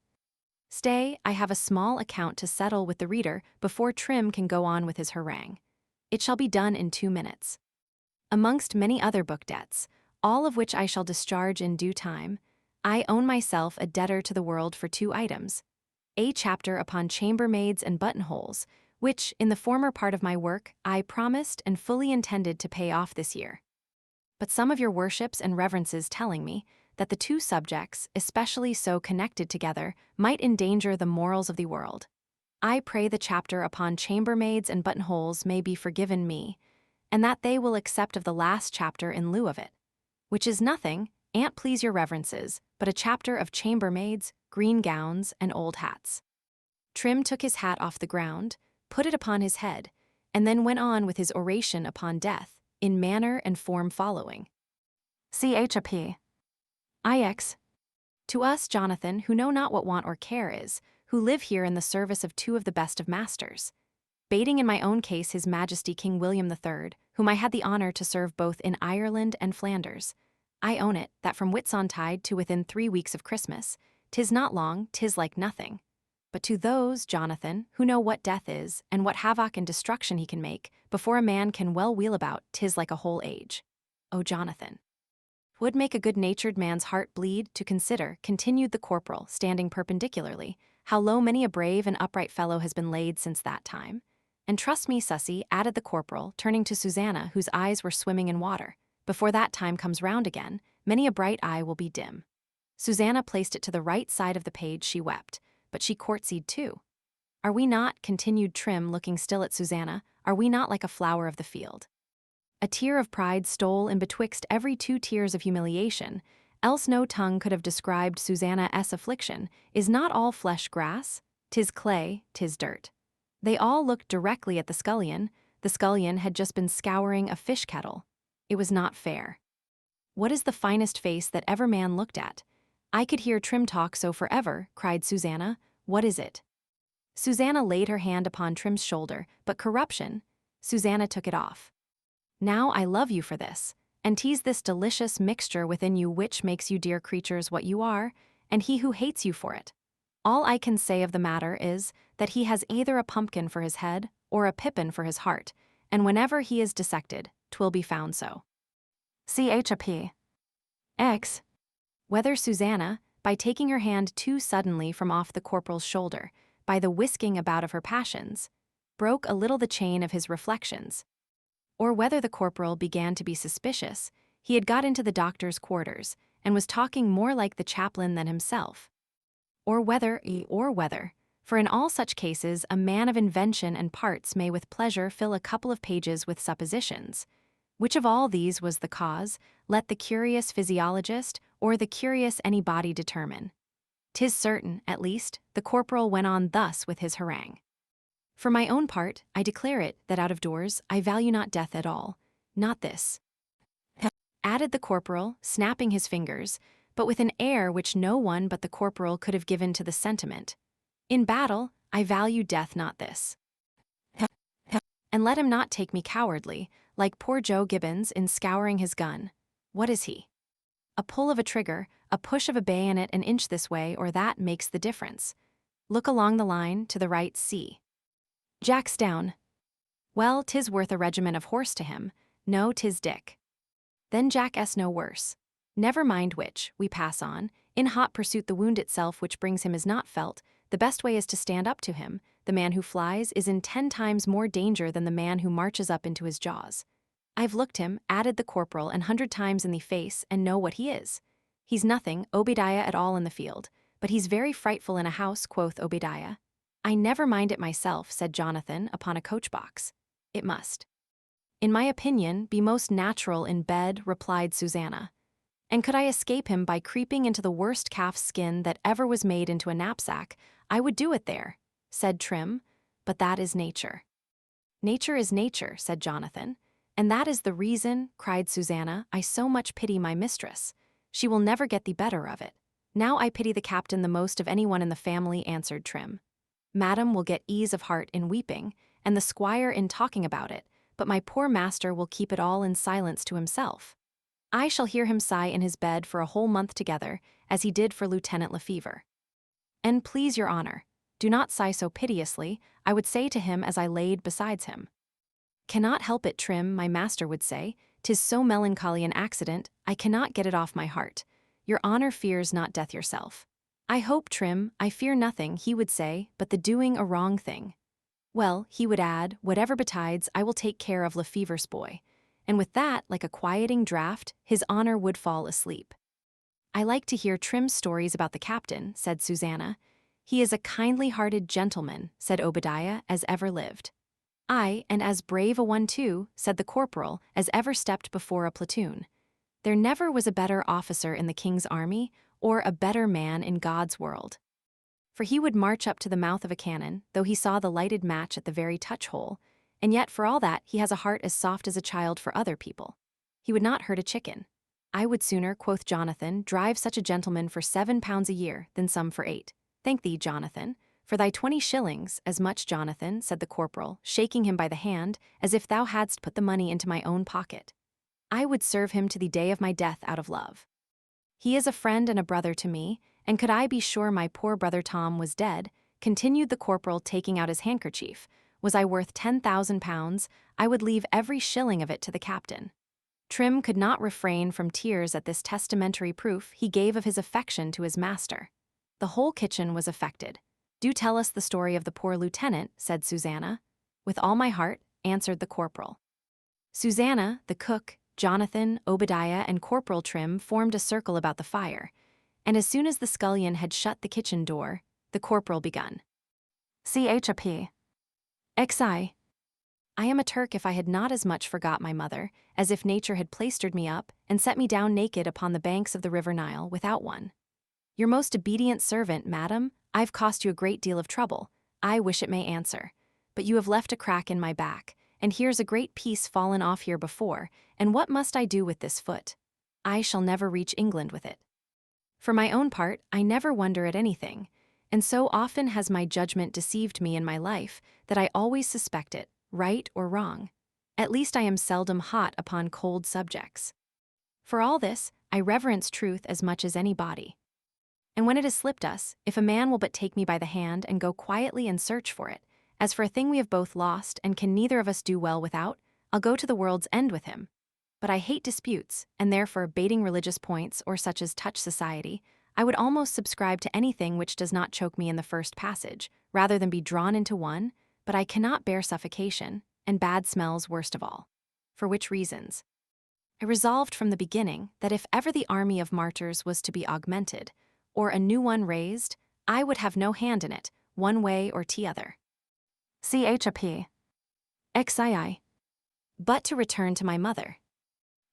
Stay, I have a small account to settle with the reader before Trim can go on with his harangue. It shall be done in 2 minutes. Amongst many other book debts, all of which I shall discharge in due time, I own myself a debtor to the world for 2 items. A chapter upon chambermaids and buttonholes, which, in the former part of my work, I promised and fully intended to pay off this year. But some of your worships and reverences telling me that the 2 subjects, especially so connected together, might endanger the morals of the world, I pray the chapter upon chambermaids and buttonholes may be forgiven me, and that they will accept of the last chapter in lieu of it, which is nothing, an't please your reverences, but a chapter of chambermaids, green gowns, and old hats. Trim took his hat off the ground, put it upon his head, and then went on with his oration upon death, in manner and form following. CHAP. IX. To us, Jonathan, who know not what want or care is, who live here in the service of 2 of the best of masters, bating in my own case His Majesty King William III, whom I had the honour to serve both in Ireland and Flanders, I own it, that from Whitsuntide to within 3 weeks of Christmas, 'tis not long, 'tis like nothing. But to those, Jonathan, who know what death is, and what havoc and destruction he can make, before a man can well wheel about, 'tis like a whole age. O Jonathan! Would make a good-natured man's heart bleed to consider, continued the corporal, standing perpendicularly, how low many a brave and upright fellow has been laid since that time. And trust me, Sussy, added the corporal, turning to Susanna, whose eyes were swimming in water, before that time comes round again, many a bright eye will be dim. Susanna placed it to the right side of the page. She wept, but she courtesied too. Are we not, continued Trim, looking still at Susanna, are we not like a flower of the field? A tear of pride stole in betwixt every 2 tears of humiliation, else no tongue could have described Susanna's affliction. Is not all flesh grass? 'Tis clay, 'tis dirt. They all looked directly at the scullion. The scullion had just been scouring a fish kettle. It was not fair. What is the finest face that ever man looked at? I could hear Trim talk so forever, cried Susanna. What is it? Susanna laid her hand upon Trim's shoulder, but corruption. Susanna took it off. Now I love you for this, and 'tis this delicious mixture within you which makes you dear creatures what you are, and he who hates you for it. All I can say of the matter is that he has either a pumpkin for his head or a pippin for his heart, and whenever he is dissected, 'twill be found so. CHAP. X. Whether Susanna, by taking her hand too suddenly from off the corporal's shoulder, by the whisking about of her passions, broke a little the chain of his reflections, or whether the corporal began to be suspicious, he had got into the doctor's quarters, and was talking more like the chaplain than himself. Or whether, for in all such cases a man of invention and parts may with pleasure fill a couple of pages with suppositions. Which of all these was the cause, let the curious physiologist or the curious anybody determine. 'Tis certain, at least, the corporal went on thus with his harangue. For my own part, I declare it that out of doors I value not death at all, not this, added the corporal, snapping his fingers, but with an air which no one but the corporal could have given to the sentiment. In battle, I value death not this. And let him not take me cowardly, like poor Joe Gibbons in scouring his gun. What is he? A pull of a trigger, a push of a bayonet an inch this way or that makes the difference. Look along the line, to the right, see. Jack's down. Well, 'tis worth a regiment of horse to him. No, 'tis Dick. Then Jack 's no worse. Never mind which, we pass on. In hot pursuit the wound itself which brings him is not felt, the best way is to stand up to him. The man who flies is in 10 times more danger than the man who marches up into his jaws. I've looked him, added the corporal, 100 times in the face, and know what he is. He's nothing, Obadiah at all in the field, but he's very frightful in a house, quoth Obadiah. I never mind it myself, said Jonathan, upon a coach-box. It must, in my opinion, be most natural in bed, replied Susanna. And could I escape him by creeping into the worst calf's skin that ever was made into a knapsack, I would do it there, said Trim, but that is nature. Nature is nature, said Jonathan, and that is the reason, cried Susanna, I so much pity my mistress. She will never get the better of it. Now I pity the captain the most of anyone in the family, answered Trim. Madam will get ease of heart in weeping, and the squire in talking about it, but my poor master will keep it all in silence to himself. I shall hear him sigh in his bed for a whole month together, as he did for Lieutenant Lefevre. And please your honor, do not sigh so piteously, I would say to him as I laid besides him. Cannot help it, Trim, my master would say, 'tis so melancholy an accident, I cannot get it off my heart. Your honor fears not death yourself. I hope, Trim, I fear nothing, he would say, but the doing a wrong thing. Well, he would add, whatever betides, I will take care of Lefevre's boy. And with that, like a quieting draught, his honor would fall asleep. I like to hear Trim's stories about the captain, said Susanna. He is a kindly-hearted gentleman, said Obadiah, as ever lived. Aye, and as brave a one too, said the corporal, as ever stepped before a platoon. There never was a better officer in the king's army, or a better man in God's world. For he would march up to the mouth of a cannon, though he saw the lighted match at the very touch-hole, and yet for all that he has a heart as soft as a child for other people. He would not hurt a chicken. I would sooner, quoth Jonathan, drive such a gentleman for 7 pounds a year than some for 8. Thank thee, Jonathan, for thy 20 shillings, as much, Jonathan, said the corporal, shaking him by the hand, as if thou hadst put the money into my own pocket. I would serve him to the day of my death out of love. He is a friend and a brother to me, and could I be sure my poor brother Tom was dead, continued the corporal, taking out his handkerchief, was I worth 10,000 pounds, I would leave every shilling of it to the captain. Trim could not refrain from tears at this testamentary proof he gave of his affection to his master. The whole kitchen was affected. Do tell us the story of the poor lieutenant, said Susanna. With all my heart, answered the corporal. Susanna, the cook, Jonathan, Obadiah, and Corporal Trim formed a circle about the fire, and as soon as the scullion had shut the kitchen door, the corporal begun. Chap. Xi. I am a Turk if I had not as much forgot my mother, as if nature had plaistered me up, and set me down naked upon the banks of the river Nile without one. Your most obedient servant, madam, I've cost you a great deal of trouble, I wish it may answer, but you have left a crack in my back, and here's a great piece fallen off here before, and what must I do with this foot? I shall never reach England with it. For my own part, I never wonder at anything, and so often has my judgment deceived me in my life that I always suspect it, right or wrong. At least I am seldom hot upon cold subjects. For all this, I reverence truth as much as any body. And when it has slipped us, if a man will but take me by the hand and go quietly and search for it, as for a thing we have both lost and can neither of us do well without, I'll go to the world's end with him. But I hate disputes, and therefore baiting religious points or such as touch society, I would almost subscribe to anything which does not choke me in the first passage, rather than be drawn into one, but I cannot bear suffocation, and bad smells worst of all. For which reasons? I resolved from the beginning that if ever the army of martyrs was to be augmented, or a new one raised, I would have no hand in it, one way or t'other. Chap. Xii. But to return to my mother.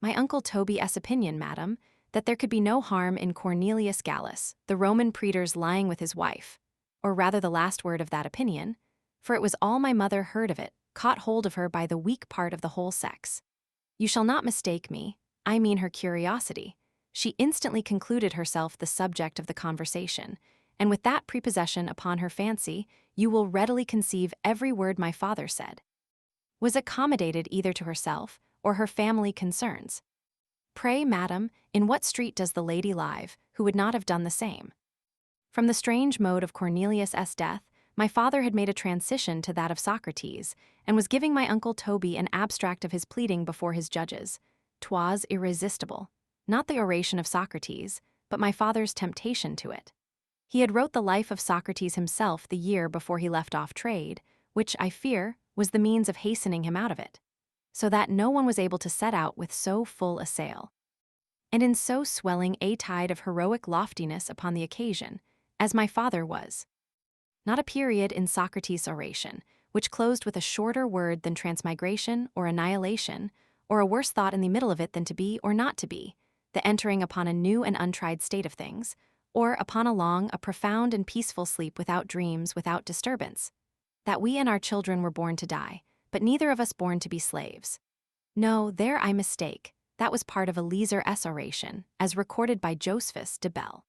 My uncle Toby's opinion, madam, that there could be no harm in Cornelius Gallus, the Roman praetor's lying with his wife, or rather the last word of that opinion, for it was all my mother heard of it, caught hold of her by the weak part of the whole sex. You shall not mistake me, I mean her curiosity. She instantly concluded herself the subject of the conversation, and with that prepossession upon her fancy, you will readily conceive every word my father said was accommodated either to herself or her family concerns. Pray, madam, in what street does the lady live, who would not have done the same? From the strange mode of Cornelius' death, my father had made a transition to that of Socrates, and was giving my uncle Toby an abstract of his pleading before his judges. 'Twas irresistible. Not the oration of Socrates, but my father's temptation to it. He had wrote the life of Socrates himself the year before he left off trade, which, I fear, was the means of hastening him out of it, so that no one was able to set out with so full a sail, and in so swelling a tide of heroic loftiness upon the occasion, as my father was. Not a period in Socrates' oration, which closed with a shorter word than transmigration or annihilation, or a worse thought in the middle of it than to be or not to be, the entering upon a new and untried state of things, or upon a profound and peaceful sleep without dreams, without disturbance, that we and our children were born to die, but neither of us born to be slaves. No, there I mistake. That was part of Eliezer-'s oration, as recorded by Josephus de Bell.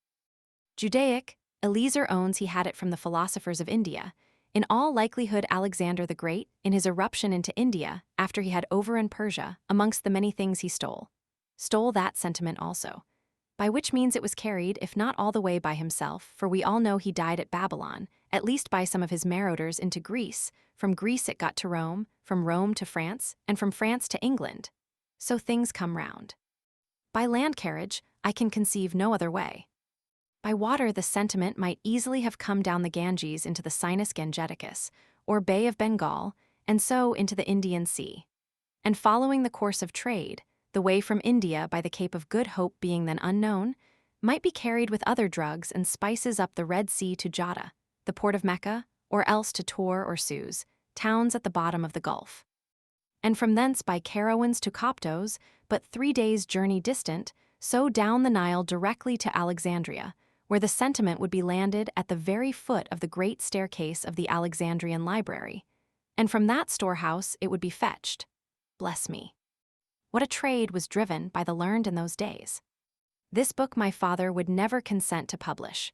Judaic, Eliezer owns he had it from the philosophers of India. In all likelihood Alexander the Great, in his eruption into India, after he had overrun Persia, amongst the many things he stole that sentiment also, by which means it was carried, if not all the way by himself, for we all know he died at Babylon, at least by some of his marauders into Greece. From Greece it got to Rome, from Rome to France, and from France to England. So things come round. By land carriage, I can conceive no other way. By water the sentiment might easily have come down the Ganges into the Sinus Gangeticus, or Bay of Bengal, and so into the Indian Sea. And following the course of trade, the way from India by the Cape of Good Hope being then unknown, might be carried with other drugs and spices up the Red Sea to Jadda, the port of Mecca, or else to Tor or Suez, towns at the bottom of the Gulf. And from thence by caravans to Coptos, but 3 days' journey distant, so down the Nile directly to Alexandria, where the sentiment would be landed at the very foot of the great staircase of the Alexandrian library, and from that storehouse it would be fetched. Bless me! What a trade was driven by the learned in those days! This book my father would never consent to publish.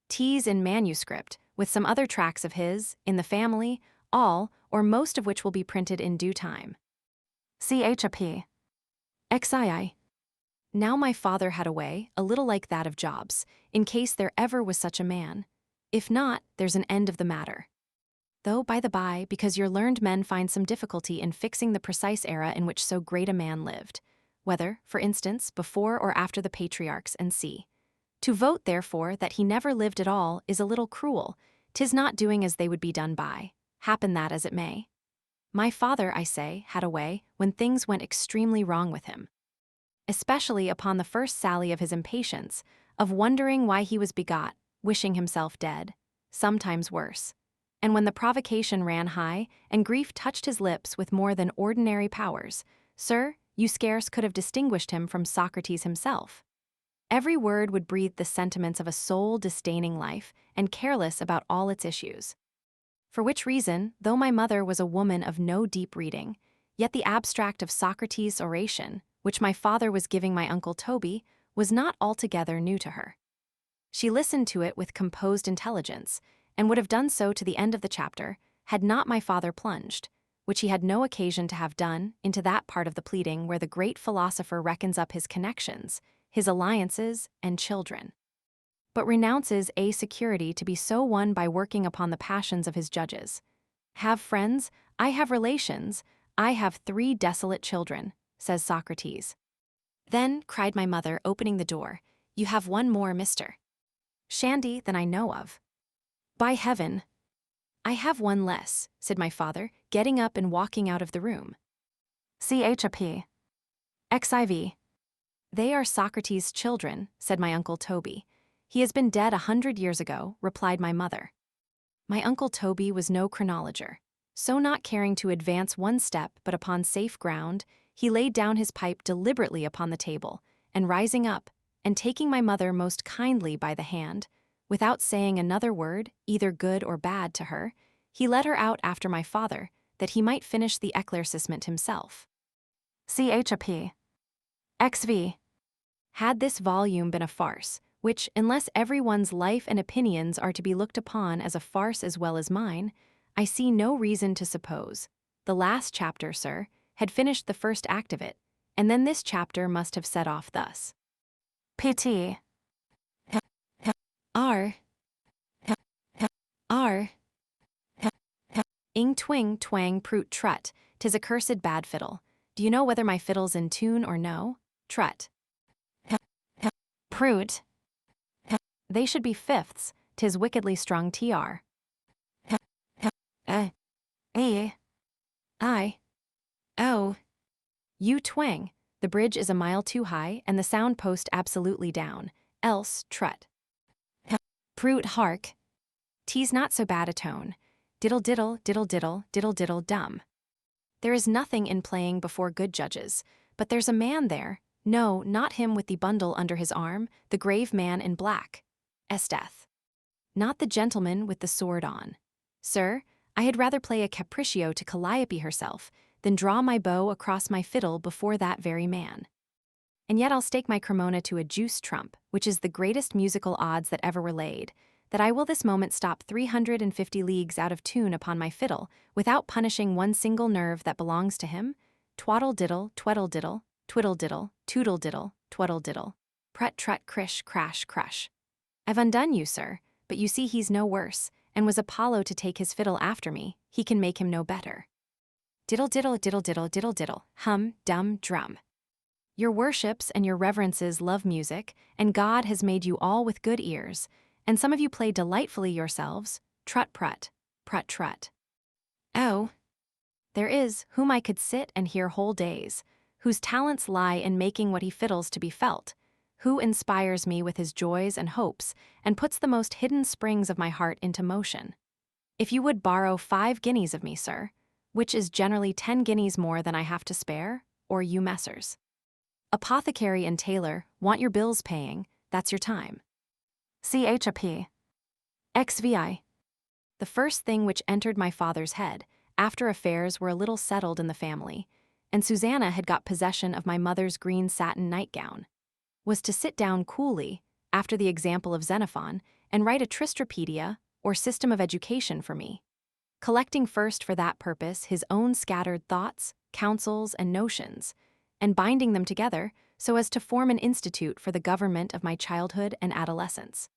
'Tis in manuscript, with some other tracts of his, in the family, all, or most of which will be printed in due time. Chap. Xii. Now my father had a way, a little like that of Jobs, in case there ever was such a man. If not, there's an end of the matter. Though, by the by, because your learned men find some difficulty in fixing the precise era in which so great a man lived, whether, for instance, before or after the patriarchs, and see. To vote, therefore, that he never lived at all is a little cruel. 'Tis not doing as they would be done by, happen that as it may. My father, I say, had a way, when things went extremely wrong with him, especially upon the first sally of his impatience, of wondering why he was begot, wishing himself dead, sometimes worse. And when the provocation ran high, and grief touched his lips with more than ordinary powers, sir, you scarce could have distinguished him from Socrates himself. Every word would breathe the sentiments of a soul disdaining life, and careless about all its issues. For which reason, though my mother was a woman of no deep reading, yet the abstract of Socrates' oration, which my father was giving my Uncle Toby, was not altogether new to her. She listened to it with composed intelligence, and would have done so to the end of the chapter, had not my father plunged, which he had no occasion to have done, into that part of the pleading where the great philosopher reckons up his connections, his alliances, and children, but renounces a security to be so won by working upon the passions of his judges. Have friends, I have relations, I have 3 desolate children, says Socrates. Then, cried my mother, opening the door, you have one more, Mr. Shandy, than I know of. By heaven! I have one less, said my father, getting up and walking out of the room. Chap. Xiv. They are Socrates' children, said my Uncle Toby. He has been dead 100 years ago, replied my mother. My Uncle Toby was no chronologer, so not caring to advance one step but upon safe ground, he laid down his pipe deliberately upon the table, and rising up, and taking my mother most kindly by the hand, without saying another word, either good or bad, to her, he led her out after my father, that he might finish the éclaircissement himself. Chap. Xv. Had this volume been a farce, which, unless everyone's life and opinions are to be looked upon as a farce as well as mine, I see no reason to suppose, the last chapter, sir, had finished the first act of it, and then this chapter must have set off thus. Pt. R. R. Ing twing twang proot trut, 'tis a cursed bad fiddle. Do you know whether my fiddle's in tune or no? Trut. Proot. They should be fifths, 'tis wickedly strung tr. Oh. You twang. The bridge is a mile too high and the sound post absolutely down, else trut. Proot hark. T's not so bad a tone. Diddle diddle, diddle diddle, diddle diddle dum. There is nothing in playing before good judges, but there's a man there. No, not him with the bundle under his arm, the grave man in black. Death. Not the gentleman with the sword on. Sir, I had rather play a capriccio to Calliope herself than draw my bow across my fiddle before that very man. And yet I'll stake my Cremona to a juice trump, which is the greatest musical odds that ever were laid, that I will this moment stop 350 leagues out of tune upon my fiddle without punishing one single nerve that belongs to him. Twaddle diddle, tweddle diddle, twiddle diddle, toodle diddle, twaddle diddle, prut trut crish crash crush. I've undone you, sir, but you see he's no worse, and was Apollo to take his fiddle after me, he can make him no better. Diddle diddle diddle diddle diddle diddle, hum, dum, drum. Your worships and your reverences love music, and God has made you all with good ears, and some of you play delightfully yourselves, trut prut, prut trut. Oh, there is whom I could sit and hear whole days, whose talents lie in making what he fiddles to be felt, who inspires me with his joys and hopes, and puts the most hidden springs of my heart into motion. If you would borrow 5 guineas of me, sir, which is generally 10 guineas more than I have to spare, or you messers. Apothecary and tailor, want your bills paying, that's your time. CHAP. XVI. The first thing which entered my father's head, after affairs were a little settled in the family, and Susanna had got possession of my mother's green satin nightgown, was to sit down coolly, after the example of Xenophon, and write a Tristrapedia, or system of education for me, collecting first for that purpose his own scattered thoughts, counsels, and notions, and binding them together so as to form an institute for the government of my childhood and adolescence.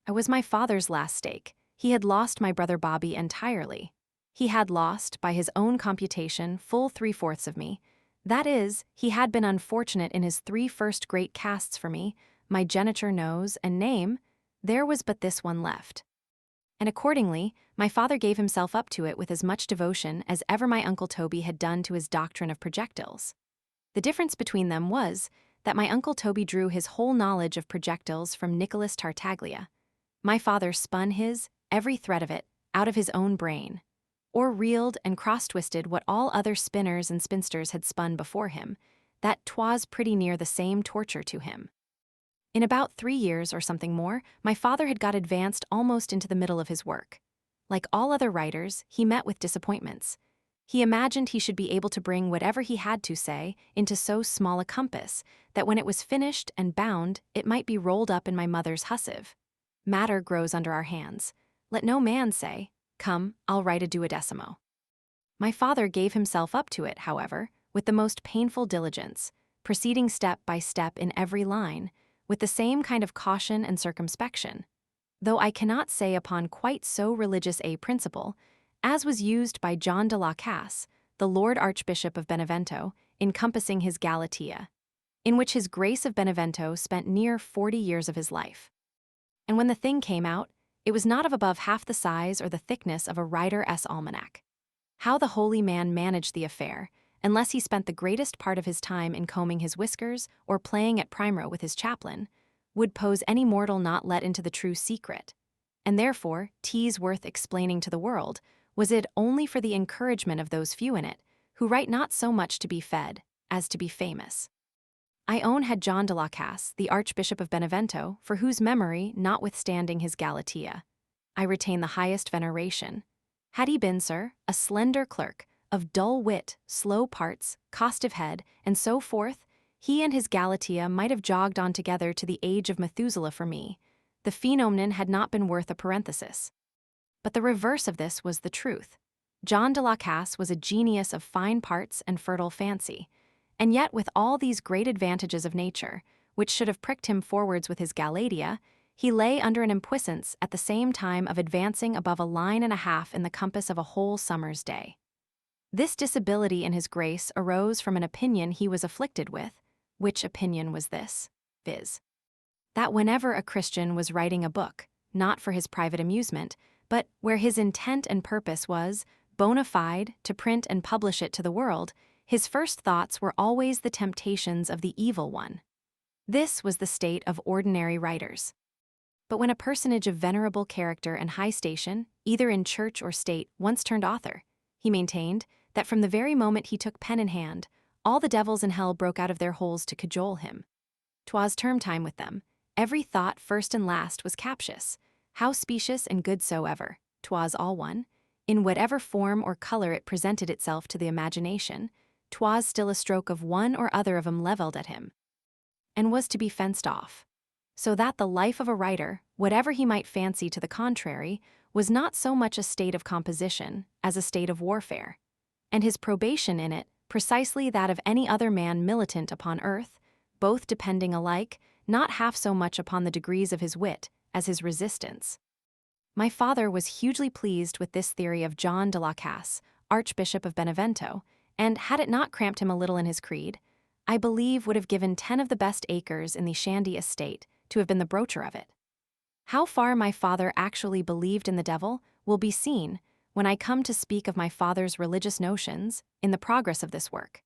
I was my father's last stake. He had lost my brother Bobby entirely. He had lost, by his own computation, full 3/4 of me. That is, he had been unfortunate in his 3 first great casts for me, my geniture, nose, and name. There was but this one left. And accordingly, my father gave himself up to it with as much devotion as ever my Uncle Toby had done to his doctrine of projectiles. The difference between them was that my Uncle Toby drew his whole knowledge of projectiles from Nicholas Tartaglia. My father spun every thread of it, out of his own brain, or reeled and cross-twisted what all other spinners and spinsters had spun before him, that 'twas pretty near the same torture to him. In about 3 years or something more, my father had got advanced almost into the middle of his work. Like all other writers, he met with disappointments. He imagined he should be able to bring whatever he had to say into so small a compass that when it was finished and bound, it might be rolled up in my mother's hussive. Matter grows under our hands. Let no man say, "Come, I'll write a duodecimo." My father gave himself up to it, however, with the most painful diligence, proceeding step by step in every line, with the same kind of caution and circumspection, though I cannot say upon quite so religious a principle, as was used by John de la Casse, the Lord Archbishop of Benevento, in compassing his Galatea, in which his Grace of Benevento spent near 40 years of his life. And when the thing came out, it was not of above half the size or the thickness of a Writer's almanac. How the holy man managed the affair, unless he spent the greatest part of his time in combing his whiskers or playing at primero with his chaplain, would pose any mortal not let into the true secret. And therefore, 'tis worth explaining to the world, was it only for the encouragement of those few in it, who write not so much to be fed, as to be famous. I own had John de la Casse, the Archbishop of Benevento, for whose memory, notwithstanding his Galatea, I retain the highest veneration. Had he been, sir, a slender clerk, of dull wit, slow parts, costive head, and so forth, he and his Galatea might have jogged on together to the age of Methuselah for me. The phenomenon had not been worth a parenthesis. But the reverse of this was the truth. John de la Casse was a genius of fine parts and fertile fancy, and yet with all these great advantages of nature, which should have pricked him forwards with his Galatea, he lay under an impuissance at the same time of advancing above a line and a half in the compass of a whole summer's day. This disability in his grace arose from an opinion he was afflicted with, which opinion was this, viz. that whenever a Christian was writing a book, not for his private amusement, but where his intent and purpose was, bona fide, to print and publish it to the world, his first thoughts were always the temptations of the evil one. This was the state of ordinary writers. But when a personage of venerable character and high station, either in church or state, once turned author, he maintained that from the very moment he took pen in hand, all the devils in hell broke out of their holes to cajole him. 'Twas term time with them. Every thought, first and last, was captious. How specious and good soever, 'twas all one. In whatever form or color it presented itself to the imagination, 'twas still a stroke of one or other of 'em levelled at him, and was to be fenced off. So that the life of a writer, whatever he might fancy to the contrary, was not so much a state of composition as a state of warfare, and his probation in it precisely that of any other man militant upon earth, both depending alike not half so much upon the degrees of his wit as his resistance. My father was hugely pleased with this theory of John de la Casse, Archbishop of Benevento, and had it not cramped him a little in his creed, I believe would have given 10 of the best acres in the Shandy estate to have been the broacher of it. How far my father actually believed in the devil will be seen when I come to speak of my father's religious notions in the progress of this work.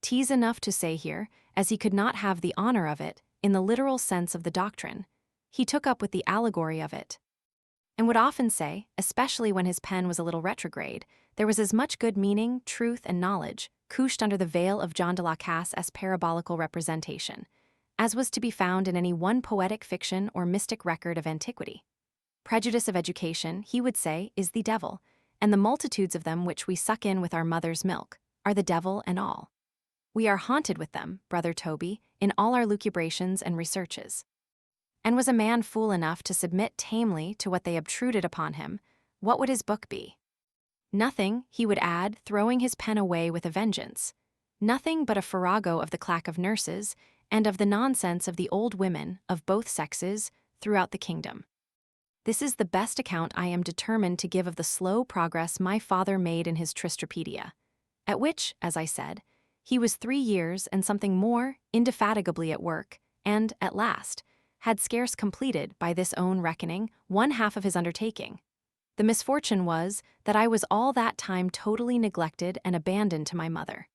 'Tis enough to say here, as he could not have the honor of it in the literal sense of the doctrine, he took up with the allegory of it, and would often say, especially when his pen was a little retrograde, there was as much good meaning, truth, and knowledge couched under the veil of John de la Casse as parabolical representation, as was to be found in any one poetic fiction or mystic record of antiquity. Prejudice of education, he would say, is the devil, and the multitudes of them which we suck in with our mother's milk are the devil and all. We are haunted with them, brother Toby, in all our lucubrations and researches. And was a man fool enough to submit tamely to what they obtruded upon him, what would his book be? Nothing, he would add, throwing his pen away with a vengeance. Nothing but a farrago of the clack of nurses, and of the nonsense of the old women of both sexes throughout the kingdom. This is the best account I am determined to give of the slow progress my father made in his Tristrapedia, at which, as I said, he was 3 years and something more indefatigably at work, and, at last, had scarce completed, by this own reckoning, 1/2 of his undertaking. The misfortune was that I was all that time totally neglected and abandoned to my mother.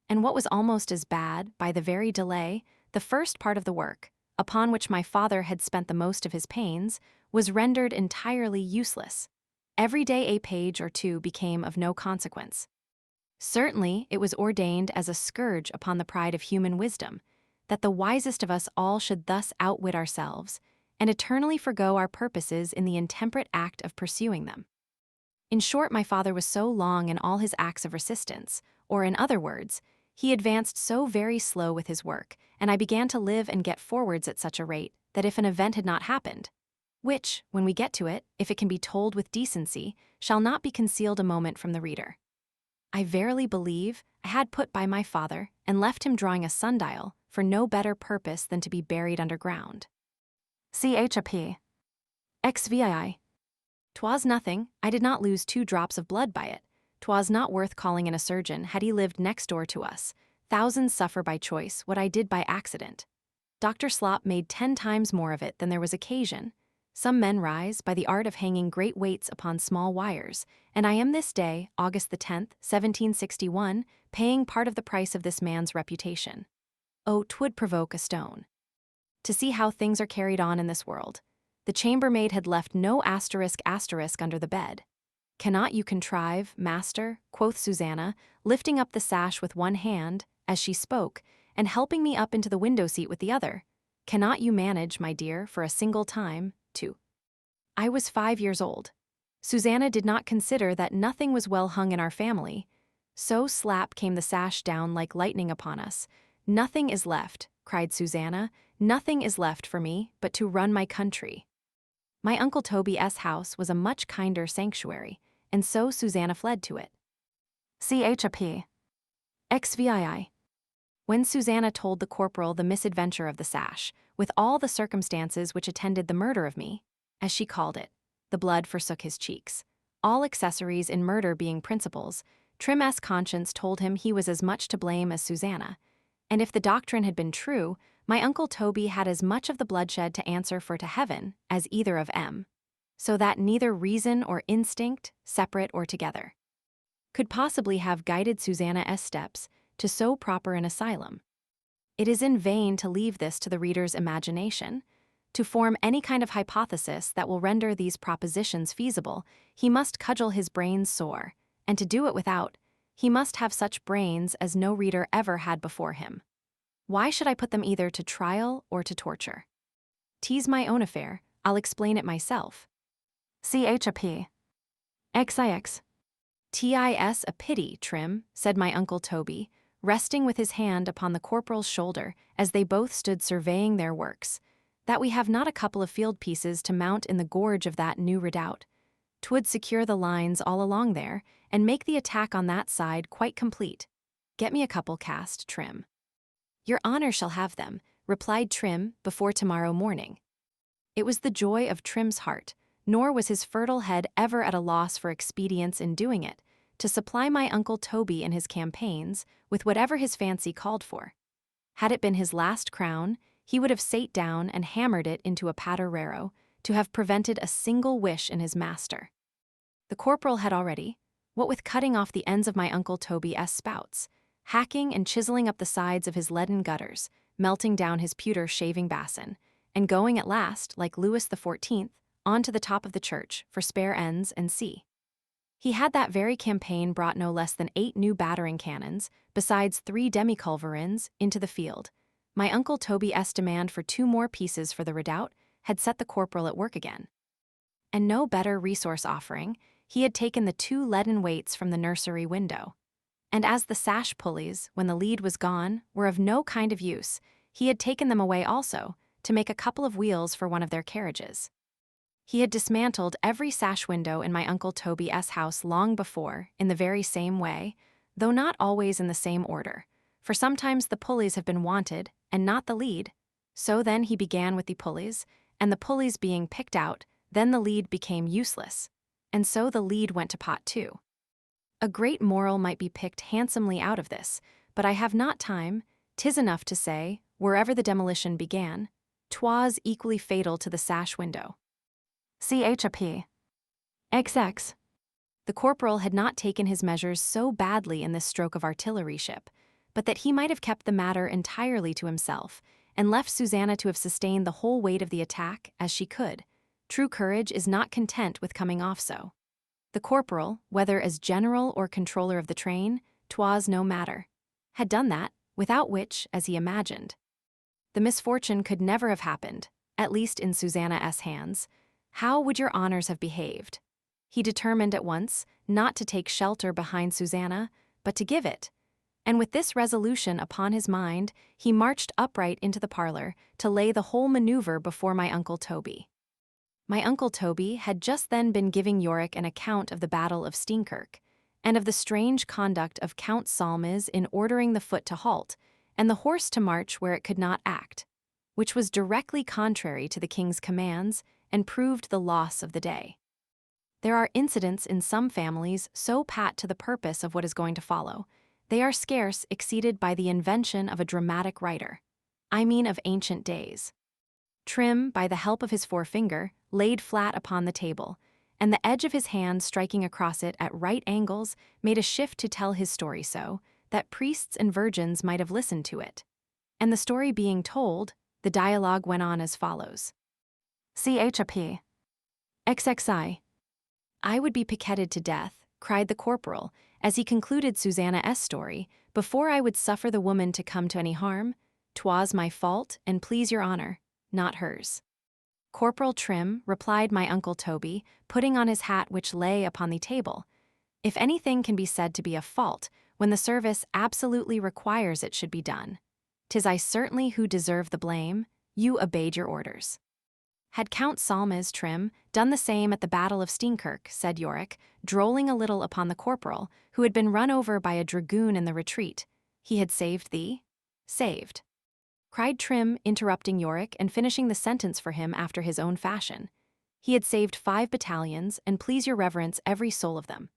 And what was almost as bad, by the very delay, the first part of the work, upon which my father had spent the most of his pains, was rendered entirely useless. Every day a page or two became of no consequence. Certainly it was ordained as a scourge upon the pride of human wisdom, that the wisest of us all should thus outwit ourselves, and eternally forgo our purposes in the intemperate act of pursuing them. In short, my father was so long in all his acts of resistance, or in other words, he advanced so very slow with his work, and I began to live and get forwards at such a rate, that if an event had not happened, which, when we get to it, if it can be told with decency, shall not be concealed a moment from the reader, I verily believe I had put by my father, and left him drawing a sundial, for no better purpose than to be buried underground. CHAP. XVI. 'Twas nothing, I did not lose 2 drops of blood by it. 'Twas not worth calling in a surgeon had he lived next door to us. Thousands suffer by choice what I did by accident. Dr. Slop made 10 times more of it than there was occasion. Some men rise by the art of hanging great weights upon small wires, and I am this day, August the 10th, 1761, paying part of the price of this man's reputation. Oh, 'twould provoke a stone to see how things are carried on in this world. The chambermaid had left no asterisk under the bed. Cannot you contrive, master, quoth Susanna, lifting up the sash with one hand, as she spoke, and helping me up into the window seat with the other, cannot you manage, my dear, for a single time, to... I was 5 years old. Susanna did not consider that nothing was well hung in our family. So slap came the sash down like lightning upon us. Nothing is left, cried Susanna, nothing is left for me but to run my country. My Uncle Toby's house was a much kinder sanctuary, and so Susanna fled to it. CHAP. XVI. When Susanna told the corporal the misadventure of the sash, with all the circumstances which attended the murder of me, as she called it, the blood forsook his cheeks. All accessories in murder being principals, Trim's conscience told him he was as much to blame as Susanna, and if the doctrine had been true, my Uncle Toby had as much of the bloodshed to answer for to heaven as either of them, so that neither reason or instinct, separate or together, could possibly have guided Susanna's steps to so proper an asylum. It is in vain to leave this to the reader's imagination. To form any kind of hypothesis that will render these propositions feasible, he must cudgel his brains sore, and to do it without, he must have such brains as no reader ever had before him. Why should I put them either to trial or to torture? 'Tis my own affair, I'll explain it myself. CHAP. XIX. 'Tis a pity, Trim, said my Uncle Toby, resting with his hand upon the corporal's shoulder as they both stood surveying their works, that we have not a couple of field pieces to mount in the gorge of that new redoubt. 'Twould secure the lines all along there, and make the attack on that side quite complete. Get me a couple cast, Trim. Your honor shall have them, replied Trim, before tomorrow morning. It was the joy of Trim's heart, nor was his fertile head ever at a loss for expedients in doing it, to supply my Uncle Toby in his campaigns with whatever his fancy called for. Had it been his last crown, he would have sate down and hammered it into a paterero, to have prevented a single wish in his master. The corporal had already, what with cutting off the ends of my Uncle Toby's spouts, hacking and chiseling up the sides of his leaden gutters, melting down his pewter shaving basin, and going at last, like Louis XIV, on to the top of the church for spare ends and see. He had that very campaign brought no less than 8 new battering cannons, besides 3 demi-culverins, into the field. My Uncle Toby's demand for 2 more pieces for the redoubt had set the corporal at work again. And no better resource offering, he had taken the 2 leaden weights from the nursery window. And as the sash pulleys, when the lead was gone, were of no kind of use, he had taken them away also, to make a couple of wheels for one of their carriages. He had dismantled every sash window in my Uncle Toby's house long before, in the very same way, though not always in the same order, for sometimes the pulleys have been wanted, and not the lead. So then he began with the pulleys, and the pulleys being picked out, then the lead became useless, and so the lead went to pot too. A great moral might be picked handsomely out of this, but I have not time. 'Tis enough to say, wherever the demolition began, 'twas equally fatal to the sash window. CHAP. XX. The corporal had not taken his measures so badly in this stroke of artilleryship, but that he might have kept the matter entirely to himself, and left Susanna to have sustained the whole weight of the attack as she could. True courage is not content with coming off so. The corporal, whether as general or controller of the train, 'twas no matter, had done that, without which, as he imagined, the misfortune could never have happened, at least in Susanna's hands. How would your honors have behaved? He determined at once not to take shelter behind Susanna, but to give it. And with this resolution upon his mind, he marched upright into the parlor to lay the whole maneuver before my Uncle Toby. My Uncle Toby had just then been giving Yorick an account of the Battle of Steenkirk, and of the strange conduct of Count Solmes in ordering the foot to halt, and the horse to march where it could not act, which was directly contrary to the king's commands, and proved the loss of the day. There are incidents in some families so pat to the purpose of what is going to follow, they are scarce exceeded by the invention of a dramatic writer. I mean of ancient days. Trim, by the help of his forefinger, laid flat upon the table, and the edge of his hand striking across it at right angles made a shift to tell his story so, that priests and virgins might have listened to it. And the story being told, the dialogue went on as follows. CHAP. XXI. I would be picketed to death, cried the corporal, as he concluded Susanna's story, before I would suffer the woman to come to any harm. 'Twas my fault, and please your honor, not hers. Corporal Trim, replied my Uncle Toby, putting on his hat which lay upon the table. If anything can be said to be a fault, when the service absolutely requires it should be done, 'tis I certainly who deserve the blame. You obeyed your orders. Had Count Solmes, Trim, done the same at the Battle of Steenkirk, said Yorick, drolling a little upon the corporal, who had been run over by a dragoon in the retreat, he had saved thee? Saved, cried Trim, interrupting Yorick and finishing the sentence for him after his own fashion. He had saved 5 battalions, and please your reverence every soul of them.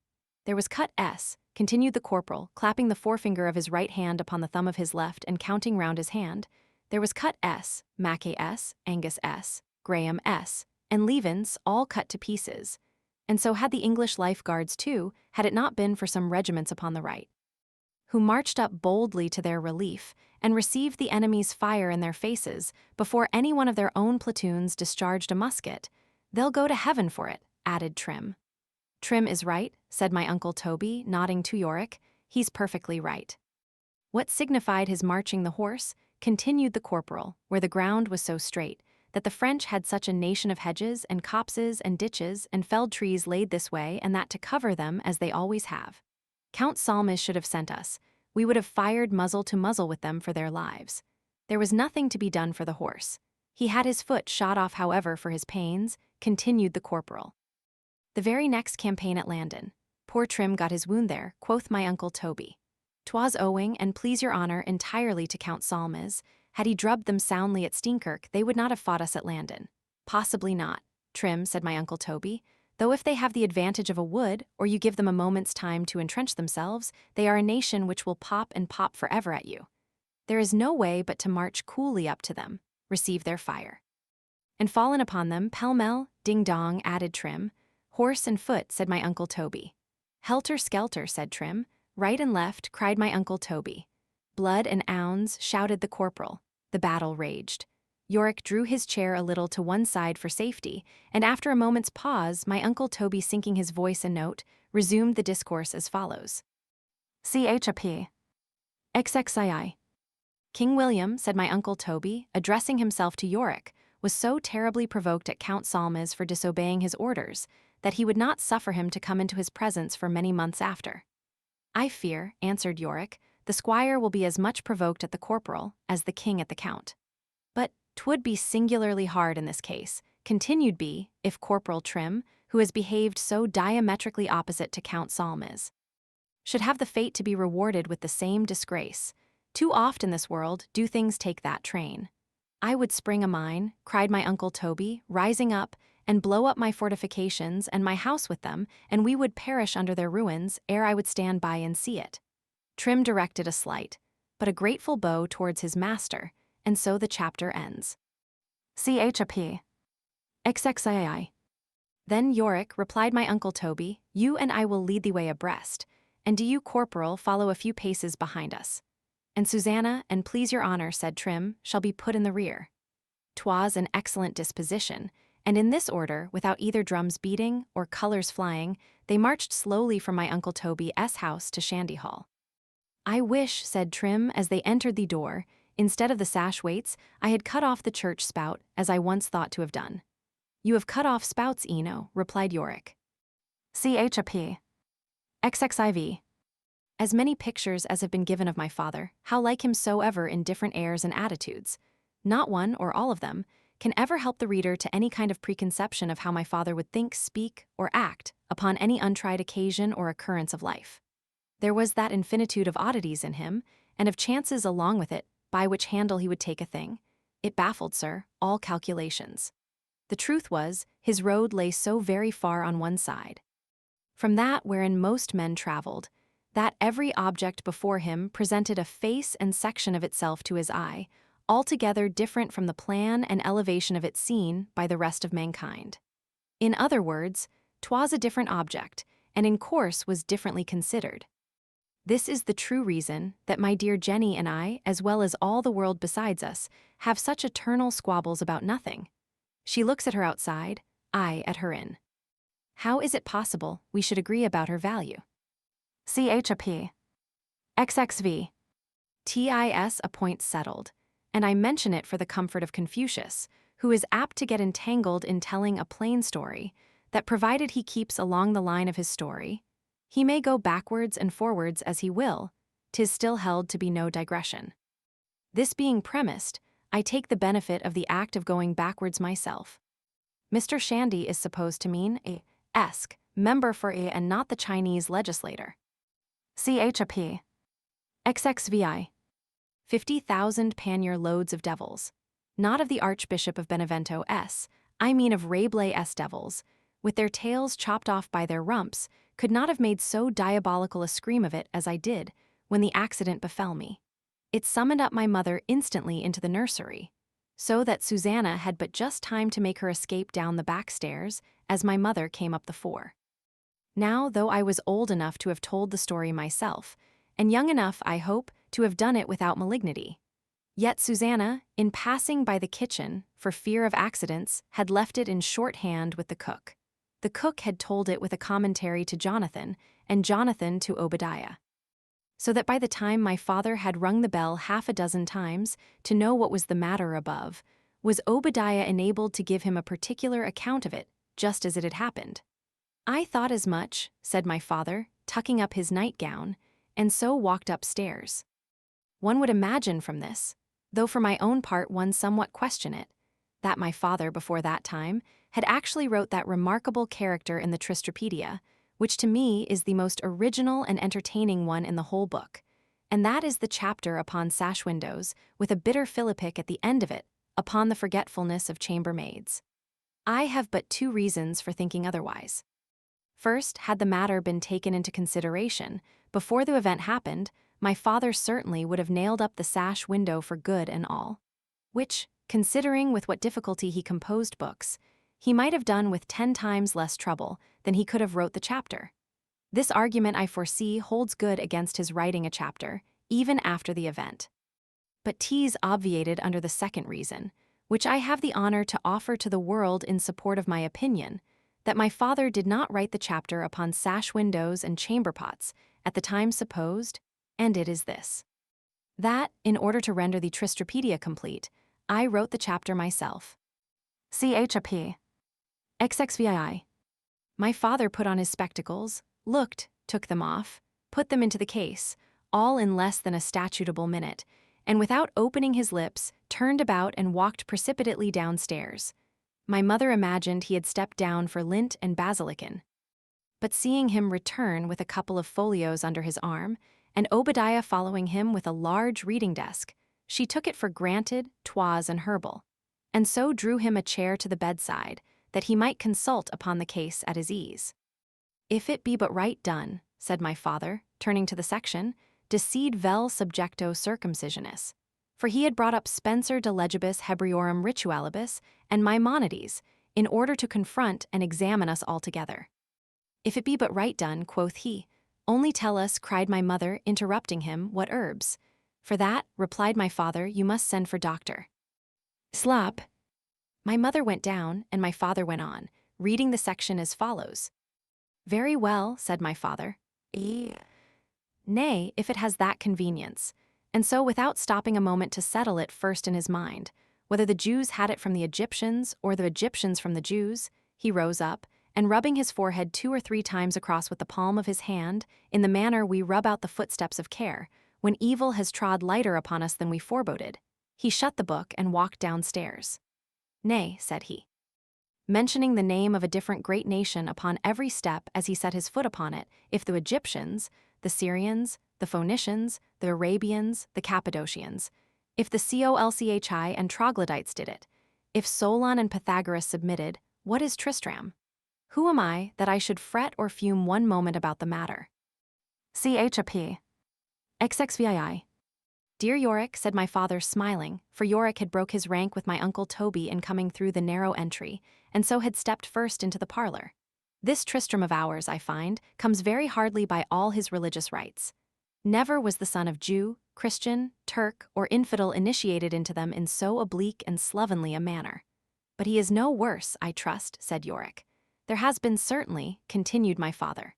There was cut S, continued the corporal, clapping the forefinger of his right hand upon the thumb of his left and counting round his hand. There was cut S, Mackay S, Angus S, Graham S, and Levens all cut to pieces. And so had the English lifeguards too, had it not been for some regiments upon the right, who marched up boldly to their relief and received the enemy's fire in their faces before any one of their own platoons discharged a musket. They'll go to heaven for it, added Trim. Trim is right, said my Uncle Toby, nodding to Yorick. He's perfectly right. What signified his marching the horse, continued the corporal, where the ground was so straight, that the French had such a nation of hedges and copses and ditches and felled trees laid this way and that to cover them as they always have. Count Salmis should have sent us. We would have fired muzzle to muzzle with them for their lives. There was nothing to be done for the horse. He had his foot shot off, however, for his pains, continued the corporal. The very next campaign at Landen, poor Trim got his wound there, quoth my Uncle Toby. 'Twas owing, and please your honour, entirely to Count Salmis. Had he drubbed them soundly at Steenkirk, they would not have fought us at Landen. Possibly not, Trim, said my Uncle Toby, though if they have the advantage of a wood, or you give them a moment's time to entrench themselves, they are a nation which will pop and pop forever at you. There is no way but to march coolly up to them, receive their fire, and fallen upon them pell-mell, ding-dong, added Trim. Horse and foot, said my Uncle Toby. Helter-skelter, said Trim. Right and left, cried my Uncle Toby. Blood and ounds, shouted the corporal. The battle raged. Yorick drew his chair a little to one side for safety, and after a moment's pause, my Uncle Toby, sinking his voice a note, resumed the discourse as follows. Chap. XXII. King William, said my Uncle Toby, addressing himself to Yorick, was so terribly provoked at Count Salmis for disobeying his orders, that he would not suffer him to come into his presence for many months after. I fear, answered Yorick, the squire will be as much provoked at the corporal as the king at the count. But 'twould be singularly hard in this case, continued B, if Corporal Trim, who has behaved so diametrically opposite to Count Salmis, should have the fate to be rewarded with the same disgrace. Too oft in this world do things take that train. I would spring a mine, cried my Uncle Toby, rising up, and blow up my fortifications and my house with them, and we would perish under their ruins ere I would stand by and see it. Trim directed a slight, but a grateful bow towards his master, and so the chapter ends. Chap. XXII. Then Yorick, replied my Uncle Toby, you and I will lead the way abreast, and do you, corporal, follow a few paces behind us. And Susanna, and please your honour, said Trim, shall be put in the rear. 'Twas an excellent disposition, and in this order, without either drums beating or colours flying, they marched slowly from my Uncle Toby's house to Shandy Hall. I wish, said Trim, as they entered the door, instead of the sash weights, I had cut off the church spout, as I once thought to have done. You have cut off spouts, Eno, replied Yorick. Chap. XXIV. As many pictures as have been given of my father, how like him soever in different airs and attitudes, not one, or all of them, can ever help the reader to any kind of preconception of how my father would think, speak, or act upon any untried occasion or occurrence of life. There was that infinitude of oddities in him, and of chances along with it, by which handle he would take a thing. It baffled, sir, all calculations. The truth was, his road lay so very far on one side from that wherein most men travelled, that every object before him presented a face and section of itself to his eye, altogether different from the plan and elevation of it seen by the rest of mankind. In other words, 'twas a different object, and in course was differently considered. This is the true reason that my dear Jenny and I, as well as all the world besides us, have such eternal squabbles about nothing. She looks at her outside, I at her in. How is it possible we should agree about her value? Chap. XXV. Tis a point settled, and I mention it for the comfort of Confucius, who is apt to get entangled in telling a plain story, that provided he keeps along the line of his story, he may go backwards and forwards as he will, 'tis still held to be no digression. This being premised, I take the benefit of the act of going backwards myself. Mr. Shandy is supposed to mean a esque member for a and not the Chinese legislator. Chap. XXVI. 50,000 pannier loads of devils, not of the Archbishop of Benevento S, I mean of Rabelais S devils, with their tails chopped off by their rumps, could not have made so diabolical a scream of it as I did when the accident befell me. it summoned up my mother instantly into the nursery, so that Susanna had but just time to make her escape down the back stairs as my mother came up the four. Now, though I was old enough to have told the story myself, and young enough, I hope, to have done it without malignity, yet Susanna, in passing by the kitchen, for fear of accidents, had left it in shorthand with the cook. The cook had told it with a commentary to Jonathan, and Jonathan to Obadiah. So that by the time my father had rung the bell half a dozen times to know what was the matter above, was Obadiah enabled to give him a particular account of it, just as it had happened. "I thought as much," said my father, tucking up his nightgown, and so walked upstairs. One would imagine from this, though for my own part one somewhat question it, that my father before that time had actually wrote that remarkable character in the Tristrapedia, which to me is the most original and entertaining one in the whole book, and that is the chapter upon sash windows, with a bitter philippic at the end of it, upon the forgetfulness of chambermaids. I have but two reasons for thinking otherwise. First, had the matter been taken into consideration, before the event happened, my father certainly would have nailed up the sash window for good and all, which, considering with what difficulty he composed books, he might have done with 10 times less trouble than he could have wrote the chapter. This argument, I foresee, holds good against his writing a chapter, even after the event. But 'tis obviated under the second reason, which I have the honor to offer to the world in support of my opinion, that my father did not write the chapter upon sash windows and chamber pots at the time supposed, and it is this: that, in order to render the Tristrapedia complete, I wrote the chapter myself. CHAP. XXVII. My father put on his spectacles, looked, took them off, put them into the case, all in less than a statutable minute, and without opening his lips, turned about and walked precipitately downstairs. My mother imagined he had stepped down for lint and basilicon. But seeing him return with a couple of folios under his arm, and Obadiah following him with a large reading desk, she took it for granted 'twas an herbal, and so drew him a chair to the bedside, that he might consult upon the case at his ease. "If it be but right done," said my father, turning to the section, "decide vel subjecto circumcisionis," for he had brought up Spencer de legibus Hebriorum ritualibus and Maimonides, in order to confront and examine us all together. "If it be but right done," quoth he, "only tell us," cried my mother, interrupting him, "what herbs?" "For that," replied my father, "you must send for doctor." Slap. My mother went down, and my father went on, reading the section as follows. "Very well," said my father. "Nay, if it has that convenience." And so, without stopping a moment to settle it first in his mind, whether the Jews had it from the Egyptians or the Egyptians from the Jews, he rose up, and rubbing his forehead 2 or 3 times across with the palm of his hand, in the manner we rub out the footsteps of care, when evil has trod lighter upon us than we foreboded, he shut the book and walked downstairs. "Nay," said he, mentioning the name of a different great nation upon every step as he set his foot upon it, "if the Egyptians, the Syrians, the Phoenicians, the Arabians, the Cappadocians, if the Colchi and Troglodytes did it, if Solon and Pythagoras submitted, what is Tristram? Who am I, that I should fret or fume one moment about the matter?" CHAP. XXVII. "Dear Yorick," said my father, smiling, for Yorick had broke his rank with my uncle Toby in coming through the narrow entry, and so had stepped first into the parlor. "This Tristram of ours, I find, comes very hardly by all his religious rites. Never was the son of Jew, Christian, Turk, or infidel initiated into them in so oblique and slovenly a manner. But he is no worse, I trust," said Yorick. "There has been certainly," continued my father,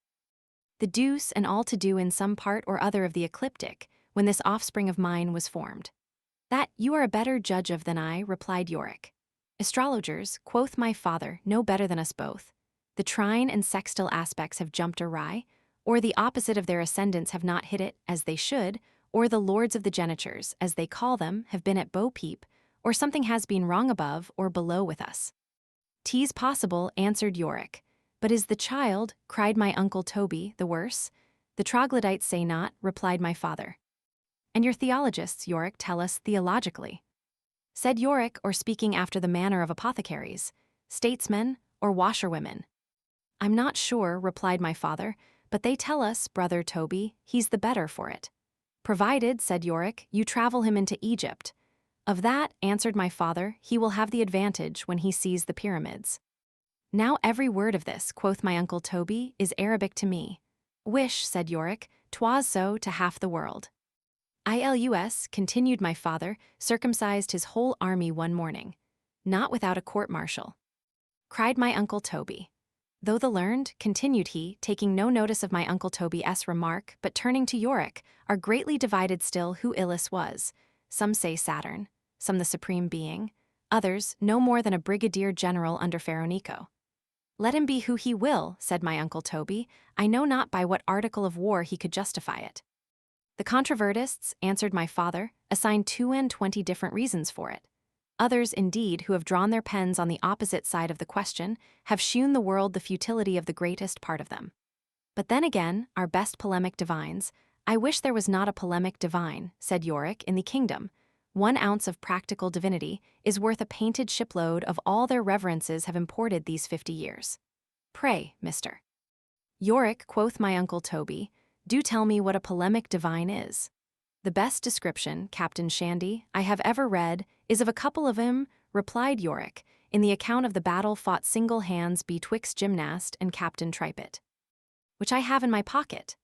"the deuce and all to do in some part or other of the ecliptic, when this offspring of mine was formed." "That you are a better judge of than I," replied Yorick. "Astrologers," quoth my father, "know better than us both. The trine and sextile aspects have jumped awry, or the opposite of their ascendants have not hit it, as they should, or the lords of the genitures, as they call them, have been at bo-peep, or something has been wrong above or below with us." "'Tis possible," answered Yorick. "But is the child," cried my uncle Toby, "the worse?" "The troglodytes say not," replied my father. "And your theologists, Yorick, tell us theologically." Said Yorick, or speaking after the manner of apothecaries, "statesmen, or washerwomen?" "I'm not sure," replied my father, "but they tell us, brother Toby, he's the better for it." Provided, said Yorick, you travel him into Egypt. Of that, answered my father, he will have the advantage when he sees the pyramids. Now every word of this, quoth my uncle Toby, is Arabic to me. Wish, said Yorick, 'twas so to half the world. Ilus, continued my father, circumcised his whole army one morning. Not without a court-martial. Cried my uncle Toby. Though the learned, continued he, taking no notice of my uncle Toby's remark, but turning to Yorick, are greatly divided still who Ilus was. Some say Saturn, some the supreme being, others no more than a brigadier general under Pharaoh Necho. Let him be who he will, said my uncle Toby, I know not by what article of war he could justify it. The controvertists, answered my father, assign 22 different reasons for it. Others, indeed, who have drawn their pens on the opposite side of the question, have shewn the world the futility of the greatest part of them. But then again, our best polemic divines, I wish there was not a polemic divine, said Yorick, in the kingdom. 1 ounce of practical divinity is worth a painted shipload of all their reverences have imported these 50 years. Pray, Mr. Yorick, quoth my uncle Toby, do tell me what a polemic divine is. The best description, Captain Shandy, I have ever read, is of a couple of 'em, replied Yorick, in the account of the battle fought single hands betwixt Gymnast and Captain Tripet. Which I have in my pocket.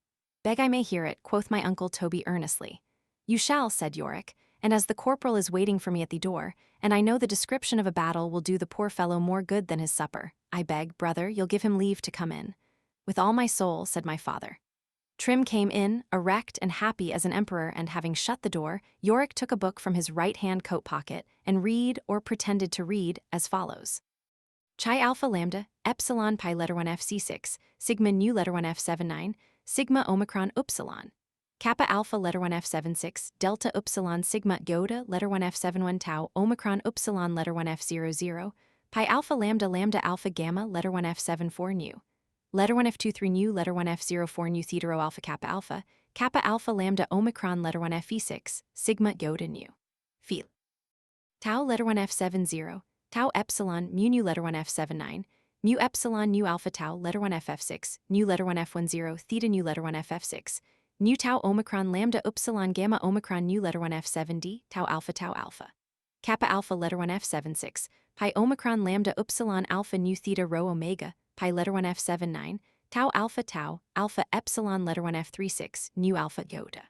Beg I may hear it, quoth my uncle Toby earnestly. You shall, said Yorick, and as the corporal is waiting for me at the door, and I know the description of a battle will do the poor fellow more good than his supper, I beg, brother, you'll give him leave to come in. With all my soul, said my father. Trim came in, erect and happy as an emperor, and having shut the door, Yorick took a book from his right-hand coat pocket, and read, or pretended to read, as follows. Chi alpha lambda, epsilon pi letter 1 FC6, sigma nu letter 1 F79, sigma omicron upsilon. Kappa alpha letter 1 F76, delta upsilon sigma iota letter 1 F71 tau omicron upsilon letter 1 F00, pi alpha lambda lambda alpha gamma letter 1 F74 nu. Letter 1 F23 nu, letter 1 F04 nu theta rho alpha, kappa alpha lambda omicron letter 1 Fe6, sigma iota nu. Phi. Tau letter 1 F70, tau epsilon mu nu letter 1 F79, mu epsilon nu alpha tau letter 1 FF6, nu letter 1 F10, theta nu letter 1 FF6, nu tau omicron lambda upsilon gamma omicron nu letter 1 F70, tau alpha. Kappa alpha letter 1 F76, pi omicron lambda upsilon alpha nu theta rho omega, pi letter 1 F79, tau alpha epsilon letter 1 F36, nu alpha iota.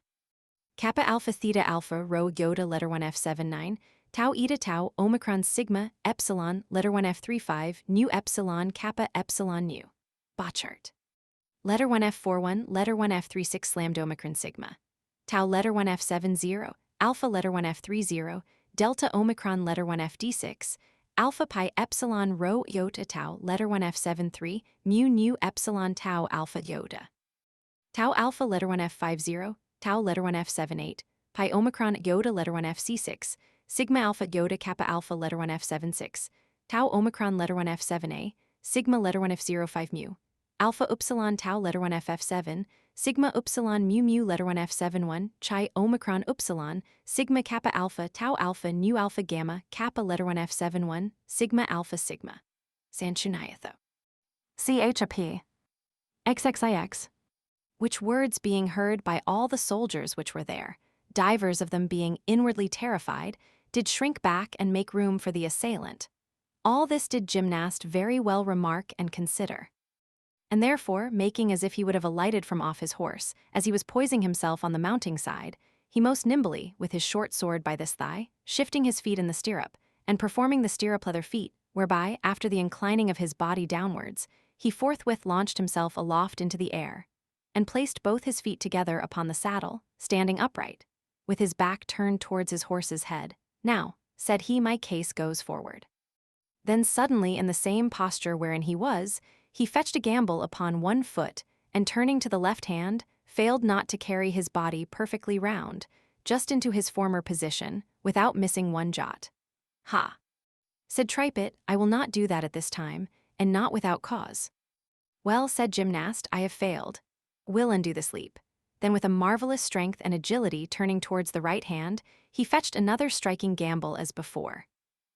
Kappa alpha theta alpha rho iota letter 1 F79, tau eta tau omicron sigma epsilon letter 1 F35, nu epsilon kappa epsilon nu. Bachart. Letter 1 F41, letter 1 F36 lambda omicron sigma. Tau letter 1 F70, alpha letter 1 F30, delta omicron letter 1 FD6, alpha pi epsilon rho iota tau letter 1 F73, mu nu epsilon tau alpha iota. Tau alpha letter 1 F50, tau letter 1 F78, pi omicron iota letter 1 FC6, sigma alpha iota kappa alpha letter 1 F76, tau omicron letter 1 F7a, sigma letter 1 F05 mu, alpha upsilon tau letter 1 FF7, sigma upsilon mu letter 1 F71, chi omicron upsilon, sigma kappa alpha tau alpha nu alpha gamma kappa letter 1 F71, sigma alpha sigma. Sanchuniatho. CHAP. XXIX. Which words being heard by all the soldiers which were there, divers of them being inwardly terrified, did shrink back and make room for the assailant. All this did Gymnast very well remark and consider. And therefore, making as if he would have alighted from off his horse, as he was poising himself on the mounting side, he most nimbly, with his short sword by this thigh, shifting his feet in the stirrup, and performing the stirrup leather feat, whereby, after the inclining of his body downwards, he forthwith launched himself aloft into the air, and placed both his feet together upon the saddle, standing upright, with his back turned towards his horse's head. Now, said he, my case goes forward. Then suddenly, in the same posture wherein he was, he fetched a gambol upon one foot, and turning to the left hand, failed not to carry his body perfectly round, just into his former position, without missing one jot. Ha! Said Tripet, I will not do that at this time, and not without cause. Well, said Gymnast, I have failed. Will undo this leap. Then with a marvelous strength and agility turning towards the right hand, he fetched another striking gambol as before.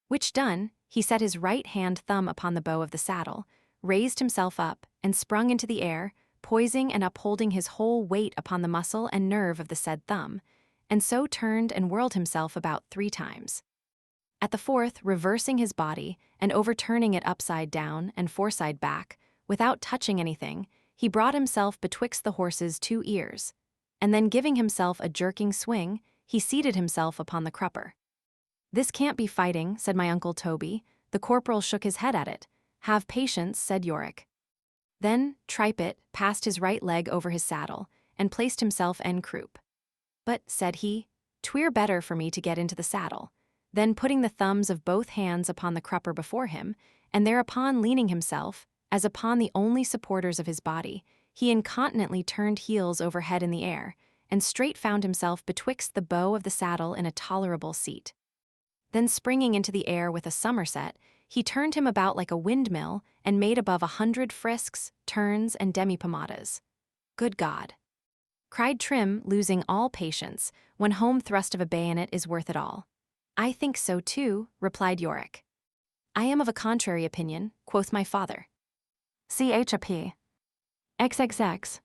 Which done, he set his right hand thumb upon the bow of the saddle, raised himself up, and sprung into the air, poising and upholding his whole weight upon the muscle and nerve of the said thumb, and so turned and whirled himself about 3 times. At the fourth, reversing his body and overturning it upside down and foreside back, without touching anything, he brought himself betwixt the horse's 2 ears, and then giving himself a jerking swing, he seated himself upon the crupper. "This can't be fighting," said my Uncle Toby. The corporal shook his head at it. "Have patience," said Yorick. Then Tripet passed his right leg over his saddle, and placed himself en croupe. "But," said he, "'twere better for me to get into the saddle." Then putting the thumbs of both hands upon the crupper before him, and thereupon leaning himself, as upon the only supporters of his body, he incontinently turned heels over head in the air, and straight found himself betwixt the bow of the saddle in a tolerable seat. Then springing into the air with a somerset, he turned him about like a windmill, and made above 100 frisks, turns, and demi-pomadas. "Good God!" cried Trim, losing all patience, when home thrust of a bayonet is worth it all. "I think so too," replied Yorick. "I am of a contrary opinion," quoth my father. "Chap. XXX.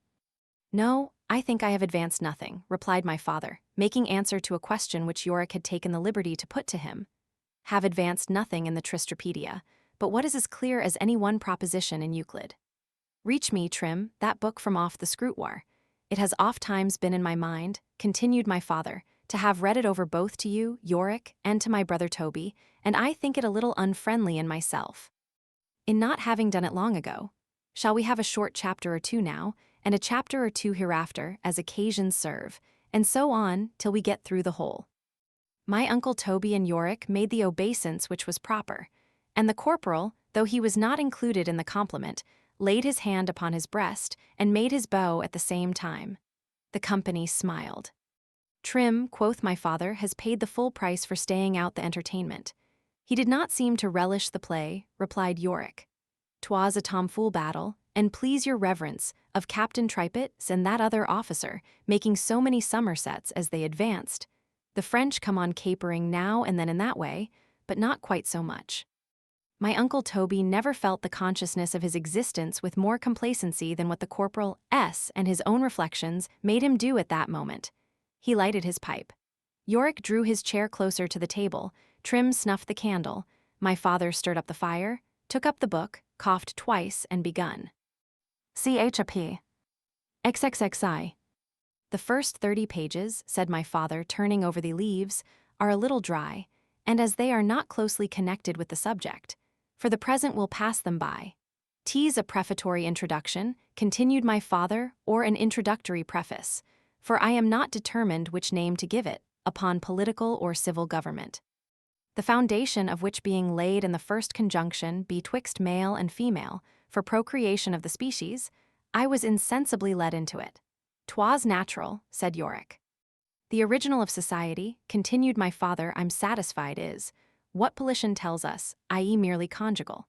"No, I think I have advanced nothing," replied my father, making answer to a question which Yorick had taken the liberty to put to him. "Have advanced nothing in the Tristrapedia, but what is as clear as any one proposition in Euclid. Reach me, Trim, that book from off the scrutoire. It has oft times been in my mind," continued my father, "to have read it over both to you, Yorick, and to my brother Toby, and I think it a little unfriendly in myself, in not having done it long ago. Shall we have a short chapter or 2 now, and a chapter or 2 hereafter, as occasions serve, and so on till we get through the whole?" My Uncle Toby and Yorick made the obeisance which was proper, and the corporal, though he was not included in the compliment, laid his hand upon his breast and made his bow at the same time. The company smiled. "Trim," quoth my father, "has paid the full price for staying out the entertainment." "He did not seem to relish the play," replied Yorick. "'Twas a tomfool battle, and please your reverence, of Captain Tripet's and that other officer, making so many somersets as they advanced. The French come on capering now and then in that way, but not quite so much." My Uncle Toby never felt the consciousness of his existence with more complacency than what the corporal S and his own reflections made him do at that moment. He lighted his pipe. Yorick drew his chair closer to the table, Trim snuffed the candle, my father stirred up the fire, took up the book, coughed twice, and begun. "Chap. XXXI. "The first 30 pages," said my father, turning over the leaves, "are a little dry, and as they are not closely connected with the subject, for the present we'll pass them by. 'Tis a prefatory introduction," continued my father, "or an introductory preface, for I am not determined which name to give it, upon political or civil government. The foundation of which being laid in the first conjunction betwixt male and female, for procreation of the species, I was insensibly led into it. 'Twas natural," said Yorick. "The original of society," continued my father, "I'm satisfied is, what Politian tells us, i.e. merely conjugal,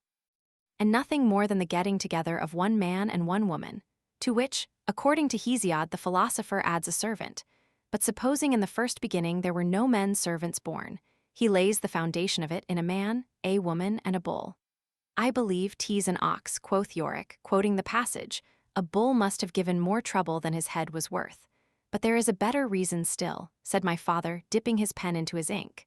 and nothing more than the getting together of one man and one woman, to which, according to Hesiod the philosopher adds a servant, but supposing in the first beginning there were no men servants born, he lays the foundation of it in a man, a woman, and a bull. I believe 'tis an ox," quoth Yorick, quoting the passage. "A bull must have given more trouble than his head was worth. But there is a better reason still," said my father, dipping his pen into his ink.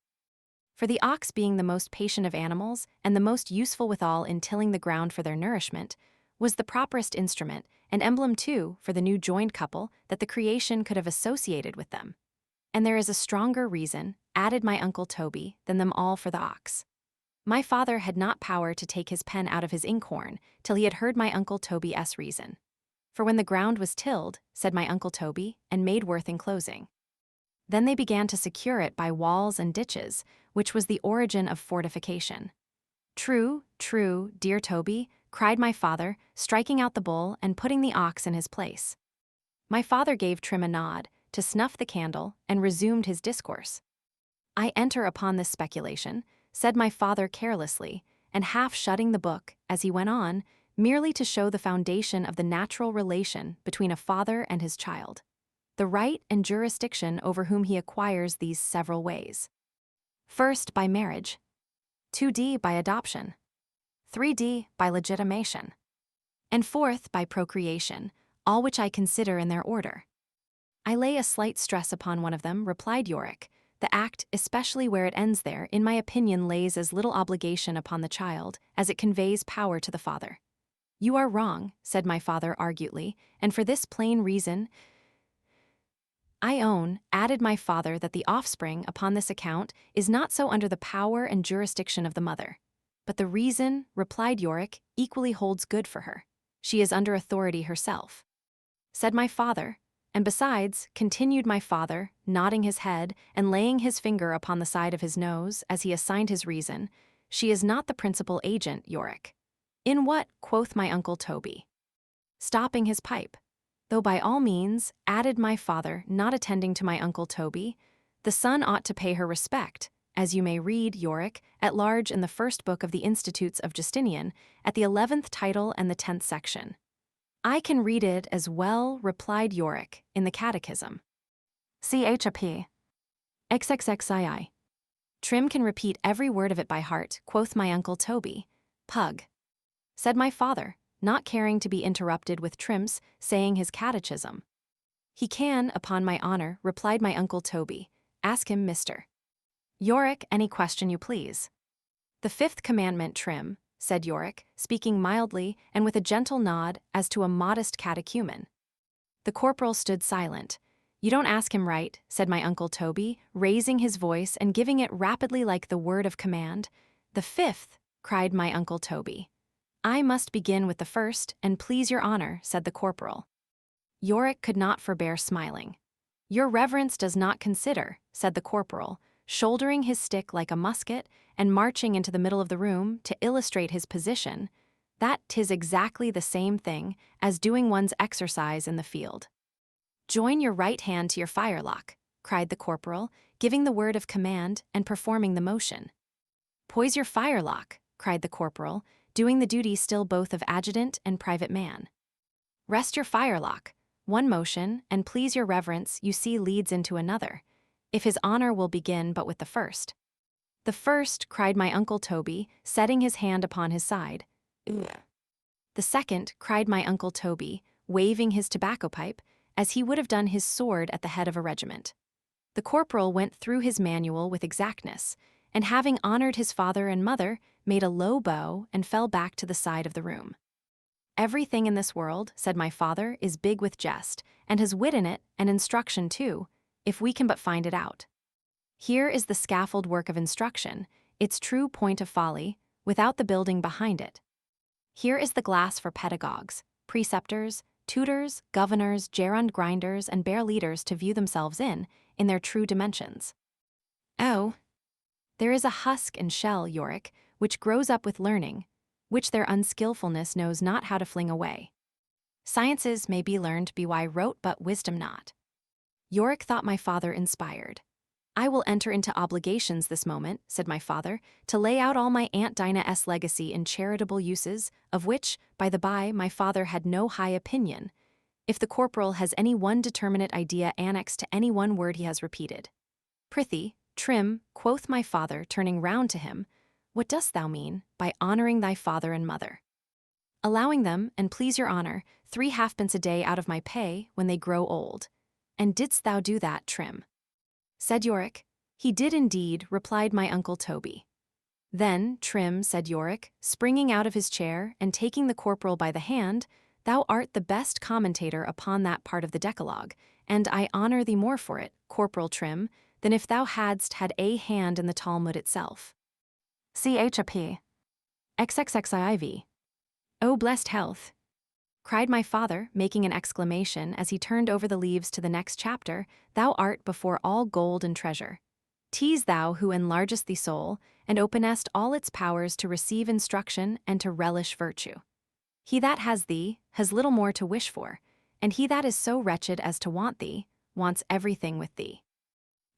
"For the ox being the most patient of animals, and the most useful withal in tilling the ground for their nourishment, was the properest instrument, and emblem too, for the new joined couple that the creation could have associated with them. And there is a stronger reason," added my Uncle Toby, "than them all for the ox." My father had not power to take his pen out of his inkhorn till he had heard my Uncle Toby's reason. "For when the ground was tilled," said my Uncle Toby, "and made worth enclosing, then they began to secure it by walls and ditches, which was the origin of fortification." "True, true, dear Toby," cried my father, striking out the bull and putting the ox in his place. My father gave Trim a nod, to snuff the candle, and resumed his discourse. "I enter upon this speculation," said my father carelessly, and half shutting the book, as he went on, merely to show the foundation of the natural relation between a father and his child, the right and jurisdiction over whom he acquires these several ways. First, by marriage. 2d, by adoption. 3d, by legitimation. And fourth, by procreation, all which I consider in their order. I lay a slight stress upon one of them, replied Yorick. The act, especially where it ends there, in my opinion lays as little obligation upon the child as it conveys power to the father. You are wrong, said my father argutely, and for this plain reason, I own, added my father, that the offspring, upon this account, is not so under the power and jurisdiction of the mother. But the reason, replied Yorick, equally holds good for her. She is under authority herself. Said my father, and besides, continued my father, nodding his head and laying his finger upon the side of his nose as he assigned his reason, she is not the principal agent, Yorick. In what, quoth my uncle Toby, stopping his pipe. Though by all means, added my father, not attending to my uncle Toby, the son ought to pay her respect, as you may read, Yorick, at large in the first book of the Institutes of Justinian, at the 11th title and the 10th section. I can read it as well, replied Yorick, in the Catechism. CHAP. XXXII. Trim can repeat every word of it by heart, quoth my uncle Toby. Pug. Said my father, not caring to be interrupted with Trim's saying his catechism. He can, upon my honor, replied my uncle Toby. Ask him, Mr. Yorick, any question you please. The fifth commandment, Trim, said Yorick, speaking mildly and with a gentle nod as to a modest catechumen. The corporal stood silent. You don't ask him right, said my uncle Toby, raising his voice and giving it rapidly like the word of command. The fifth, cried my uncle Toby. I must begin with the first, and please your honor, said the corporal. Yorick could not forbear smiling. Your reverence does not consider, said the corporal, shouldering his stick like a musket and marching into the middle of the room to illustrate his position, that 'tis exactly the same thing as doing one's exercise in the field. Join your right hand to your firelock, cried the corporal, giving the word of command and performing the motion. Poise your firelock, cried the corporal, doing the duty still both of adjutant and private man. Rest your firelock. One motion, and please your reverence, you see leads into another, if his honor will begin but with the first. The first, cried my uncle Toby, setting his hand upon his side. Ugh. The second, cried my uncle Toby, waving his tobacco pipe, as he would have done his sword at the head of a regiment. The corporal went through his manual with exactness, and having honored his father and mother, made a low bow and fell back to the side of the room. Everything in this world, said my father, is big with jest, and has wit in it, and instruction too, if we can but find it out. Here is the scaffold work of instruction, its true point of folly, without the building behind it. Here is the glass for pedagogues, preceptors, tutors, governors, gerund grinders, and bare leaders to view themselves in their true dimensions. Oh, there is a husk and shell, Yorick, which grows up with learning, which their unskillfulness knows not how to fling away. Sciences may be learned be why wrote, but wisdom not. Yorick thought my father inspired. I will enter into obligations this moment, said my father, to lay out all my Aunt Dinah's legacy in charitable uses, of which, by the by, my father had no high opinion, if the corporal has any one determinate idea annexed to any one word he has repeated. Prithee, Trim, quoth my father, turning round to him, what dost thou mean by honoring thy father and mother? Allowing them, and please your honor, 3 halfpence a day out of my pay when they grow old. And didst thou do that, Trim? Said Yorick. He did indeed, replied my uncle Toby. Then, Trim, said Yorick, springing out of his chair and taking the corporal by the hand, thou art the best commentator upon that part of the Decalogue, and I honor thee more for it, Corporal Trim, than if thou hadst had a hand in the Talmud itself. CHAP. XXXIV. O blessed health! Cried my father, making an exclamation as he turned over the leaves to the next chapter, thou art before all gold and treasure. Tease thou who enlargest the soul, and openest all its powers to receive instruction and to relish virtue. He that has thee, has little more to wish for, and he that is so wretched as to want thee, wants everything with thee.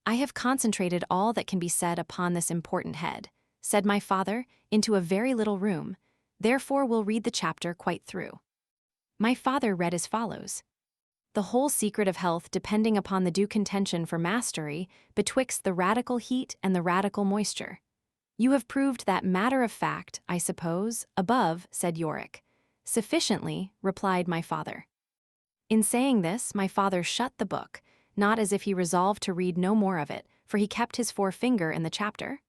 I have concentrated all that can be said upon this important head, said my father, into a very little room, therefore will read the chapter quite through. My father read as follows. The whole secret of health depending upon the due contention for mastery betwixt the radical heat and the radical moisture. You have proved that matter of fact, I suppose, above, said Yorick. Sufficiently, replied my father. In saying this, my father shut the book, not as if he resolved to read no more of it, for he kept his forefinger in the chapter,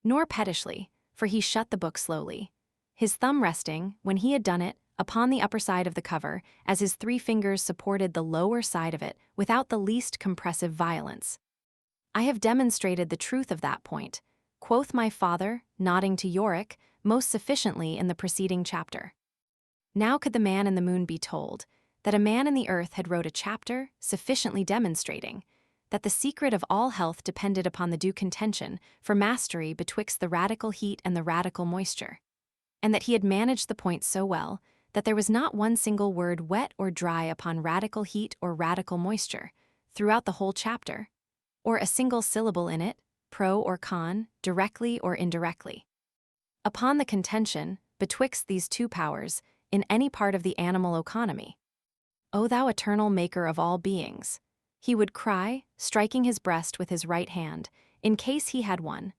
nor pettishly, for he shut the book slowly, his thumb resting, when he had done it, upon the upper side of the cover, as his 3 fingers supported the lower side of it, without the least compressive violence. I have demonstrated the truth of that point, quoth my father, nodding to Yorick, most sufficiently in the preceding chapter. Now could the man in the moon be told that a man in the earth had wrote a chapter sufficiently demonstrating that the secret of all health depended upon the due contention for mastery betwixt the radical heat and the radical moisture, and that he had managed the point so well that there was not one single word wet or dry upon radical heat or radical moisture throughout the whole chapter, or a single syllable in it, pro or con, directly or indirectly, upon the contention betwixt these 2 powers in any part of the animal economy. O thou eternal maker of all beings, he would cry, striking his breast with his right hand, in case he had one,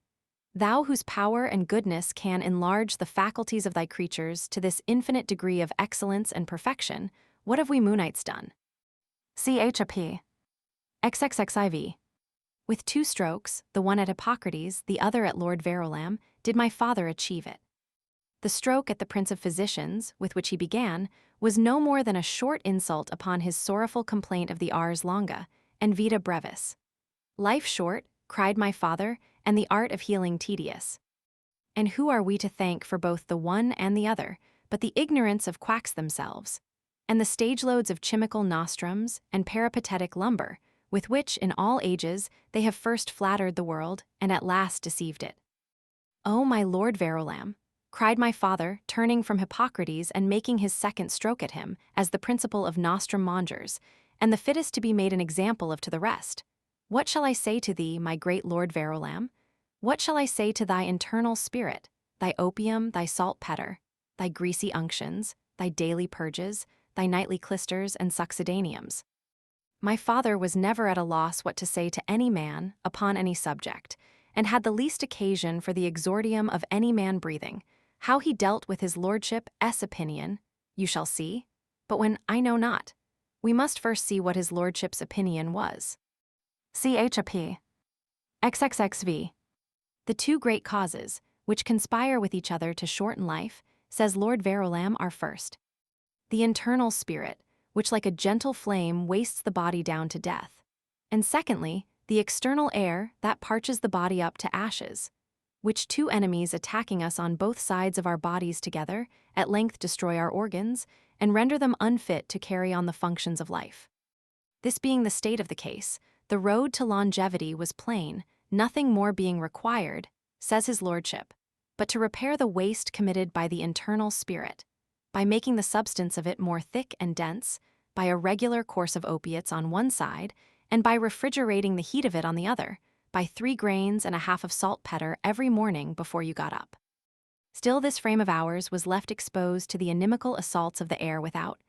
thou whose power and goodness can enlarge the faculties of thy creatures to this infinite degree of excellence and perfection, what have we Moonites done? CHAP. XXXIV. With 2 strokes, the one at Hippocrates, the other at Lord Verulam, did my father achieve it. The stroke at the Prince of Physicians, with which he began, was no more than a short insult upon his sorrowful complaint of the ars longa, and vita brevis. Life short, cried my father, and the art of healing tedious. And who are we to thank for both the one and the other, but the ignorance of quacks themselves, and the stage-loads of chimical nostrums and peripatetic lumber, with which, in all ages, they have first flattered the world, and at last deceived it. O my Lord Verulam, cried my father, turning from Hippocrates and making his second stroke at him, as the principal of nostrum mongers, and the fittest to be made an example of to the rest. What shall I say to thee, my great Lord Verulam? What shall I say to thy internal spirit, thy opium, thy saltpetre, thy greasy unctions, thy daily purges, thy nightly clysters and succedaneums? My father was never at a loss what to say to any man upon any subject, and had the least occasion for the exordium of any man breathing. How he dealt with his lordship's opinion, you shall see, but when I know not, we must first see what his lordship's opinion was. CHAP. XXXV. The 2 great causes, which conspire with each other to shorten life, says Lord Verulam, are first, the internal spirit, which like a gentle flame wastes the body down to death, and secondly, the external air that parches the body up to ashes, which 2 enemies attacking us on both sides of our bodies together at length destroy our organs and render them unfit to carry on the functions of life. This being the state of the case, the road to longevity was plain, nothing more being required, says his lordship, but to repair the waste committed by the internal spirit, by making the substance of it more thick and dense, by a regular course of opiates on one side, and by refrigerating the heat of it on the other, by 3 grains and a half of saltpetre every morning before you got up. Still this frame of ours was left exposed to the inimical assaults of the air without,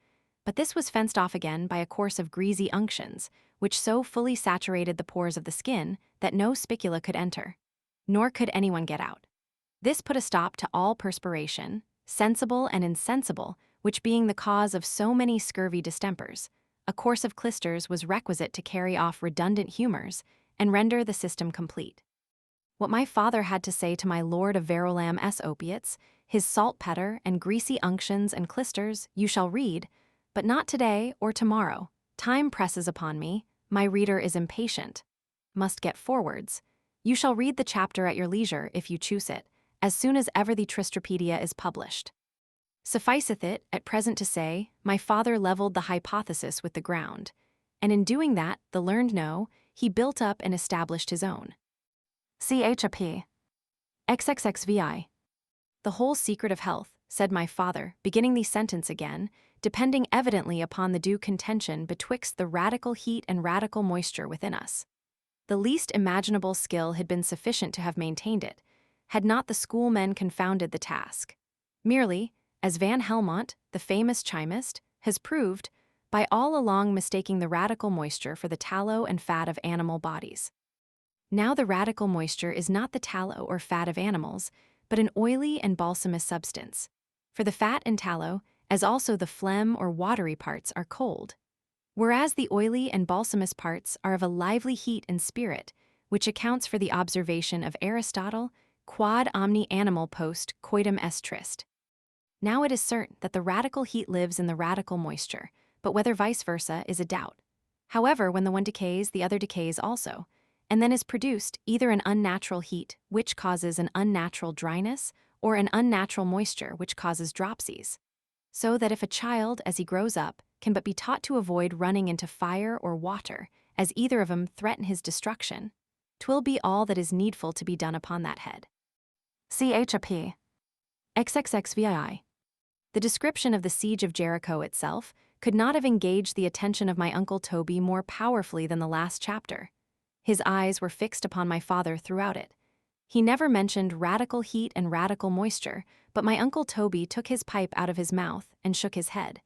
but this was fenced off again by a course of greasy unctions, which so fully saturated the pores of the skin that no spicula could enter, nor could anyone get out. This put a stop to all perspiration, sensible and insensible, which being the cause of so many scurvy distempers, a course of clysters was requisite to carry off redundant humors and render the system complete. What my father had to say to my Lord of Verulam's opiates, his saltpetre and greasy unctions and clysters, you shall read, but not today or tomorrow. Time presses upon me, my reader is impatient, must get forwards. You shall read the chapter at your leisure, if you choose it, as soon as ever the Tristrapedia is published. Sufficeth it, at present to say, my father levelled the hypothesis with the ground, and in doing that, the learned know, he built up and established his own. CHAP. XXXVI. The whole secret of health, said my father, beginning the sentence again, depending evidently upon the due contention betwixt the radical heat and radical moisture within us. The least imaginable skill had been sufficient to have maintained it, had not the schoolmen confounded the task. Merely, as Van Helmont, the famous chimist, has proved, by all along mistaking the radical moisture for the tallow and fat of animal bodies. Now the radical moisture is not the tallow or fat of animals, but an oily and balsamous substance. For the fat and tallow, as also the phlegm or watery parts, are cold. whereas the oily and balsamous parts are of a lively heat and spirit, which accounts for the observation of Aristotle, quod omni animal post coitum est trist. Now it is certain that the radical heat lives in the radical moisture, but whether vice versa is a doubt. However, when the one decays, the other decays also, and then is produced either an unnatural heat, which causes an unnatural dryness, or an unnatural moisture, which causes dropsies. So that if a child, as he grows up, can but be taught to avoid running into fire or water, as either of them threaten his destruction, 'twill be all that is needful to be done upon that head. CHAP. XXXVII. The description of the siege of Jericho itself could not have engaged the attention of my Uncle Toby more powerfully than the last chapter. His eyes were fixed upon my father throughout it. He never mentioned radical heat and radical moisture, but my Uncle Toby took his pipe out of his mouth and shook his head.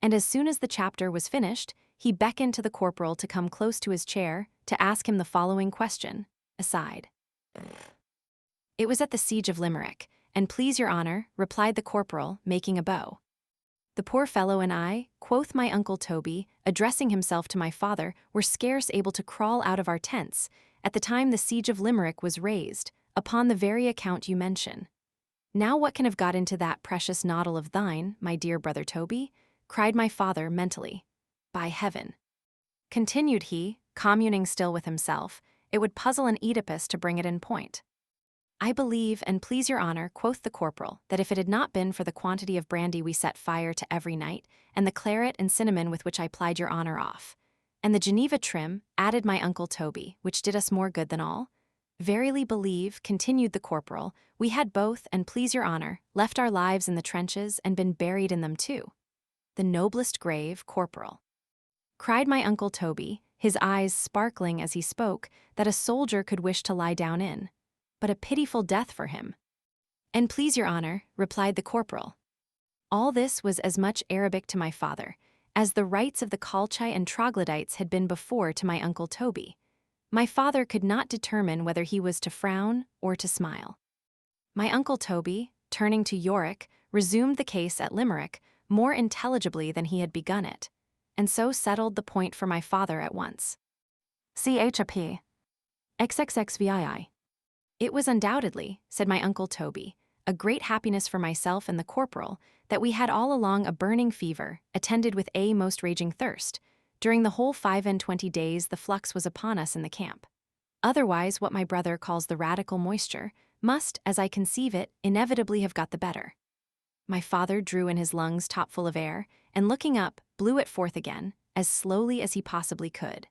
And as soon as the chapter was finished, he beckoned to the corporal to come close to his chair to ask him the following question, aside. It was at the siege of Limerick, and please your honor, replied the corporal, making a bow. The poor fellow and I, quoth my Uncle Toby, addressing himself to my father, were scarce able to crawl out of our tents, at the time the siege of Limerick was raised, upon the very account you mention. Now what can have got into that precious noddle of thine, my dear brother Toby? Cried my father mentally. By heaven. Continued he, communing still with himself, it would puzzle an Oedipus to bring it in point. I believe, and please your honor, quoth the corporal, that if it had not been for the quantity of brandy we set fire to every night, and the claret and cinnamon with which I plied your honor off, and the Geneva trim, added my Uncle Toby, which did us more good than all, verily believe, continued the corporal, we had both, and please your honor, left our lives in the trenches and been buried in them too. The noblest grave, corporal. Cried my Uncle Toby, his eyes sparkling as he spoke, that a soldier could wish to lie down in. But a pitiful death for him. And please your honor, replied the corporal. All this was as much Arabic to my father, as the rites of the Colchi and Troglodytes had been before to my Uncle Toby. My father could not determine whether he was to frown or to smile. My Uncle Toby, turning to Yorick, resumed the case at Limerick more intelligibly than he had begun it, and so settled the point for my father at once. CHAP. XXXVII. It was undoubtedly, said my Uncle Toby, a great happiness for myself and the corporal that we had all along a burning fever, attended with a most raging thirst. During the whole 25 days the flux was upon us in the camp. Otherwise, what my brother calls the radical moisture must, as I conceive it, inevitably have got the better. My father drew in his lungs topful of air, and looking up, blew it forth again, as slowly as he possibly could.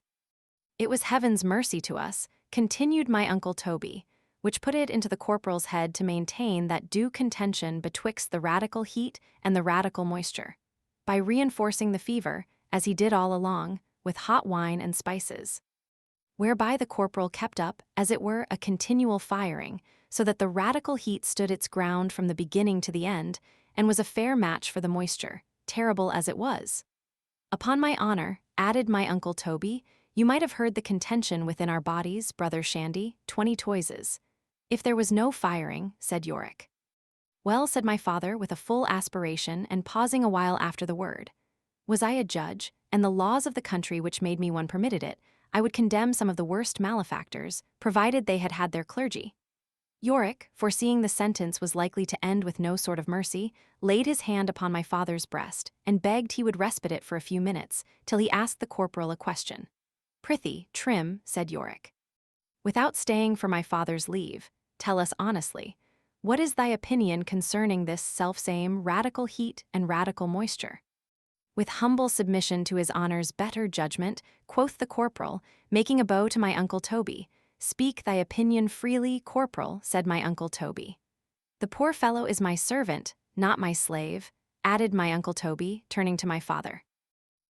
It was heaven's mercy to us, continued my Uncle Toby, which put it into the corporal's head to maintain that due contention betwixt the radical heat and the radical moisture, by reinforcing the fever, as he did all along, with hot wine and spices. Whereby the corporal kept up, as it were, a continual firing, so that the radical heat stood its ground from the beginning to the end, and was a fair match for the moisture, terrible as it was. Upon my honor, added my Uncle Toby, you might have heard the contention within our bodies, brother Shandy, 20 toises. If there was no firing, said Yorick. Well, said my father with a full aspiration and pausing a while after the word. Was I a judge, and the laws of the country which made me one permitted it, I would condemn some of the worst malefactors, provided they had had their clergy. Yorick, foreseeing the sentence was likely to end with no sort of mercy, laid his hand upon my father's breast, and begged he would respite it for a few minutes, till he asked the corporal a question. Prithee, Trim, said Yorick. Without staying for my father's leave, tell us honestly, what is thy opinion concerning this selfsame radical heat and radical moisture? With humble submission to his honor's better judgment, quoth the corporal, making a bow to my Uncle Toby. Speak thy opinion freely, corporal, said my Uncle Toby. The poor fellow is my servant, not my slave, added my Uncle Toby, turning to my father.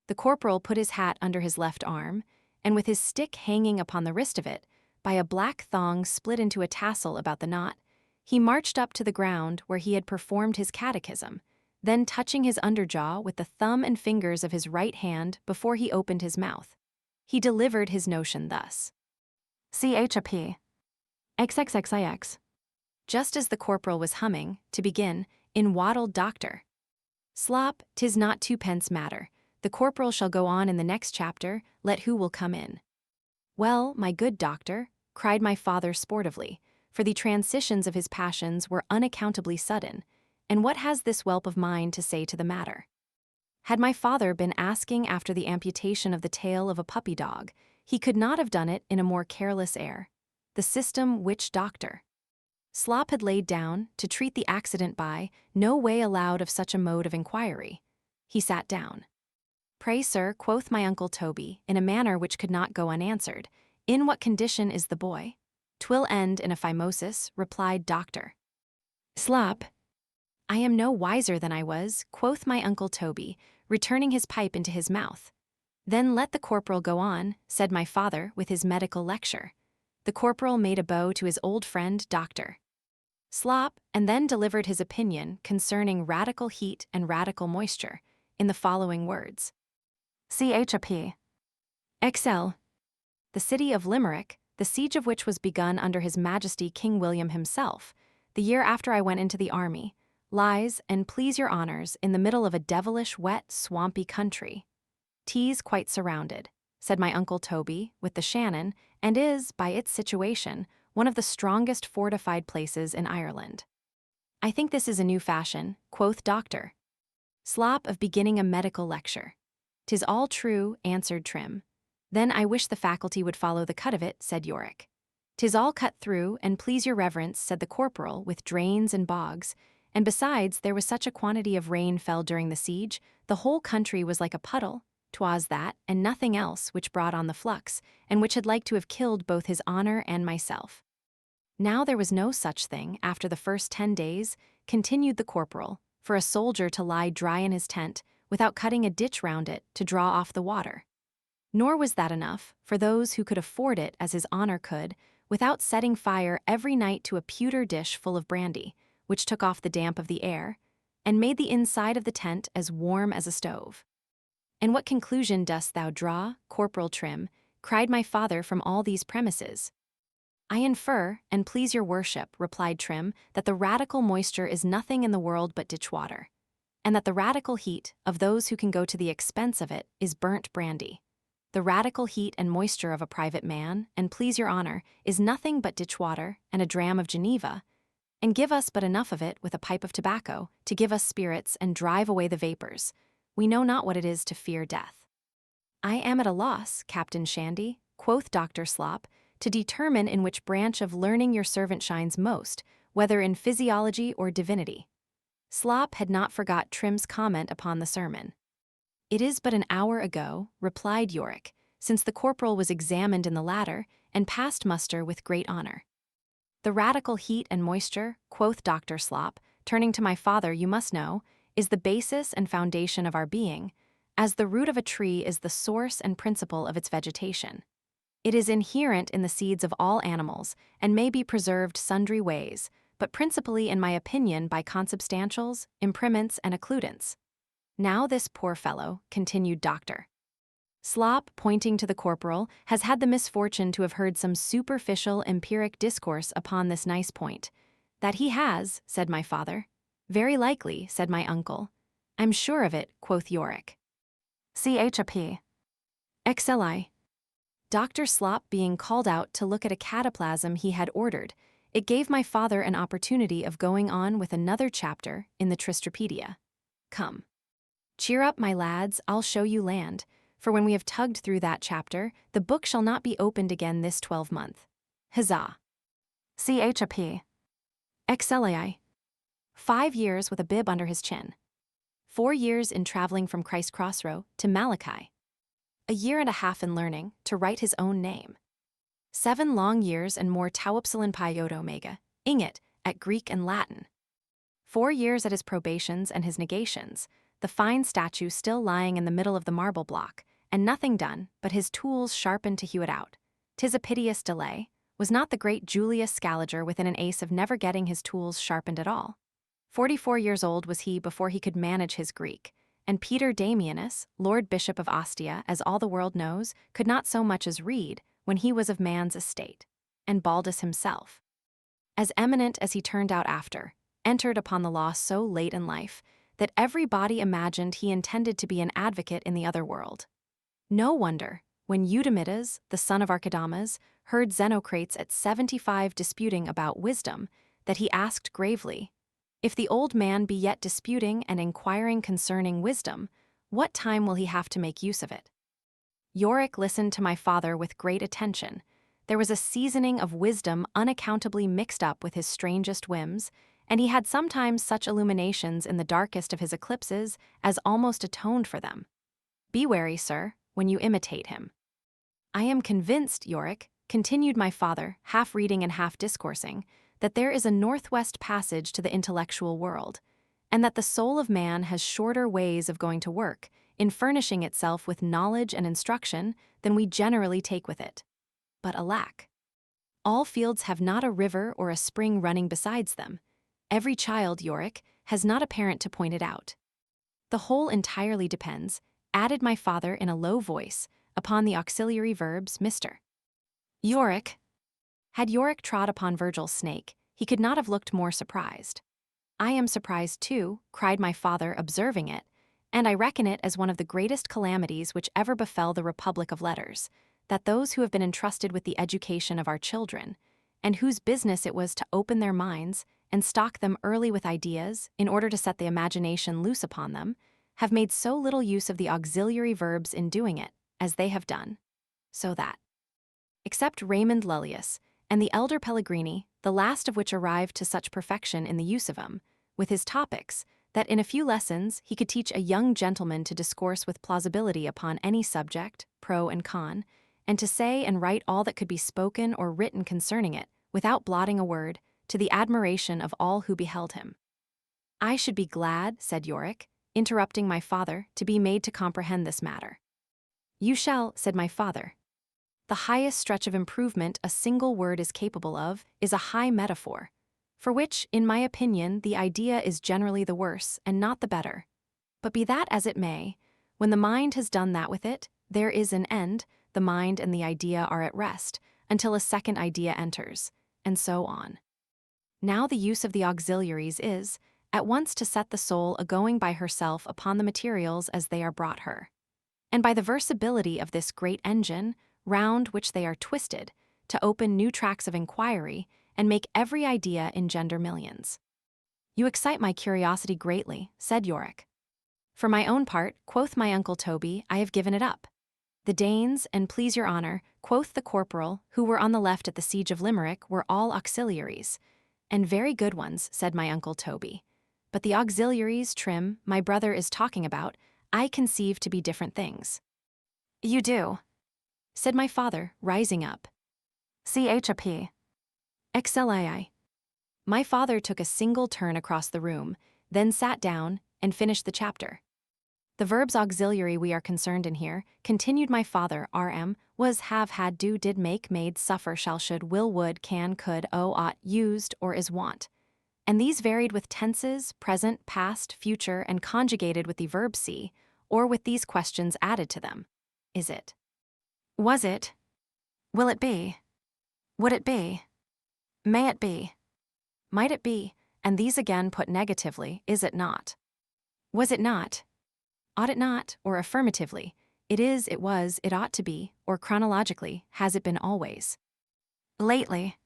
The corporal put his hat under his left arm, and with his stick hanging upon the wrist of it, by a black thong split into a tassel about the knot, he marched up to the ground where he had performed his catechism, then touching his underjaw with the thumb and fingers of his right hand before he opened his mouth, he delivered his notion thus. CHAP. XXXIX. Just as the corporal was humming, to begin, in waddled doctor. Slop, 'tis not twopence matter, The corporal shall go on in the next chapter, let who will come in. Well, my good doctor, cried my father sportively, for the transitions of his passions were unaccountably sudden, and what has this whelp of mine to say to the matter? Had my father been asking after the amputation of the tail of a puppy dog, he could not have done it in a more careless air. The system which doctor? Slop had laid down, to treat the accident by, no way allowed of such a mode of inquiry. He sat down. Pray, sir, quoth my uncle Toby, in a manner which could not go unanswered, in what condition is the boy? 'Twill end in a phimosis, replied doctor. Slop. I am no wiser than I was, quoth my uncle Toby, returning his pipe into his mouth. Then let the corporal go on, said my father, with his medical lecture. The corporal made a bow to his old friend, Doctor Slop, and then delivered his opinion concerning radical heat and radical moisture, in the following words. CHAP. XL. The city of Limerick, the siege of which was begun under His Majesty King William himself, the year after I went into the army, lies, and please your honors, in the middle of a devilish, wet, swampy country. 'Tis quite surrounded, said my uncle Toby, with the Shannon, and is, by its situation, one of the strongest fortified places in Ireland. I think this is a new fashion, quoth Doctor Slop, of beginning a medical lecture. 'Tis all true, answered Trim. Then I wish the faculty would follow the cut of it, said Yorick. 'Tis all cut through, and please your reverence, said the corporal, with drains and bogs, and besides there was such a quantity of rain fell during the siege, the whole country was like a puddle. 'Twas that, and nothing else, which brought on the flux, and which had like to have killed both his honor and myself. Now there was no such thing, after the first 10 days, continued the corporal, for a soldier to lie dry in his tent, without cutting a ditch round it to draw off the water. Nor was that enough, for those who could afford it as his honor could, without setting fire every night to a pewter dish full of brandy, which took off the damp of the air, and made the inside of the tent as warm as a stove. And what conclusion dost thou draw, Corporal Trim? Cried my father from all these premises. I infer, and please your worship, replied Trim, that the radical moisture is nothing in the world but ditch water, and that the radical heat, of those who can go to the expense of it, is burnt brandy. The radical heat and moisture of a private man, and please your honor, is nothing but ditch water and a dram of Geneva, and give us but enough of it with a pipe of tobacco to give us spirits and drive away the vapors. We know not what it is to fear death. I am at a loss, Captain Shandy, quoth Dr. Slop, to determine in which branch of learning your servant shines most, whether in physiology or divinity. Slop had not forgot Trim's comment upon the sermon. It is but an hour ago, replied Yorick, since the corporal was examined in the latter, and passed muster with great honor. The radical heat and moisture, quoth Dr. Slop, turning to my father, you must know, is the basis and foundation of our being, as the root of a tree is the source and principle of its vegetation. It is inherent in the seeds of all animals, and may be preserved sundry ways, but principally, in my opinion, by consubstantials, impriments, and occludents. Now this poor fellow, continued Dr. Slop, pointing to the corporal, has had the misfortune to have heard some superficial empiric discourse upon this nice point. That he has, said my father. Very likely, said my uncle. I'm sure of it, quoth Yorick. CHAP. XLI. Dr. Slop being called out to look at a cataplasm he had ordered, it gave my father an opportunity of going on with another chapter in the Tristrapedia. Come. Cheer up, my lads, I'll show you land, for when we have tugged through that chapter, the book shall not be opened again this 12-month. Huzzah. CHAP. XLI. 5 years with a bib under his chin. 4 years in traveling from Christ Crossrow to Malachi. A year and a half in learning to write his own name. 7 long years and more tauipsilon pi iota omega, inget, at Greek and Latin. 4 years at his probations and his negations, the fine statue still lying in the middle of the marble block, and nothing done but his tools sharpened to hew it out. 'Tis a piteous delay. Was not the great Julius Scaliger within an ace of never getting his tools sharpened at all? 44 years old was he before he could manage his Greek, and Peter Damianus, Lord Bishop of Ostia, as all the world knows, could not so much as read when he was of man's estate, and Baldus himself, as eminent as he turned out after, entered upon the law so late in life that every body imagined he intended to be an advocate in the other world. No wonder, when Eudamidas, the son of Archidamas, heard Xenocrates at 75 disputing about wisdom, that he asked gravely, "If the old man be yet disputing and inquiring concerning wisdom, what time will he have to make use of it?" Yorick listened to my father with great attention. There was a seasoning of wisdom unaccountably mixed up with his strangest whims, and he had sometimes such illuminations in the darkest of his eclipses as almost atoned for them. "Be wary, sir, when you imitate him." "I am convinced, Yorick," continued my father, half reading and half discoursing, "that there is a northwest passage to the intellectual world, and that the soul of man has shorter ways of going to work, in furnishing itself with knowledge and instruction, than we generally take with it. But alack! All fields have not a river or a spring running besides them. Every child, Yorick, has not a parent to point it out. The whole entirely depends," added my father in a low voice, "upon the auxiliary verbs Mr. Yorick." Had Yorick trod upon Virgil's snake, he could not have looked more surprised. "I am surprised too," cried my father, observing it, "and I reckon it as one of the greatest calamities which ever befell the Republic of Letters, that those who have been entrusted with the education of our children, and whose business it was to open their minds and stock them early with ideas in order to set the imagination loose upon them, have made so little use of the auxiliary verbs in doing it, as they have done. So that, except Raymond Lullius, and the elder Pellegrini, the last of which arrived to such perfection in the use of them, with his topics, that in a few lessons he could teach a young gentleman to discourse with plausibility upon any subject, pro and con, and to say and write all that could be spoken or written concerning it, without blotting a word, to the admiration of all who beheld him." "I should be glad," said Yorick, interrupting my father, "to be made to comprehend this matter." "You shall," said my father. "The highest stretch of improvement a single word is capable of is a high metaphor, for which, in my opinion, the idea is generally the worse and not the better. But be that as it may, when the mind has done that with it, there is an end, the mind and the idea are at rest, until a second idea enters, and so on. Now the use of the auxiliaries is, at once to set the soul a-going by herself upon the materials as they are brought her, and by the versability of this great engine, round which they are twisted, to open new tracks of inquiry, and make every idea engender millions." "You excite my curiosity greatly," said Yorick. "For my own part," quoth my uncle Toby, "I have given it up. The Danes, and please your honour," quoth the corporal, "who were on the left at the siege of Limerick, were all auxiliaries." "And very good ones," said my uncle Toby. "But the auxiliaries, Trim, my brother is talking about, I conceive to be different things." "You do," said my father, rising up. "Chap. Excellii." My father took a single turn across the room, then sat down, and finished the chapter. "The verbs auxiliary we are concerned in here," continued my father, "rm, was, have, had, do, did, make, made, suffer, shall, should, will, would, can, could, ought, used, or is wont. And these varied with tenses, present, past, future, and conjugated with the verb see, or with these questions added to them. Is it? Was it? Will it be? Would it be? May it be? Might it be? And these again put negatively, is it not? Was it not? Ought it not? Or affirmatively, it is, it was, it ought to be, or chronologically, has it been always? Lately.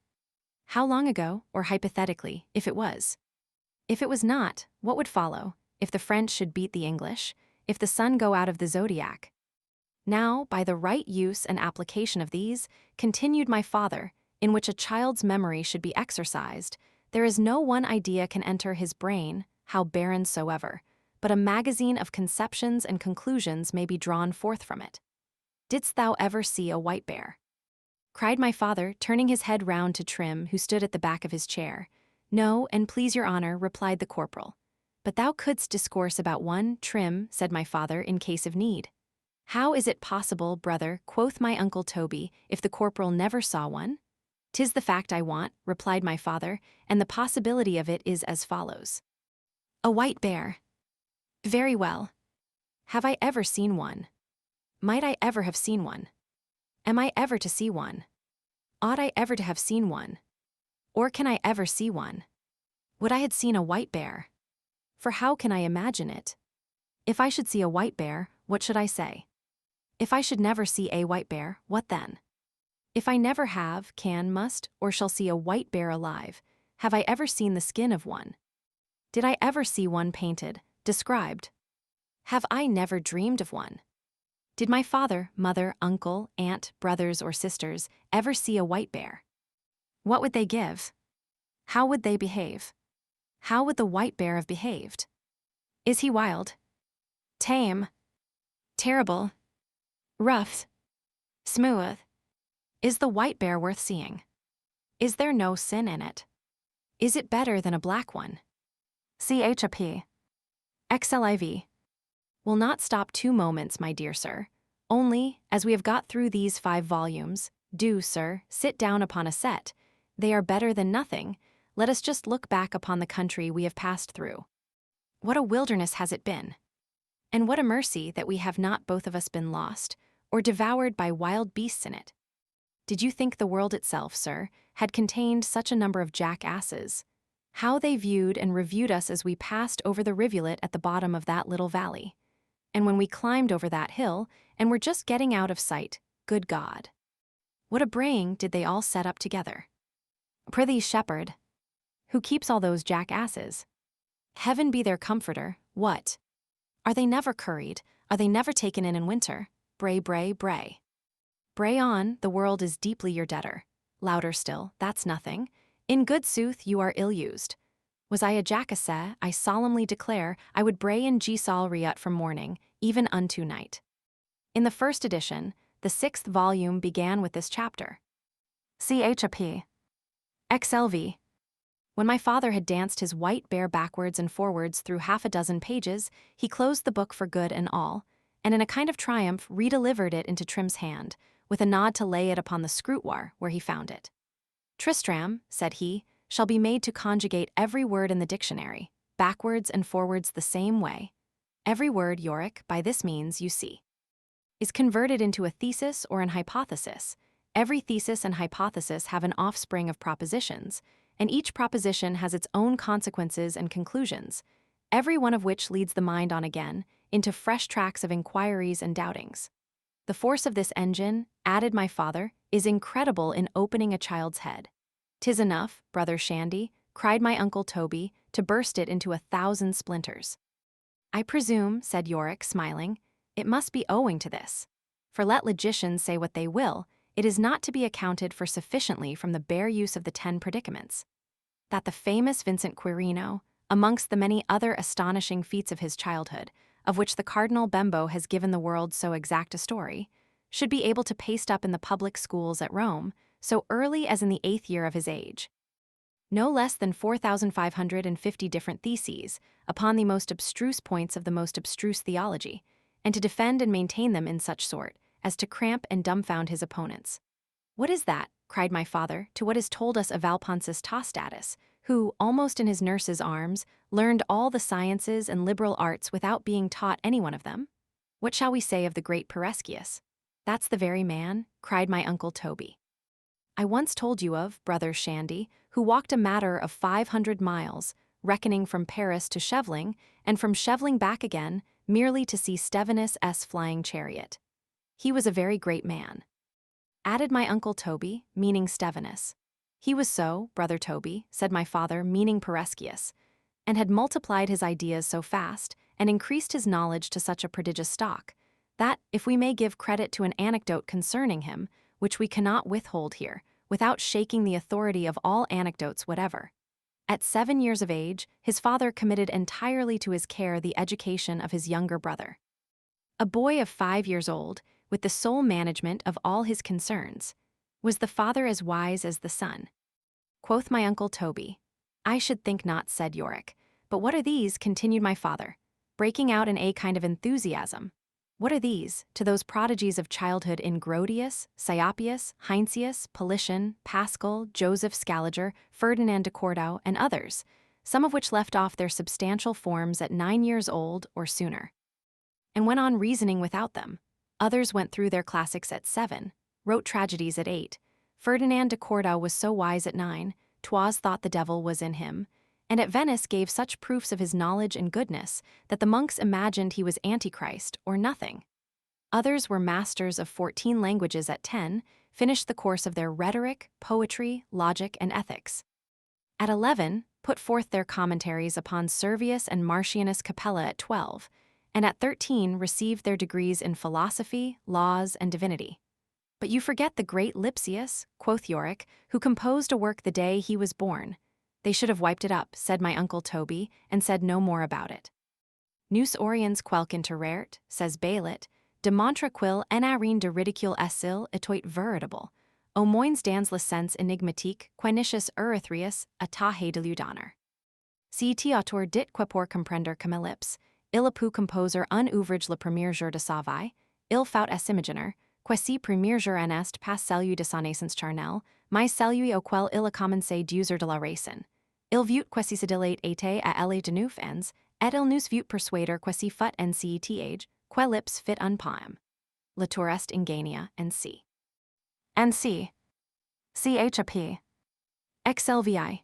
How long ago, or hypothetically, if it was? If it was not, what would follow, if the French should beat the English, if the sun go out of the zodiac? Now, by the right use and application of these, continued my father, in which a child's memory should be exercised, there is no one idea can enter his brain, how barren soever, but a magazine of conceptions and conclusions may be drawn forth from it. Didst thou ever see a white bear? Cried my father, turning his head round to Trim, who stood at the back of his chair. No, and please your honour, replied the corporal. But thou couldst discourse about one, Trim, said my father, in case of need. How is it possible, brother, quoth my uncle Toby, if the corporal never saw one? 'Tis the fact I want, replied my father, and the possibility of it is as follows. A white bear. Very well. Have I ever seen one? Might I ever have seen one? Am I ever to see one? Ought I ever to have seen one? Or can I ever see one? Would I had seen a white bear? for how can I imagine it? If I should see a white bear, what should I say? If I should never see a white bear, what then? If I never have, can, must, or shall see a white bear alive, have I ever seen the skin of one? Did I ever see one painted, described? Have I never dreamed of one? Did my father, mother, uncle, aunt, brothers, or sisters ever see a white bear? What would they give? How would they behave? How would the white bear have behaved? Is he wild? Tame? Terrible? Rough? Smooth? Is the white bear worth seeing? Is there no sin in it? Is it better than a black one? CHAP. XLIV. Will not stop 2 moments, my dear sir. Only, as we have got through these 5 volumes, do, sir, sit down upon a set. They are better than nothing. Let us just look back upon the country we have passed through. What a wilderness has it been! And what a mercy that we have not both of us been lost, or devoured by wild beasts in it. Did you think the world itself, sir, had contained such a number of jackasses? How they viewed and reviewed us as we passed over the rivulet at the bottom of that little valley. And when we climbed over that hill, and were just getting out of sight, good God! What a braying did they all set up together. Prithee, shepherd, who keeps all those jackasses? Heaven be their comforter, what? Are they never curried? Are they never taken in winter? Bray, bray, bray. Bray on, the world is deeply your debtor. Louder still, that's nothing. In good sooth, you are ill-used. Was I a jackass, I solemnly declare, I would bray in Gsal Riut from morning, even unto night. In the first edition, the 6th volume began with this chapter. CHAP. XLV. When my father had danced his white bear backwards and forwards through 6 pages, he closed the book for good and all, and in a kind of triumph redelivered it into Trim's hand, with a nod to lay it upon the scrutoire where he found it. Tristram, said he, shall be made to conjugate every word in the dictionary, backwards and forwards the same way. Every word, Yorick, by this means, you see, is converted into a thesis or an hypothesis. Every thesis and hypothesis have an offspring of propositions, and each proposition has its own consequences and conclusions, every one of which leads the mind on again into fresh tracks of inquiries and doubtings. The force of this engine, added my father, is incredible in opening a child's head. 'Tis enough, brother Shandy, cried my uncle Toby, to burst it into 1,000 splinters. I presume, said Yorick, smiling, it must be owing to this. For let logicians say what they will, it is not to be accounted for sufficiently from the bare use of the 10 predicaments. That the famous Vincent Quirino, amongst the many other astonishing feats of his childhood, of which the Cardinal Bembo has given the world so exact a story, should be able to paste up in the public schools at Rome so early as in the 8th year of his age. No less than 4,550 different theses upon the most abstruse points of the most abstruse theology, and to defend and maintain them in such sort as to cramp and dumbfound his opponents. What is that, cried my father, to what is told us of Valponsus Tostatus, who, almost in his nurse's arms, learned all the sciences and liberal arts without being taught any one of them? What shall we say of the great Perescius? That's the very man, cried my uncle Toby. I once told you of, brother Shandy, who walked a matter of 500 miles, reckoning from Paris to Scheveling, and from Scheveling back again, merely to see Stevinus' flying chariot. He was a very great man. Added my uncle Toby, meaning Stevinus. He was so, brother Toby, said my father, meaning Perescius, and had multiplied his ideas so fast, and increased his knowledge to such a prodigious stock, that, if we may give credit to an anecdote concerning him, which we cannot withhold here, without shaking the authority of all anecdotes whatever. At 7 years of age, his father committed entirely to his care the education of his younger brother. A boy of 5 years old, with the sole management of all his concerns, was the father as wise as the son? Quoth my uncle Toby. I should think not, said Yorick. But what are these, continued my father, breaking out in a kind of enthusiasm? What are these, to those prodigies of childhood in Grotius, Scioppius, Heinsius, Politian, Pascal, Joseph Scaliger, Ferdinand de Cordau, and others, some of which left off their substantial forms at 9 years old or sooner, and went on reasoning without them? Others went through their classics at 7, wrote tragedies at 8. Ferdinand de Cordau was so wise at 9, 'twas thought the devil was in him, and at Venice gave such proofs of his knowledge and goodness that the monks imagined he was Antichrist or nothing. Others were masters of 14 languages at 10, finished the course of their rhetoric, poetry, logic, and ethics. At 11, put forth their commentaries upon Servius and Martianus Capella at 12, and at 13 received their degrees in philosophy, laws, and divinity. But you forget the great Lipsius, quoth Yorick, who composed a work the day he was born. They should have wiped it up, said my uncle Toby, and said no more about it. Nous oriens quelque interrert, says Baylet, de montre quil enarine de ridicule essil etoit veritable, au moins dans le sens énigmatique quenitius erythrius a tahe de ludaner. Si auteur dit que pour comprendre comme ellipse, il a pu composer un ouvrage le premier jour de sa vie, il faut s'imaginer, que si premier jour en est pas celui de sa naissance charnelle, mais celui auquel il a commencé d'user de la racine. Il veut que si se dilate été à elle de neuf ans, et il nous veut persuader que si fut en ceth, que lips fit un poem. La tourest ingenia and c. And c. Chap. XLVI.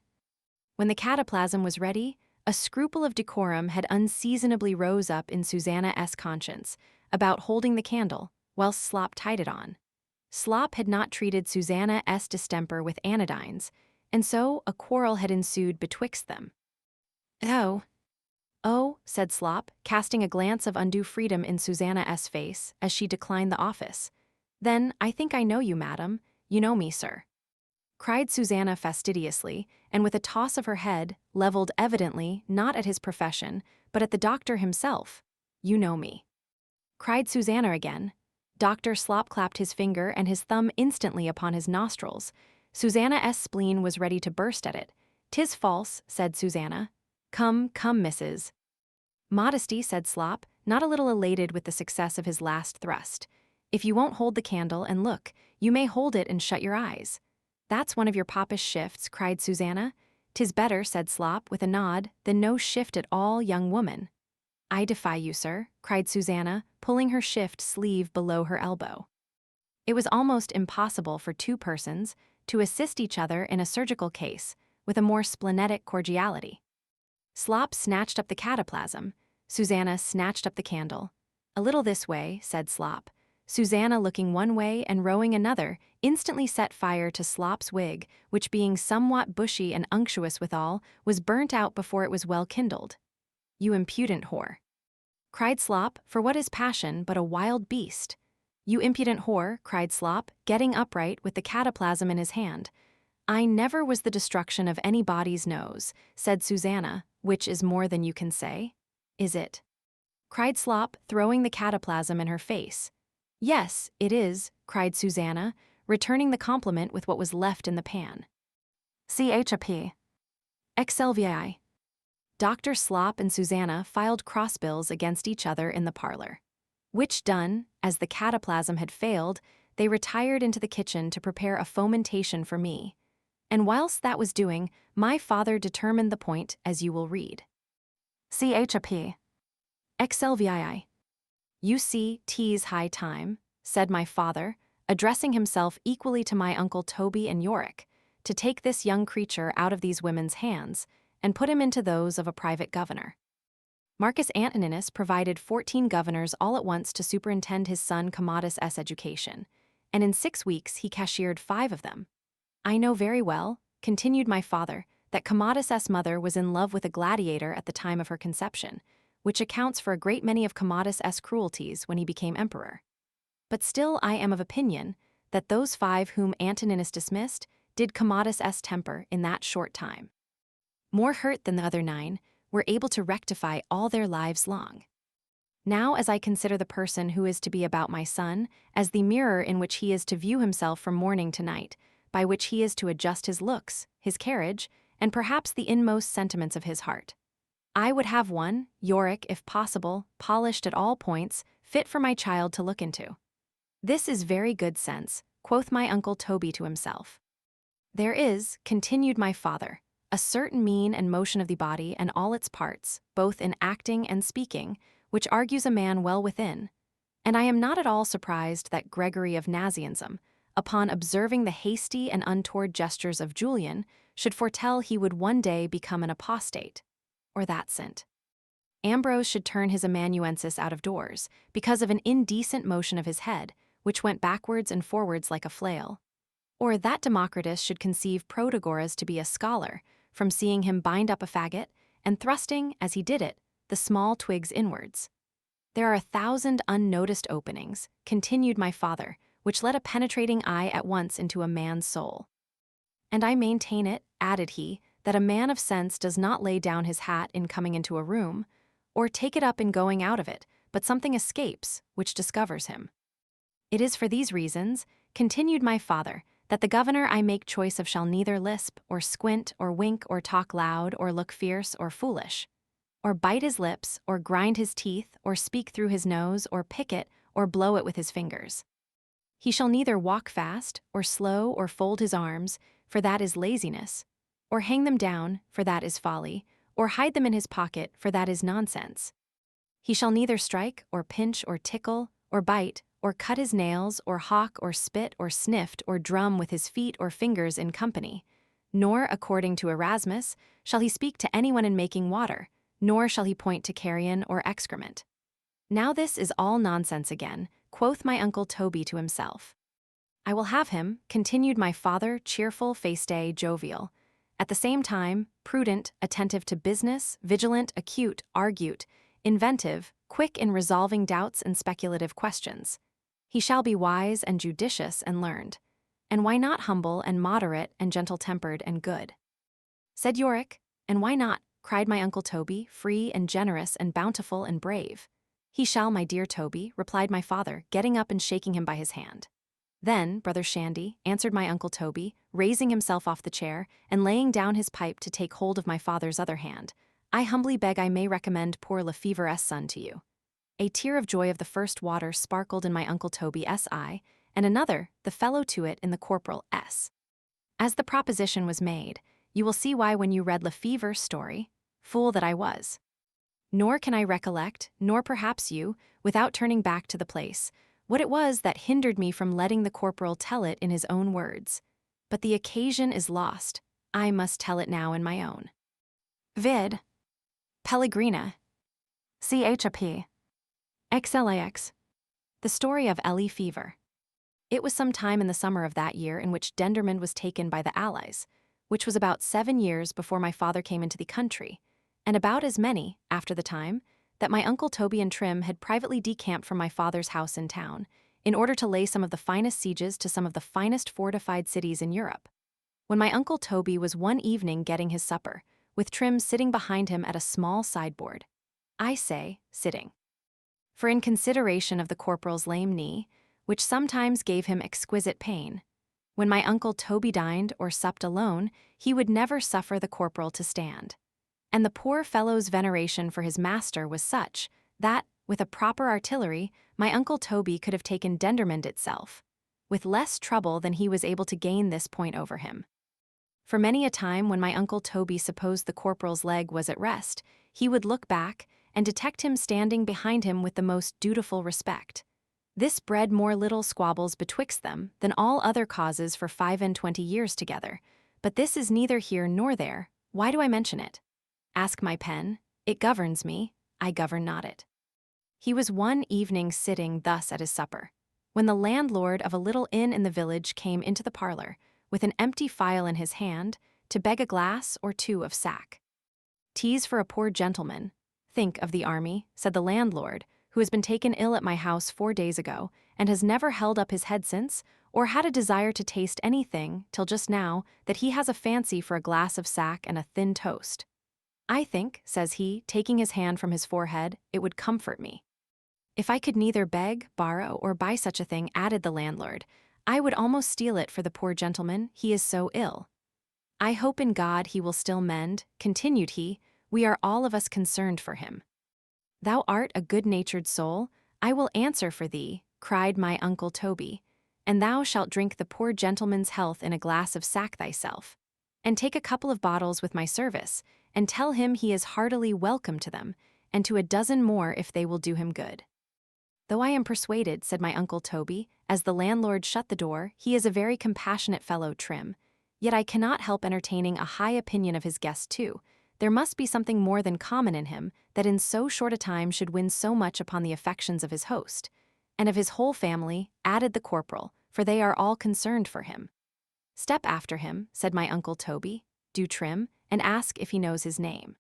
When the cataplasm was ready, a scruple of decorum had unseasonably rose up in Susanna's conscience about holding the candle, whilst Slop tied it on. Slop had not treated Susanna's distemper with anodynes, and so a quarrel had ensued betwixt them. Oh, said Slop, casting a glance of undue freedom in Susanna's face as she declined the office. Then, I think I know you, madam. You know me, sir. Cried Susanna fastidiously, and with a toss of her head, leveled evidently not at his profession, but at the doctor himself. You know me. Cried Susanna again. Dr. Slop clapped his finger and his thumb instantly upon his nostrils. Susanna's spleen was ready to burst at it. "'Tis false," said Susanna. Come, missus. Modesty, said Slop, not a little elated with the success of his last thrust. If you won't hold the candle and look, you may hold it and shut your eyes. That's one of your popish shifts, cried Susanna. "'Tis better," said Slop, with a nod, "than no shift at all, young woman." "I defy you, sir," cried Susanna, pulling her shift sleeve below her elbow. It was almost impossible for two persons to assist each other in a surgical case with a more splenetic cordiality. Slop snatched up the cataplasm. Susanna snatched up the candle. "A little this way," said Slop. Susanna, looking one way and rowing another, instantly set fire to Slop's wig, which, being somewhat bushy and unctuous withal, was burnt out before it was well kindled. "You impudent whore!" cried Slop, for what is passion but a wild beast? "You impudent whore," cried Slop, getting upright with the cataplasm in his hand. "I never was the destruction of anybody's nose," said Susanna, "which is more than you can say. Is it?" cried Slop, throwing the cataplasm in her face. "Yes, it is," cried Susanna, returning the compliment with what was left in the pan. Chap. XLVI. Dr. Slop and Susanna filed crossbills against each other in the parlor. Which done, as the cataplasm had failed, they retired into the kitchen to prepare a fomentation for me. And whilst that was doing, my father determined the point, as you will read. Chap. XLVII. "You see, 'tis high time," said my father, addressing himself equally to my uncle Toby and Yorick, "to take this young creature out of these women's hands, and put him into those of a private governor." Marcus Antoninus provided 14 governors all at once to superintend his son Commodus' education, and in 6 weeks he cashiered 5 of them. "I know very well," continued my father, "that Commodus' mother was in love with a gladiator at the time of her conception, which accounts for a great many of Commodus' cruelties when he became emperor. But still I am of opinion that those 5 whom Antoninus dismissed did Commodus' temper in that short time. More hurt than the other 9, were able to rectify all their lives long. Now, as I consider the person who is to be about my son as the mirror in which he is to view himself from morning to night, by which he is to adjust his looks, his carriage, and perhaps the inmost sentiments of his heart, I would have one, Yorick, if possible, polished at all points, fit for my child to look into. This is very good sense, quoth my uncle Toby to himself. There is, continued my father, a certain mien and motion of the body and all its parts, both in acting and speaking, which argues a man well within. And I am not at all surprised that Gregory of Nazianzum, upon observing the hasty and untoward gestures of Julian, should foretell he would one day become an apostate, or that sint. Ambrose should turn his amanuensis out of doors, because of an indecent motion of his head, which went backwards and forwards like a flail. Or that Democritus should conceive Protagoras to be a scholar, from seeing him bind up a faggot, and thrusting, as he did it, the small twigs inwards. There are 1,000 unnoticed openings, continued my father, which let a penetrating eye at once into a man's soul. And I maintain it, added he, that a man of sense does not lay down his hat in coming into a room, or take it up in going out of it, but something escapes, which discovers him. It is for these reasons, continued my father, that the governor I make choice of shall neither lisp, or squint, or wink, or talk loud, or look fierce, or foolish, or bite his lips, or grind his teeth, or speak through his nose, or pick it, or blow it with his fingers. He shall neither walk fast, or slow, or fold his arms, for that is laziness, or hang them down, for that is folly, or hide them in his pocket, for that is nonsense. He shall neither strike, or pinch, or tickle, or bite, or cut his nails, or hawk, or spit, or snift, or drum with his feet or fingers in company. Nor, according to Erasmus, shall he speak to anyone in making water, nor shall he point to carrion or excrement. Now this is all nonsense again, quoth my uncle Toby to himself. I will have him, continued my father, cheerful, face-day, jovial, at the same time, prudent, attentive to business, vigilant, acute, argute, inventive, quick in resolving doubts and speculative questions. He shall be wise and judicious and learned. And why not humble and moderate and gentle-tempered and good? Said Yorick, and why not, cried my uncle Toby, free and generous and bountiful and brave. He shall, my dear Toby, replied my father, getting up and shaking him by his hand. Then, brother Shandy, answered my uncle Toby, raising himself off the chair, and laying down his pipe to take hold of my father's other hand, I humbly beg I may recommend poor Lefevre's son to you. A tear of joy of the first water sparkled in my uncle Toby's eye, and another, the fellow to it, in the corporal's. As the proposition was made, you will see why when you read Lefevre's story, fool that I was. Nor can I recollect, nor perhaps you, without turning back to the place, what it was that hindered me from letting the corporal tell it in his own words. But the occasion is lost. I must tell it now in my own. Vid. Pellegrina. CHAP. XLAX. The story of Ellie Fever. It was some time in the summer of that year in which Dendermond was taken by the Allies, which was about 7 years before my father came into the country, and about as many, after the time, that my uncle Toby and Trim had privately decamped from my father's house in town, in order to lay some of the finest sieges to some of the finest fortified cities in Europe. When my uncle Toby was one evening getting his supper, with Trim sitting behind him at a small sideboard. I say, sitting. For in consideration of the corporal's lame knee, which sometimes gave him exquisite pain, when my uncle Toby dined or supped alone, he would never suffer the corporal to stand. And the poor fellow's veneration for his master was such, that, with a proper artillery, my uncle Toby could have taken Dendermond itself, with less trouble than he was able to gain this point over him. For many a time when my uncle Toby supposed the corporal's leg was at rest, he would look back, and detect him standing behind him with the most dutiful respect. This bred more little squabbles betwixt them than all other causes for 25 years together, but this is neither here nor there. Why do I mention it? Ask my pen, it governs me, I govern not it. He was one evening sitting thus at his supper, when the landlord of a little inn in the village came into the parlor, with an empty phial in his hand, to beg a glass or two of sack. "'Tis for a poor gentleman. Think of the army," said the landlord, who has been taken ill at my house 4 days ago, and has never held up his head since, or had a desire to taste anything, till just now, that he has a fancy for a glass of sack and a thin toast. "I think," says he, taking his hand from his forehead, "it would comfort me." "If I could neither beg, borrow, or buy such a thing," added the landlord, "I would almost steal it for the poor gentleman, he is so ill. I hope in God he will still mend," continued he, "we are all of us concerned for him." "Thou art a good-natured soul, I will answer for thee," cried my uncle Toby, "and thou shalt drink the poor gentleman's health in a glass of sack thyself, and take a couple of bottles with my service, and tell him he is heartily welcome to them, and to a dozen more if they will do him good." Though I am persuaded, said my Uncle Toby, as the landlord shut the door, he is a very compassionate fellow, Trim. Yet I cannot help entertaining a high opinion of his guest too. There must be something more than common in him, that in so short a time should win so much upon the affections of his host. And of his whole family, added the corporal, for they are all concerned for him. Step after him, said my Uncle Toby, do, Trim, and ask if he knows his name.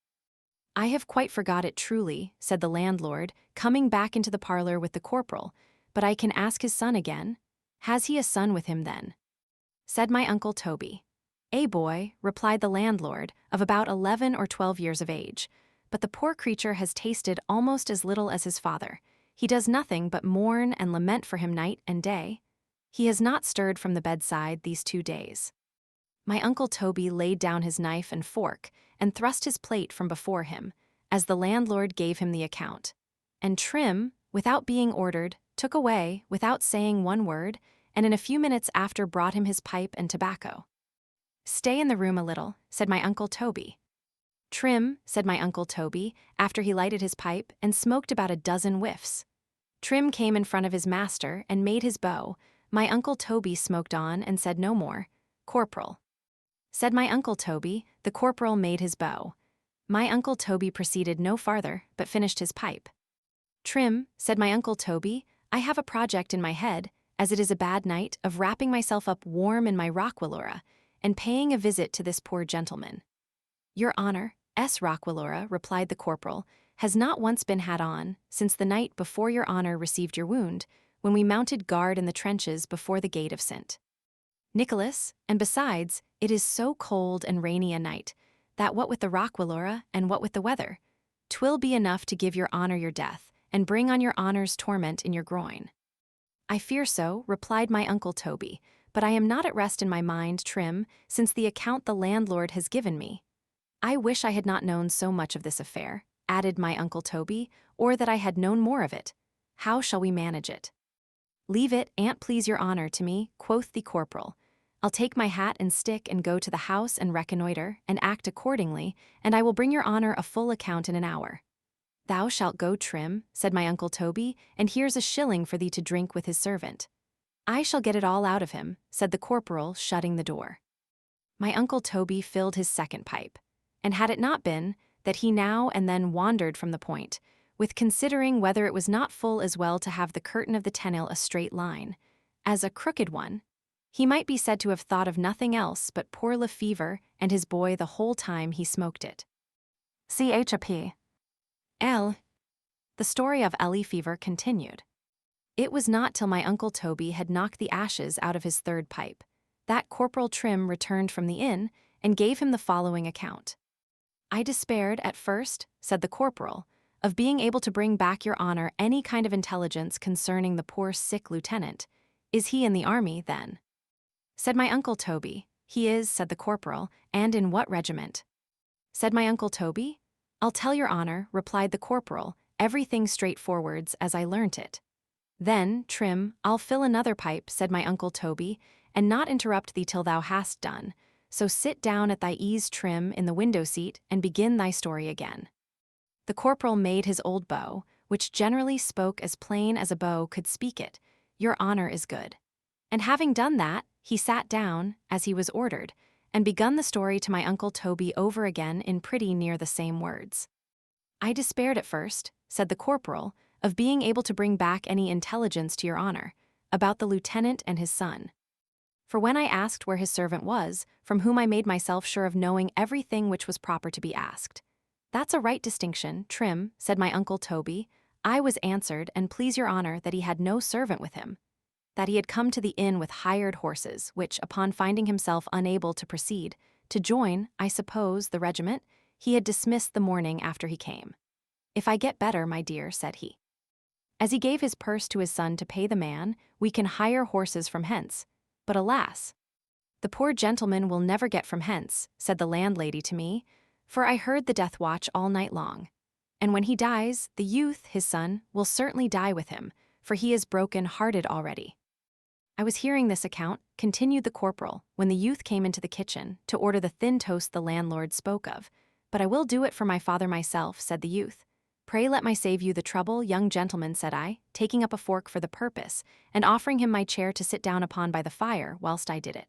I have quite forgot it truly, said the landlord, coming back into the parlor with the corporal, but I can ask his son again. Has he a son with him then? Said my Uncle Toby. A boy, replied the landlord, of about 11 or 12 years of age, but the poor creature has tasted almost as little as his father. He does nothing but mourn and lament for him night and day. He has not stirred from the bedside these 2 days. My Uncle Toby laid down his knife and fork, and thrust his plate from before him, as the landlord gave him the account. And Trim, without being ordered, took away, without saying one word, and in a few minutes after brought him his pipe and tobacco. Stay in the room a little, said my Uncle Toby. Trim, said my Uncle Toby, after he lighted his pipe and smoked about a dozen whiffs. Trim came in front of his master and made his bow. My Uncle Toby smoked on and said no more. Corporal. Said my Uncle Toby, the corporal made his bow. My Uncle Toby proceeded no farther, but finished his pipe. Trim, said my Uncle Toby, I have a project in my head, as it is a bad night, of wrapping myself up warm in my Rockwillora, and paying a visit to this poor gentleman. Your Honor, S. Rockwillora, replied the corporal, has not once been had on, since the night before your Honor received your wound, when we mounted guard in the trenches before the gate of St. Nicholas, and besides, it is so cold and rainy a night, that what with the Rockwillora and what with the weather, 'twill be enough to give your Honor your death, and bring on your Honor's torment in your groin. I fear so, replied my Uncle Toby, but I am not at rest in my mind, Trim, since the account the landlord has given me. I wish I had not known so much of this affair, added my Uncle Toby, or that I had known more of it. How shall we manage it? Leave it, an't please your Honor, to me, quoth the corporal. I'll take my hat and stick and go to the house and reconnoiter, and act accordingly, and I will bring your Honor a full account in an hour. Thou shalt go, Trim, said my Uncle Toby, and here's a shilling for thee to drink with his servant. I shall get it all out of him, said the corporal, shutting the door. My Uncle Toby filled his second pipe, and had it not been that he now and then wandered from the point, with considering whether it was not full as well to have the curtain of the tennille a straight line, as a crooked one, he might be said to have thought of nothing else but poor Lefevre and his boy the whole time he smoked it. CHAP. L. The story of Lefevre continued. It was not till my Uncle Toby had knocked the ashes out of his third pipe that Corporal Trim returned from the inn and gave him the following account. I despaired, at first, said the corporal, of being able to bring back your Honor any kind of intelligence concerning the poor sick lieutenant. Is he in the army, then? Said my Uncle Toby. He is, said the corporal, and in what regiment? Said my Uncle Toby. I'll tell your Honor, replied the corporal, everything straightforwards as I learnt it. Then, Trim, I'll fill another pipe, said my Uncle Toby, and not interrupt thee till thou hast done. So sit down at thy ease, Trim, in the window seat, and begin thy story again. The corporal made his old bow, which generally spoke as plain as a bow could speak it. Your Honor is good. And having done that, he sat down, as he was ordered, and begun the story to my Uncle Toby over again in pretty near the same words. I despaired at first, said the corporal, of being able to bring back any intelligence to your Honor, about the lieutenant and his son. For when I asked where his servant was, from whom I made myself sure of knowing everything which was proper to be asked. That's a right distinction, Trim, said my Uncle Toby. I was answered, and please your Honor, that he had no servant with him, that he had come to the inn with hired horses, which, upon finding himself unable to proceed, to join, I suppose, the regiment, he had dismissed the morning after he came. If I get better, my dear, said he. As he gave his purse to his son to pay the man, we can hire horses from hence. But alas, the poor gentleman will never get from hence, said the landlady to me, for I heard the death watch all night long. And when he dies, the youth, his son, will certainly die with him, for he is broken-hearted already. I was hearing this account, continued the corporal, when the youth came into the kitchen to order the thin toast the landlord spoke of. But I will do it for my father myself, said the youth. Pray let me save you the trouble, young gentleman, said I, taking up a fork for the purpose, and offering him my chair to sit down upon by the fire whilst I did it.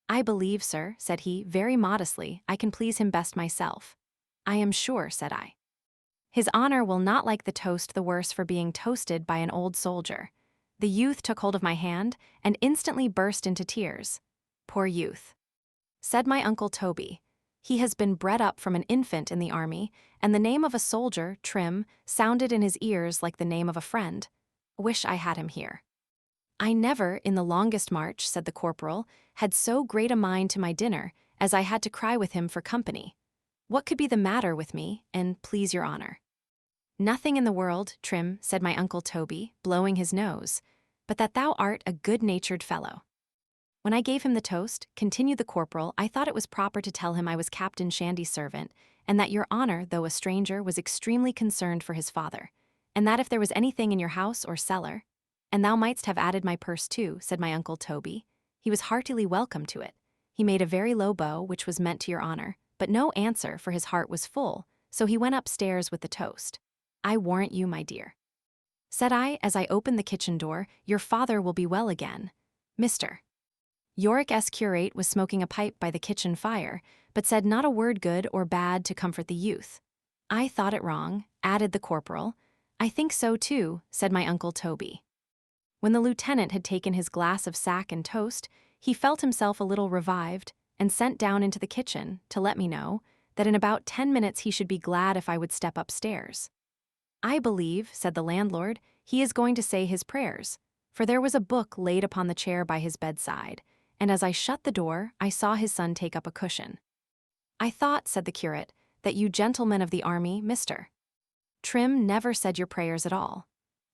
I believe, sir, said he, very modestly, I can please him best myself. I am sure, said I. His honor will not like the toast the worse for being toasted by an old soldier. The youth took hold of my hand, and instantly burst into tears. Poor youth, said my Uncle Toby. He has been bred up from an infant in the army, and the name of a soldier, Trim, sounded in his ears like the name of a friend. Wish I had him here. I never, in the longest march, said the corporal, had so great a mind to my dinner, as I had to cry with him for company. What could be the matter with me, and please your honor? Nothing in the world, Trim, said my Uncle Toby, blowing his nose, but that thou art a good-natured fellow. When I gave him the toast, continued the corporal, I thought it was proper to tell him I was Captain Shandy's servant, and that your honor, though a stranger, was extremely concerned for his father, and that if there was anything in your house or cellar, and thou mightst have added my purse too, said my Uncle Toby. He was heartily welcome to it. He made a very low bow, which was meant to your honor, but no answer, for his heart was full, so he went upstairs with the toast. I warrant you, my dear, said I, as I opened the kitchen door, your father will be well again. Mr. Yorick's curate was smoking a pipe by the kitchen fire, but said not a word good or bad to comfort the youth. I thought it wrong, added the corporal. I think so too, said my Uncle Toby. When the lieutenant had taken his glass of sack and toast, he felt himself a little revived, and sent down into the kitchen to let me know that in about 10 minutes he should be glad if I would step upstairs. I believe, said the landlord, he is going to say his prayers, for there was a book laid upon the chair by his bedside, and as I shut the door, I saw his son take up a cushion. I thought, said the curate, that you gentlemen of the army, Mr. Trim, never said your prayers at all.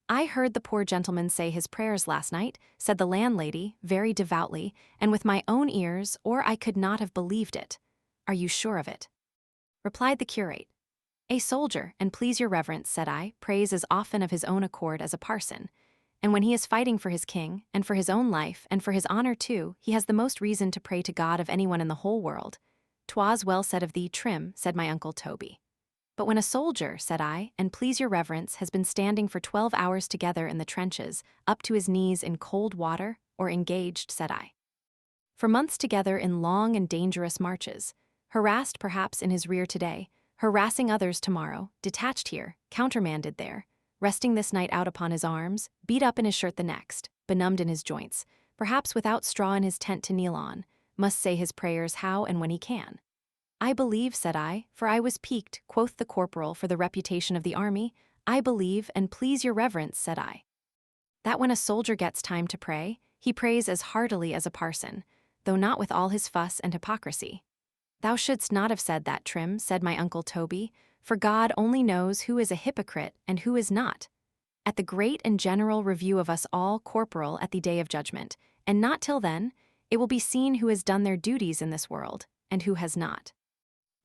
I heard the poor gentleman say his prayers last night, said the landlady, very devoutly, and with my own ears, or I could not have believed it. Are you sure of it? Replied the curate. A soldier, and please your reverence, said I, prays as often of his own accord as a parson, and when he is fighting for his king, and for his own life, and for his honor too, he has the most reason to pray to God of anyone in the whole world. 'Twas well said of thee, Trim, said my Uncle Toby. But when a soldier, said I, and please your reverence, has been standing for 12 hours together in the trenches, up to his knees in cold water, or engaged, said I, for months together in long and dangerous marches, harassed perhaps in his rear today, harassing others tomorrow, detached here, countermanded there, resting this night out upon his arms, beat up in his shirt the next, benumbed in his joints, perhaps without straw in his tent to kneel on, must say his prayers how and when he can. I believe, said I, for I was piqued, quoth the corporal, for the reputation of the army, I believe, and please your reverence, said I, that when a soldier gets time to pray, he prays as heartily as a parson, though not with all his fuss and hypocrisy. Thou shouldst not have said that, Trim, said my Uncle Toby, for God only knows who is a hypocrite and who is not. At the great and general review of us all, corporal, at the day of judgment, and not till then, it will be seen who has done their duties in this world, and who has not.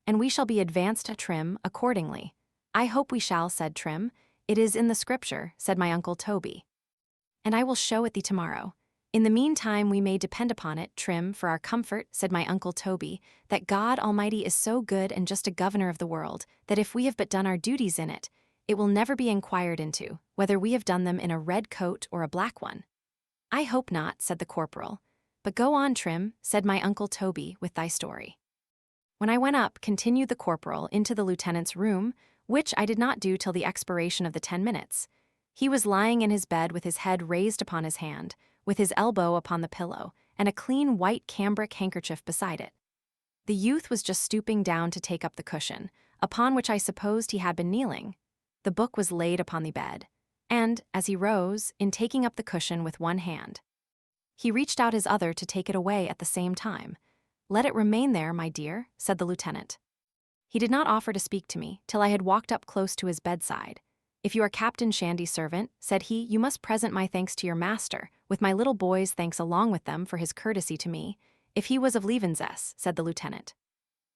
And we shall be advanced, Trim, accordingly. I hope we shall, said Trim. It is in the scripture, said my Uncle Toby. And I will show it thee tomorrow. In the meantime we may depend upon it, Trim, for our comfort, said my Uncle Toby, that God Almighty is so good and just a governor of the world, that if we have but done our duties in it, it will never be inquired into, whether we have done them in a red coat or a black one. I hope not, said the corporal. But go on, Trim, said my Uncle Toby, with thy story. When I went up, continued the corporal, into the lieutenant's room, which I did not do till the expiration of the 10 minutes, he was lying in his bed with his head raised upon his hand, with his elbow upon the pillow, and a clean white cambric handkerchief beside it. The youth was just stooping down to take up the cushion, upon which I supposed he had been kneeling. The book was laid upon the bed, and, as he rose, in taking up the cushion with one hand, he reached out his other to take it away at the same time. Let it remain there, my dear, said the lieutenant. He did not offer to speak to me till I had walked up close to his bedside. If you are Captain Shandy's servant, said he, you must present my thanks to your master, with my little boy's thanks along with them for his courtesy to me. If he was of LVIII, said the lieutenant.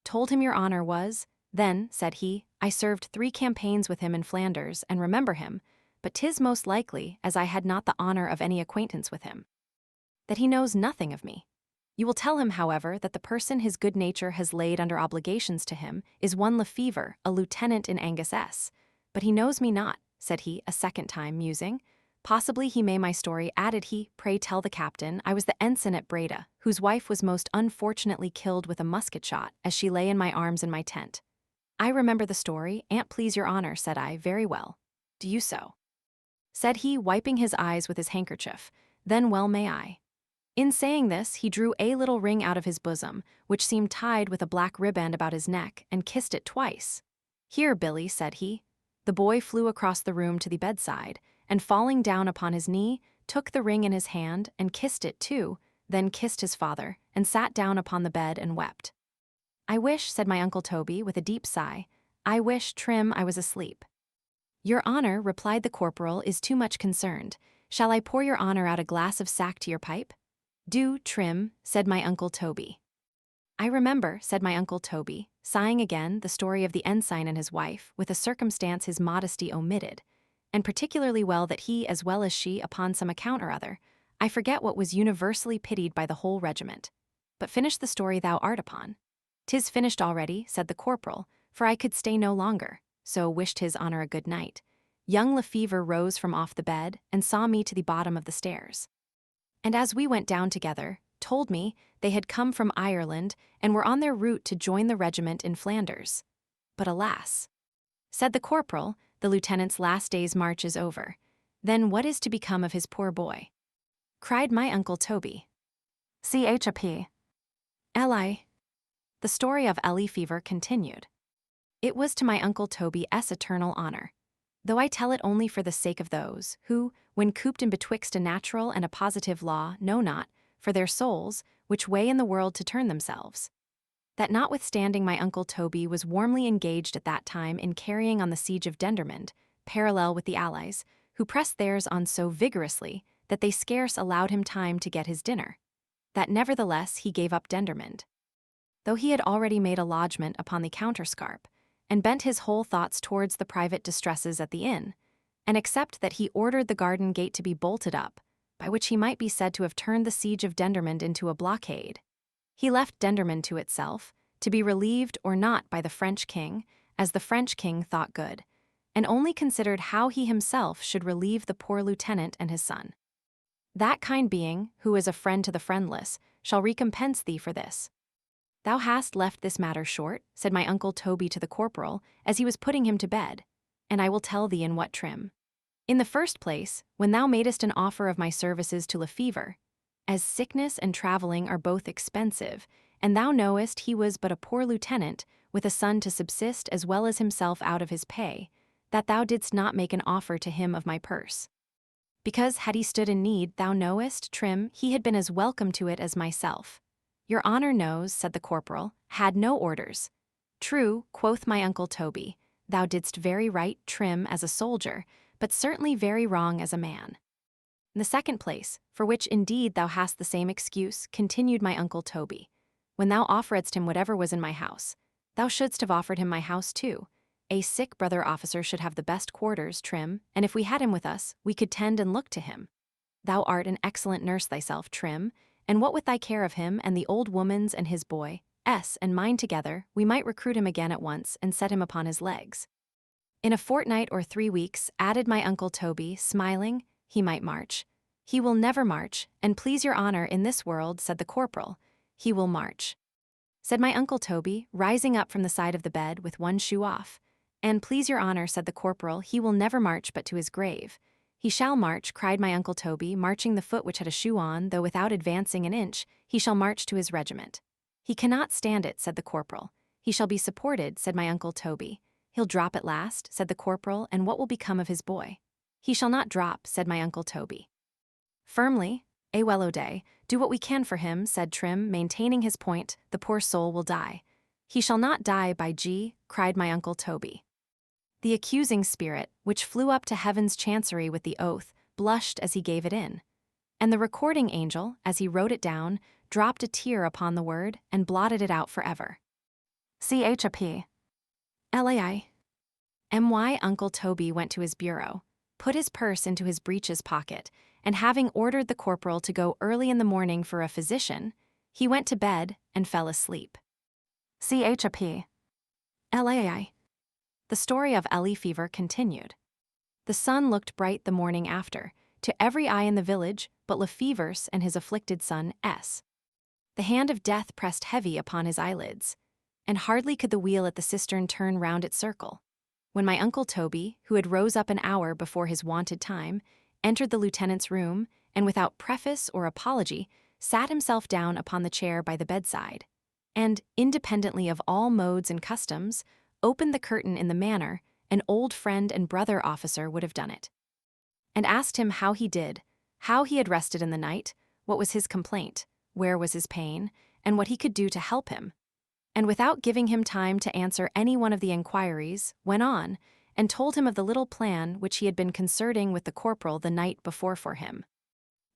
Told him your honor was, then, said he, I served 3 campaigns with him in Flanders, and remember him, but 'tis most likely, as I had not the honor of any acquaintance with him, that he knows nothing of me. You will tell him, however, that the person his good nature has laid under obligations to him is one Lefevre, a lieutenant in Angus S., But he knows me not, said he, a second time, musing. Possibly he may my story, added he. Pray tell the captain, I was the ensign at Breda, whose wife was most unfortunately killed with a musket shot, as she lay in my arms in my tent. I remember the story, an't please your honor, said I. Very well. Do you so? Said he, wiping his eyes with his handkerchief. Then well may I. In saying this, he drew a little ring out of his bosom, which seemed tied with a black riband about his neck, and kissed it twice. Here, Billy, said he. The boy flew across the room to the bedside, and falling down upon his knee, took the ring in his hand, and kissed it too, then kissed his father, and sat down upon the bed and wept. I wish, said my Uncle Toby, with a deep sigh, I wish, Trim, I was asleep. Your honor, replied the corporal, is too much concerned. Shall I pour your honor out a glass of sack to your pipe? Do, Trim, said my Uncle Toby. I remember, said my Uncle Toby, sighing again, the story of the ensign and his wife, with a circumstance his modesty omitted, and particularly well that he as well as she, upon some account or other, I forget what, was universally pitied by the whole regiment. But finish the story thou art upon. 'Tis finished already, said the corporal, for I could stay no longer, so wished his honor a good night. Young Lefevre rose from off the bed, and saw me to the bottom of the stairs. And as we went down together, told me they had come from Ireland, and were on their route to join the regiment in Flanders. But alas, said the corporal, the lieutenant's last day's march is over. Then what is to become of his poor boy? Cried my Uncle Toby. CHAP. L.I. The story of Lefevre continued. It was to my Uncle Toby's eternal honor, though I tell it only for the sake of those who, when cooped in betwixt a natural and a positive law, know not, for their souls, which way in the world to turn themselves. That notwithstanding my Uncle Toby was warmly engaged at that time in carrying on the siege of Dendermonde, parallel with the allies, who pressed theirs on so vigorously that they scarce allowed him time to get his dinner, that nevertheless he gave up Dendermonde, though he had already made a lodgment upon the counterscarp, and bent his whole thoughts towards the private distresses at the inn, and except that he ordered the garden gate to be bolted up, by which he might be said to have turned the siege of Dendermonde into a blockade. He left Dendermonde to itself, to be relieved or not by the French king, as the French king thought good, and only considered how he himself should relieve the poor lieutenant and his son. That kind being, who is a friend to the friendless, shall recompense thee for this. Thou hast left this matter short, said my Uncle Toby to the corporal, as he was putting him to bed, and I will tell thee in what trim. In the first place, when thou madest an offer of my services to Lefevre, as sickness and travelling are both expensive, and thou knowest he was but a poor lieutenant, with a son to subsist as well as himself out of his pay, that thou didst not make an offer to him of my purse. Because had he stood in need, thou knowest, Trim, he had been as welcome to it as myself. Your honor knows, said the corporal, had no orders. True, quoth my Uncle Toby, thou didst very right, Trim, as a soldier, but certainly very wrong as a man. In the second place, for which indeed thou hast the same excuse, continued my Uncle Toby, when thou offeredst him whatever was in my house, thou shouldst have offered him my house too. A sick brother officer should have the best quarters, Trim, and if we had him with us, we could tend and look to him. Thou art an excellent nurse thyself, Trim, and what with thy care of him and the old woman's and his boy, and mine together, we might recruit him again at once and set him upon his legs. In a fortnight or 3 weeks, added my Uncle Toby, smiling, he might march. He will never march, and please your honor in this world, said the corporal, he will march. Said my Uncle Toby, rising up from the side of the bed with one shoe off. And please your honor, said the corporal, he will never march but to his grave. He shall march, cried my Uncle Toby, marching the foot which had a shoe on, though without advancing an inch, he shall march to his regiment. He cannot stand it, said the corporal. He shall be supported, said my Uncle Toby. He'll drop at last, said the corporal, and what will become of his boy? He shall not drop, said my Uncle Toby. Firmly, well O'Day, do what we can for him, said Trim, maintaining his point, the poor soul will die. He shall not die, by G, cried my Uncle Toby. The accusing spirit, which flew up to heaven's chancery with the oath, blushed as he gave it in. And the recording angel, as he wrote it down, dropped a tear upon the word and blotted it out forever. CHAP. LAI. My Uncle Toby went to his bureau, put his purse into his breeches pocket, and having ordered the corporal to go early in the morning for a physician, he went to bed and fell asleep. CHAP. LAI. The story of Ellie fever continued. The sun looked bright the morning after, to every eye in the village but Lefever's and his afflicted son S. The hand of death pressed heavy upon his eyelids, and hardly could the wheel at the cistern turn round its circle, when my Uncle Toby, who had rose up an hour before his wonted time, entered the lieutenant's room, and without preface or apology, sat himself down upon the chair by the bedside, and, independently of all modes and customs, opened the curtain in the manner an old friend and brother officer would have done it, and asked him how he did, how he had rested in the night, what was his complaint, where was his pain, and what he could do to help him, and without giving him time to answer any one of the inquiries, went on, and told him of the little plan which he had been concerting with the corporal the night before for him.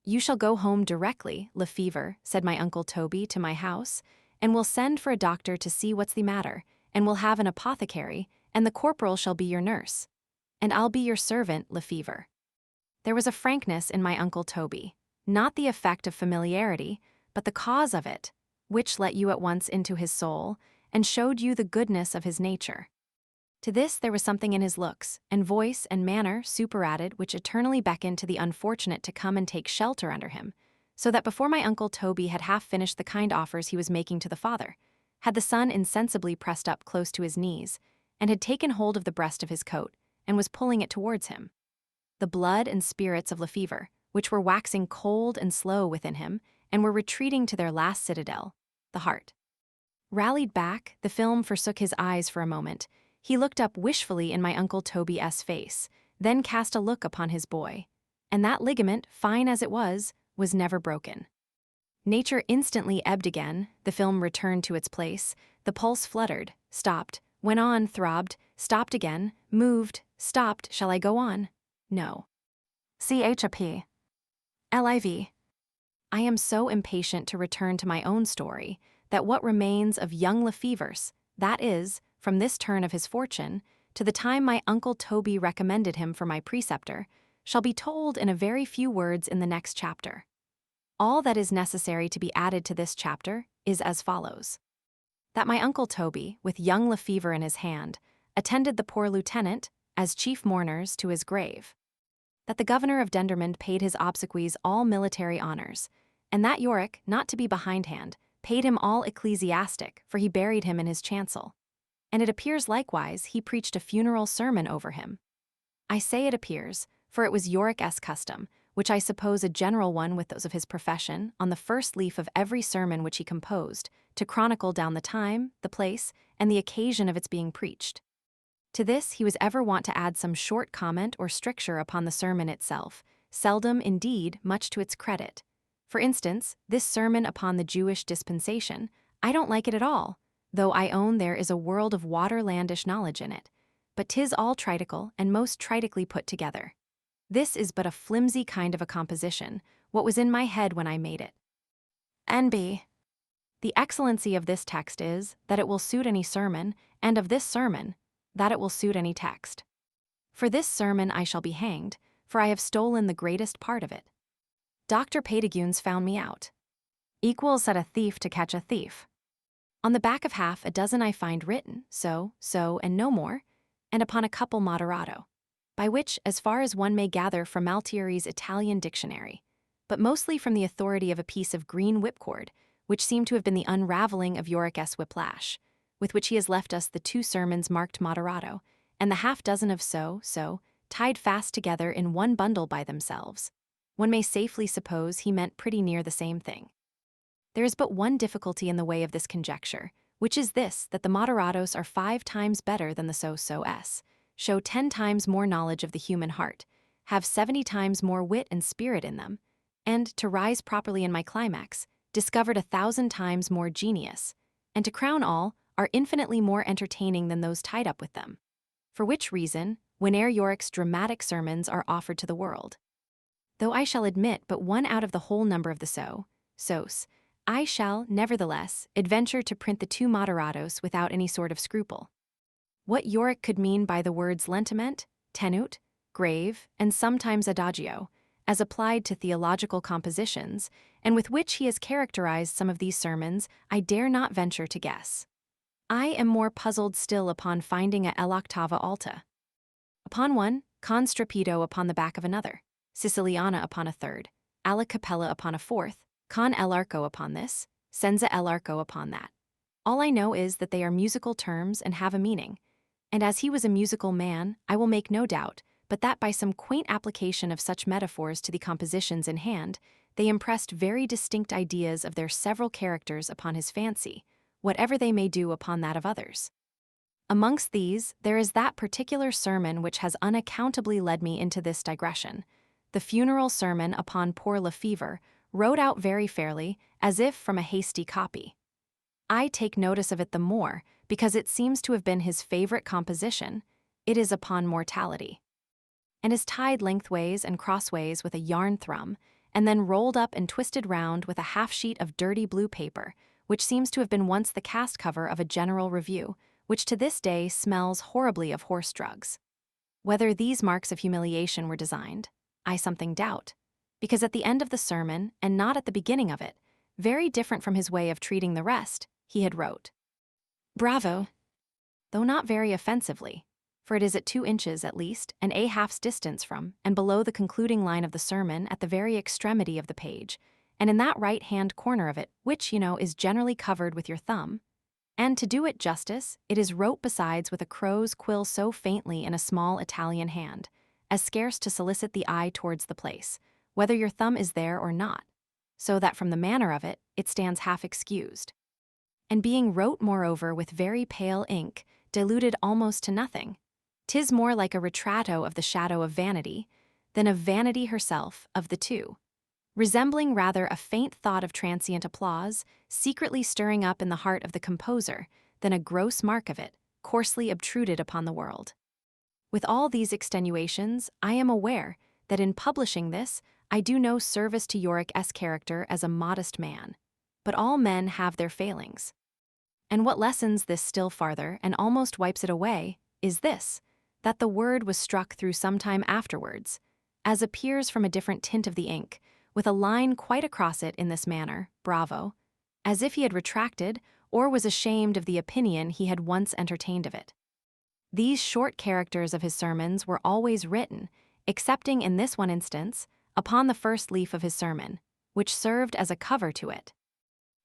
"You shall go home directly, Lefever," said my Uncle Toby, "to my house, and we'll send for a doctor to see what's the matter, and we'll have an apothecary, and the corporal shall be your nurse. And I'll be your servant, Lefever." There was a frankness in my Uncle Toby, not the effect of familiarity, but the cause of it, which let you at once into his soul, and showed you the goodness of his nature. To this there was something in his looks, and voice, and manner superadded which eternally beckoned to the unfortunate to come and take shelter under him, so that before my Uncle Toby had half finished the kind offers he was making to the father, had the son insensibly pressed up close to his knees, and had taken hold of the breast of his coat, and was pulling it towards him. The blood and spirits of Lefever, which were waxing cold and slow within him, and were retreating to their last citadel, the heart, rallied back. The film forsook his eyes for a moment. He looked up wishfully in my Uncle Toby's face, then cast a look upon his boy, and that ligament, fine as it was never broken. Nature instantly ebbed again, the film returned to its place, the pulse fluttered, stopped, went on, throbbed, stopped again, moved, stopped. Shall I go on? No. CHAP. LIV. I am so impatient to return to my own story, that what remains of young Lefever's, that is, from this turn of his fortune, to the time my Uncle Toby recommended him for my preceptor, shall be told in a very few words in the next chapter. All that is necessary to be added to this chapter is as follows. That my Uncle Toby, with young Lefever in his hand, attended the poor lieutenant, as chief mourners, to his grave. That the governor of Dendermond paid his obsequies all military honors, and that Yorick, not to be behindhand, paid him all ecclesiastic, for he buried him in his chancel. And it appears likewise he preached a funeral sermon over him. I say it appears, for it was Yorick's custom, which I suppose a general one with those of his profession, on the first leaf of every sermon which he composed, to chronicle down the time, the place, and the occasion of its being preached. To this he was ever wont to add some short comment or stricture upon the sermon itself, seldom, indeed, much to its credit. For instance, this sermon upon the Jewish dispensation, I don't like it at all, though I own there is a world of waterlandish knowledge in it, but 'tis all tritical and most tritically put together. This is but a flimsy kind of a composition, what was in my head when I made it. N.B. The excellency of this text is, that it will suit any sermon, and of this sermon, that it will suit any text. For this sermon I shall be hanged, for I have stolen the greatest part of it. Dr. Patagunes found me out. Equals set a thief to catch a thief. On the back of half a dozen I find written, so, and no more, and upon a couple moderato, by which, as far as one may gather from Maltieri's Italian dictionary, but mostly from the authority of a piece of green whipcord, which seemed to have been the unraveling of Yorick's whiplash, with which he has left us the 2 sermons marked moderato, and the half dozen of so, tied fast together in one bundle by themselves. One may safely suppose he meant pretty near the same thing. There is but one difficulty in the way of this conjecture, which is this, that the moderatos are 5 times better than the so-s, show 10 times more knowledge of the human heart, have 70 times more wit and spirit in them, and, to rise properly in my climax, discovered 1,000 times more genius, and to crown all, are infinitely more entertaining than those tied up with them. For which reason, whene'er Yorick's dramatic sermons are offered to the world, though I shall admit but one out of the whole number of the sos, I shall, nevertheless, adventure to print the 2 moderatos without any sort of scruple. What Yorick could mean by the words lentiment, tenute, grave, and sometimes adagio, as applied to theological compositions, and with which he has characterized some of these sermons, I dare not venture to guess. I am more puzzled still upon finding a l'ottava alta. Upon one, con strepito upon the back of another, Siciliana upon a third, alla capella upon a fourth, con l'arco upon this, senza l'arco upon that. All I know is that they are musical terms and have a meaning. And as he was a musical man, I will make no doubt, but that by some quaint application of such metaphors to the compositions in hand, they impressed very distinct ideas of their several characters upon his fancy, whatever they may do upon that of others. Amongst these, there is that particular sermon which has unaccountably led me into this digression, the funeral sermon upon poor Lefevre, wrote out very fairly, as if from a hasty copy. I take notice of it the more, because it seems to have been his favorite composition. It is upon mortality, and is tied lengthways and crossways with a yarn thrum, and then rolled up and twisted round with a half-sheet of dirty blue paper, which seems to have been once the cast cover of a general review, which to this day smells horribly of horse drugs. Whether these marks of humiliation were designed, I something doubt, because at the end of the sermon, and not at the beginning of it, very different from his way of treating the rest, he had wrote, "Bravo," though not very offensively, for it is at 2 inches at least, and a half's distance from, and below the concluding line of the sermon at the very extremity of the page, and in that right-hand corner of it, which, is generally covered with your thumb. And to do it justice, it is wrote besides with a crow's quill so faintly in a small Italian hand, as scarce to solicit the eye towards the place, whether your thumb is there or not, so that from the manner of it, it stands half excused. And being wrote moreover with very pale ink, diluted almost to nothing, 'tis more like a ritratto of the shadow of vanity, than of vanity herself, of the two, resembling rather a faint thought of transient applause, secretly stirring up in the heart of the composer, than a gross mark of it, coarsely obtruded upon the world. With all these extenuations, I am aware that in publishing this, I do no service to Yorick's character as a modest man. But all men have their failings. And what lessens this still farther, and almost wipes it away, is this, that the word was struck through some time afterwards, as appears from a different tint of the ink, with a line quite across it in this manner, bravo, as if he had retracted, or was ashamed of the opinion he had once entertained of it. These short characters of his sermons were always written, excepting in this one instance, upon the first leaf of his sermon, which served as a cover to it,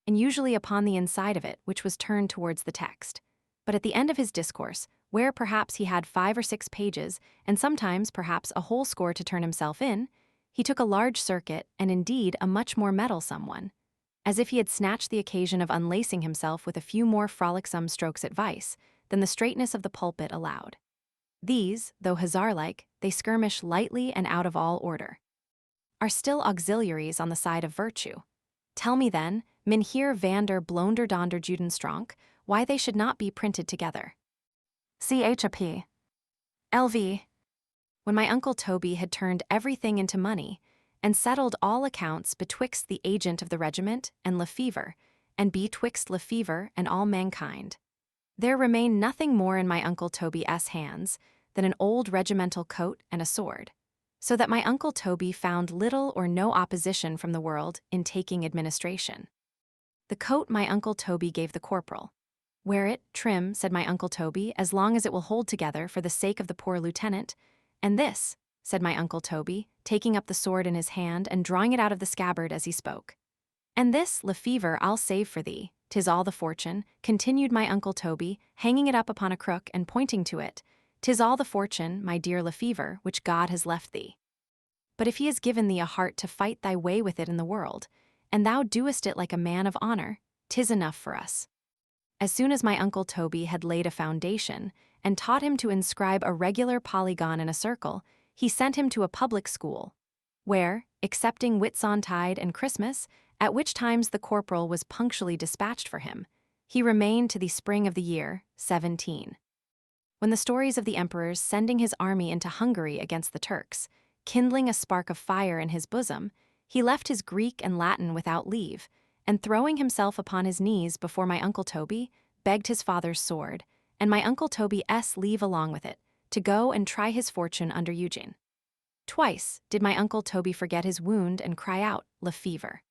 and usually upon the inside of it, which was turned towards the text. But at the end of his discourse, where perhaps he had 5 or 6 pages, and sometimes perhaps a whole score to turn himself in, he took a large circuit, and indeed a much more meddlesome one, as if he had snatched the occasion of unlacing himself with a few more frolicsome strokes at vice than the straightness of the pulpit allowed. These, though hussar-like, they skirmish lightly and out of all order, are still auxiliaries on the side of virtue. Tell me then, Mynheer van der Blonderdonder Judenstronk, why they should not be printed together. CHAP. LV. When my Uncle Toby had turned everything into money, and settled all accounts betwixt the agent of the regiment and Lefevre, and betwixt Lefevre and all mankind, there remained nothing more in my Uncle Toby's hands than an old regimental coat and a sword, so that my Uncle Toby found little or no opposition from the world in taking administration. The coat my Uncle Toby gave the corporal. "Wear it, trim," said my Uncle Toby, "as long as it will hold together for the sake of the poor lieutenant. And this," said my Uncle Toby, taking up the sword in his hand and drawing it out of the scabbard as he spoke. "And this, Lefevre, I'll save for thee, 'tis all the fortune," continued my Uncle Toby, hanging it up upon a crook and pointing to it. "'Tis all the fortune, my dear Lefevre, which God has left thee. But if he has given thee a heart to fight thy way with it in the world, and thou doest it like a man of honor, 'tis enough for us." As soon as my Uncle Toby had laid a foundation, and taught him to inscribe a regular polygon in a circle, he sent him to a public school, where, excepting Whitsuntide and Christmas, at which times the corporal was punctually dispatched for him, he remained to the spring of the year 17. When the stories of the emperor's sending his army into Hungary against the Turks, kindling a spark of fire in his bosom, he left his Greek and Latin without leave, and throwing himself upon his knees before my Uncle Toby, begged his father's sword, and my Uncle Toby's leave along with it, to go and try his fortune under Eugene. Twice did my Uncle Toby forget his wound and cry out, "Lefevre,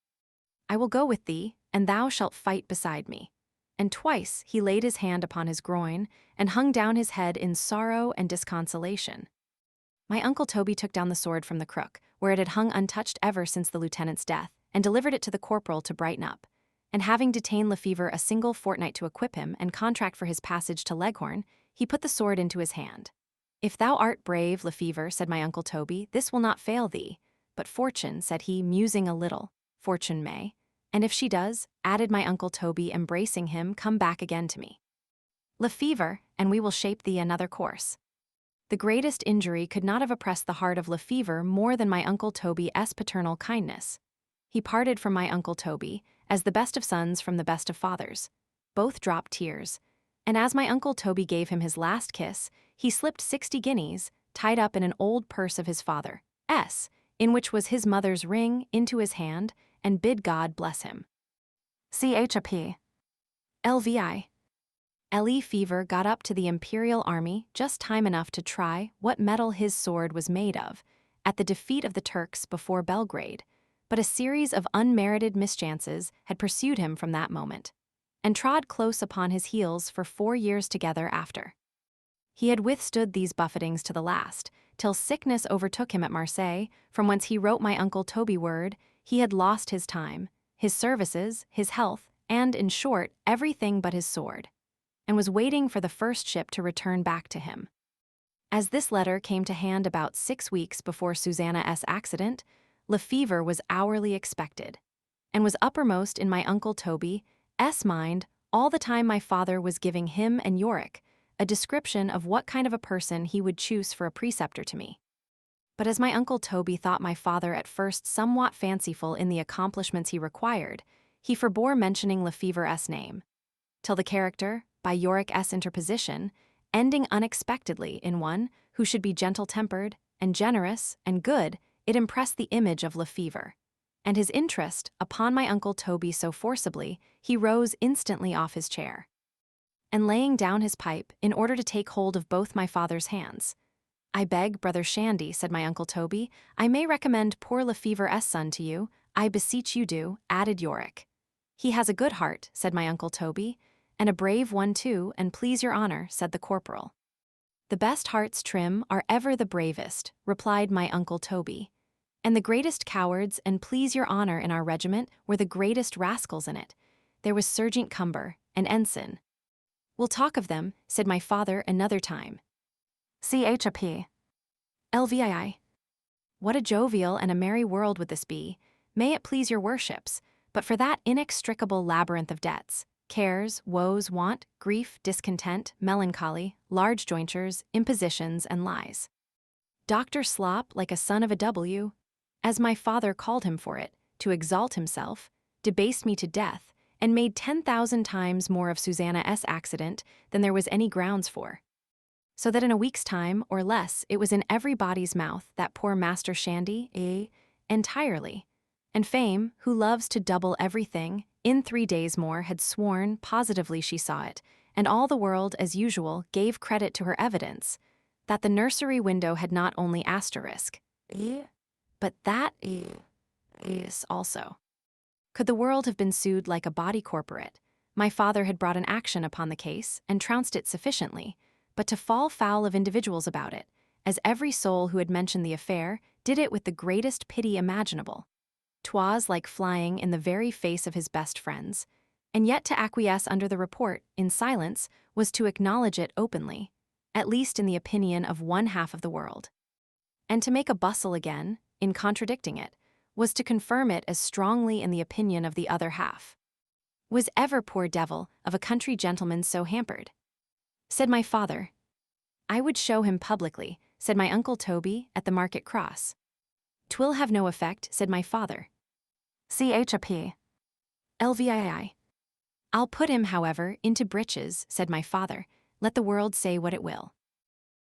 I will go with thee, and thou shalt fight beside me." and twice he laid his hand upon his groin, and hung down his head in sorrow and disconsolation. My Uncle Toby took down the sword from the crook, where it had hung untouched ever since the lieutenant's death, and delivered it to the corporal to brighten up. And having detained Lefevre a single fortnight to equip him and contract for his passage to Leghorn, he put the sword into his hand. "If thou art brave, Lefevre," said my Uncle Toby, "this will not fail thee. But fortune," said he, musing a little, "fortune may. And if she does," added my Uncle Toby, embracing him, "come back again to me, Lefevre, and we will shape thee another course." The greatest injury could not have oppressed the heart of Lefevre more than my Uncle Toby's paternal kindness. He parted from my Uncle Toby, as the best of sons from the best of fathers. Both dropped tears, and as my Uncle Toby gave him his last kiss, he slipped 60 guineas, tied up in an old purse of his father's, in which was his mother's ring, into his hand, and bid God bless him. CHAP. LVIII. Lefevre got up to the imperial army just time enough to try what metal his sword was made of, at the defeat of the Turks before Belgrade, but a series of unmerited mischances had pursued him from that moment, and trod close upon his heels for 4 years together after. He had withstood these buffetings to the last, till sickness overtook him at Marseilles, from whence he wrote my Uncle Toby word he had lost his time, his services, his health, and, in short, everything but his sword, and was waiting for the first ship to return back to him. As this letter came to hand about 6 weeks before Susanna's accident, Lefevre was hourly expected, and was uppermost in my Uncle Toby's mind all the time my father was giving him and Yorick a description of what kind of a person he would choose for a preceptor to me. But as my Uncle Toby thought my father at first somewhat fanciful in the accomplishments he required, he forbore mentioning Lefevre's name, till the character, by Yorick's interposition, ending unexpectedly in one who should be gentle-tempered and generous and good, it impressed the image of Lefevre, and his interest upon my Uncle Toby so forcibly, he rose instantly off his chair, and laying down his pipe, in order to take hold of both my father's hands, "I beg, Brother Shandy," said my Uncle Toby, "I may recommend poor Lefevre's son to you, I beseech you do," added Yorick. "He has a good heart," said my Uncle Toby, "and a brave one too, and please your honor," said the corporal. "The best hearts, Trim, are ever the bravest," replied my Uncle Toby, "and the greatest cowards, and please your honor, in our regiment were the greatest rascals in it. There was Sergeant Cumber, and Ensign." "We'll talk of them," said my father, "another time." CHAP. LVIII. What a jovial and a merry world would this be, may it please your worships, but for that inextricable labyrinth of debts, cares, woes, want, grief, discontent, melancholy, large jointures, impositions, and lies. Dr. Slop, like a son of a W, as my father called him for it, to exalt himself, debased me to death, and made 10,000 times more of Susanna's accident than there was any grounds for. So that in a week's time, or less, it was in everybody's mouth that poor Master Shandy, entirely. And Fame, who loves to double everything, in 3 days more had sworn positively she saw it, and all the world, as usual, gave credit to her evidence, that the nursery window had not only asterisk, but that is also. Could the world have been sued like a body corporate, my father had brought an action upon the case and trounced it sufficiently, but to fall foul of individuals about it, as every soul who had mentioned the affair did it with the greatest pity imaginable. 'Twas like flying in the very face of his best friends, and yet to acquiesce under the report, in silence, was to acknowledge it openly, at least in the opinion of one half of the world. And to make a bustle again, in contradicting it, was to confirm it as strongly in the opinion of the other half. Was ever poor devil of a country gentleman so hampered? Said my father. I would show him publicly, said my Uncle Toby, at the market cross. 'Twill have no effect, said my father. CHAP. LVIII. I'll put him, however, into breeches, said my father, let the world say what it will.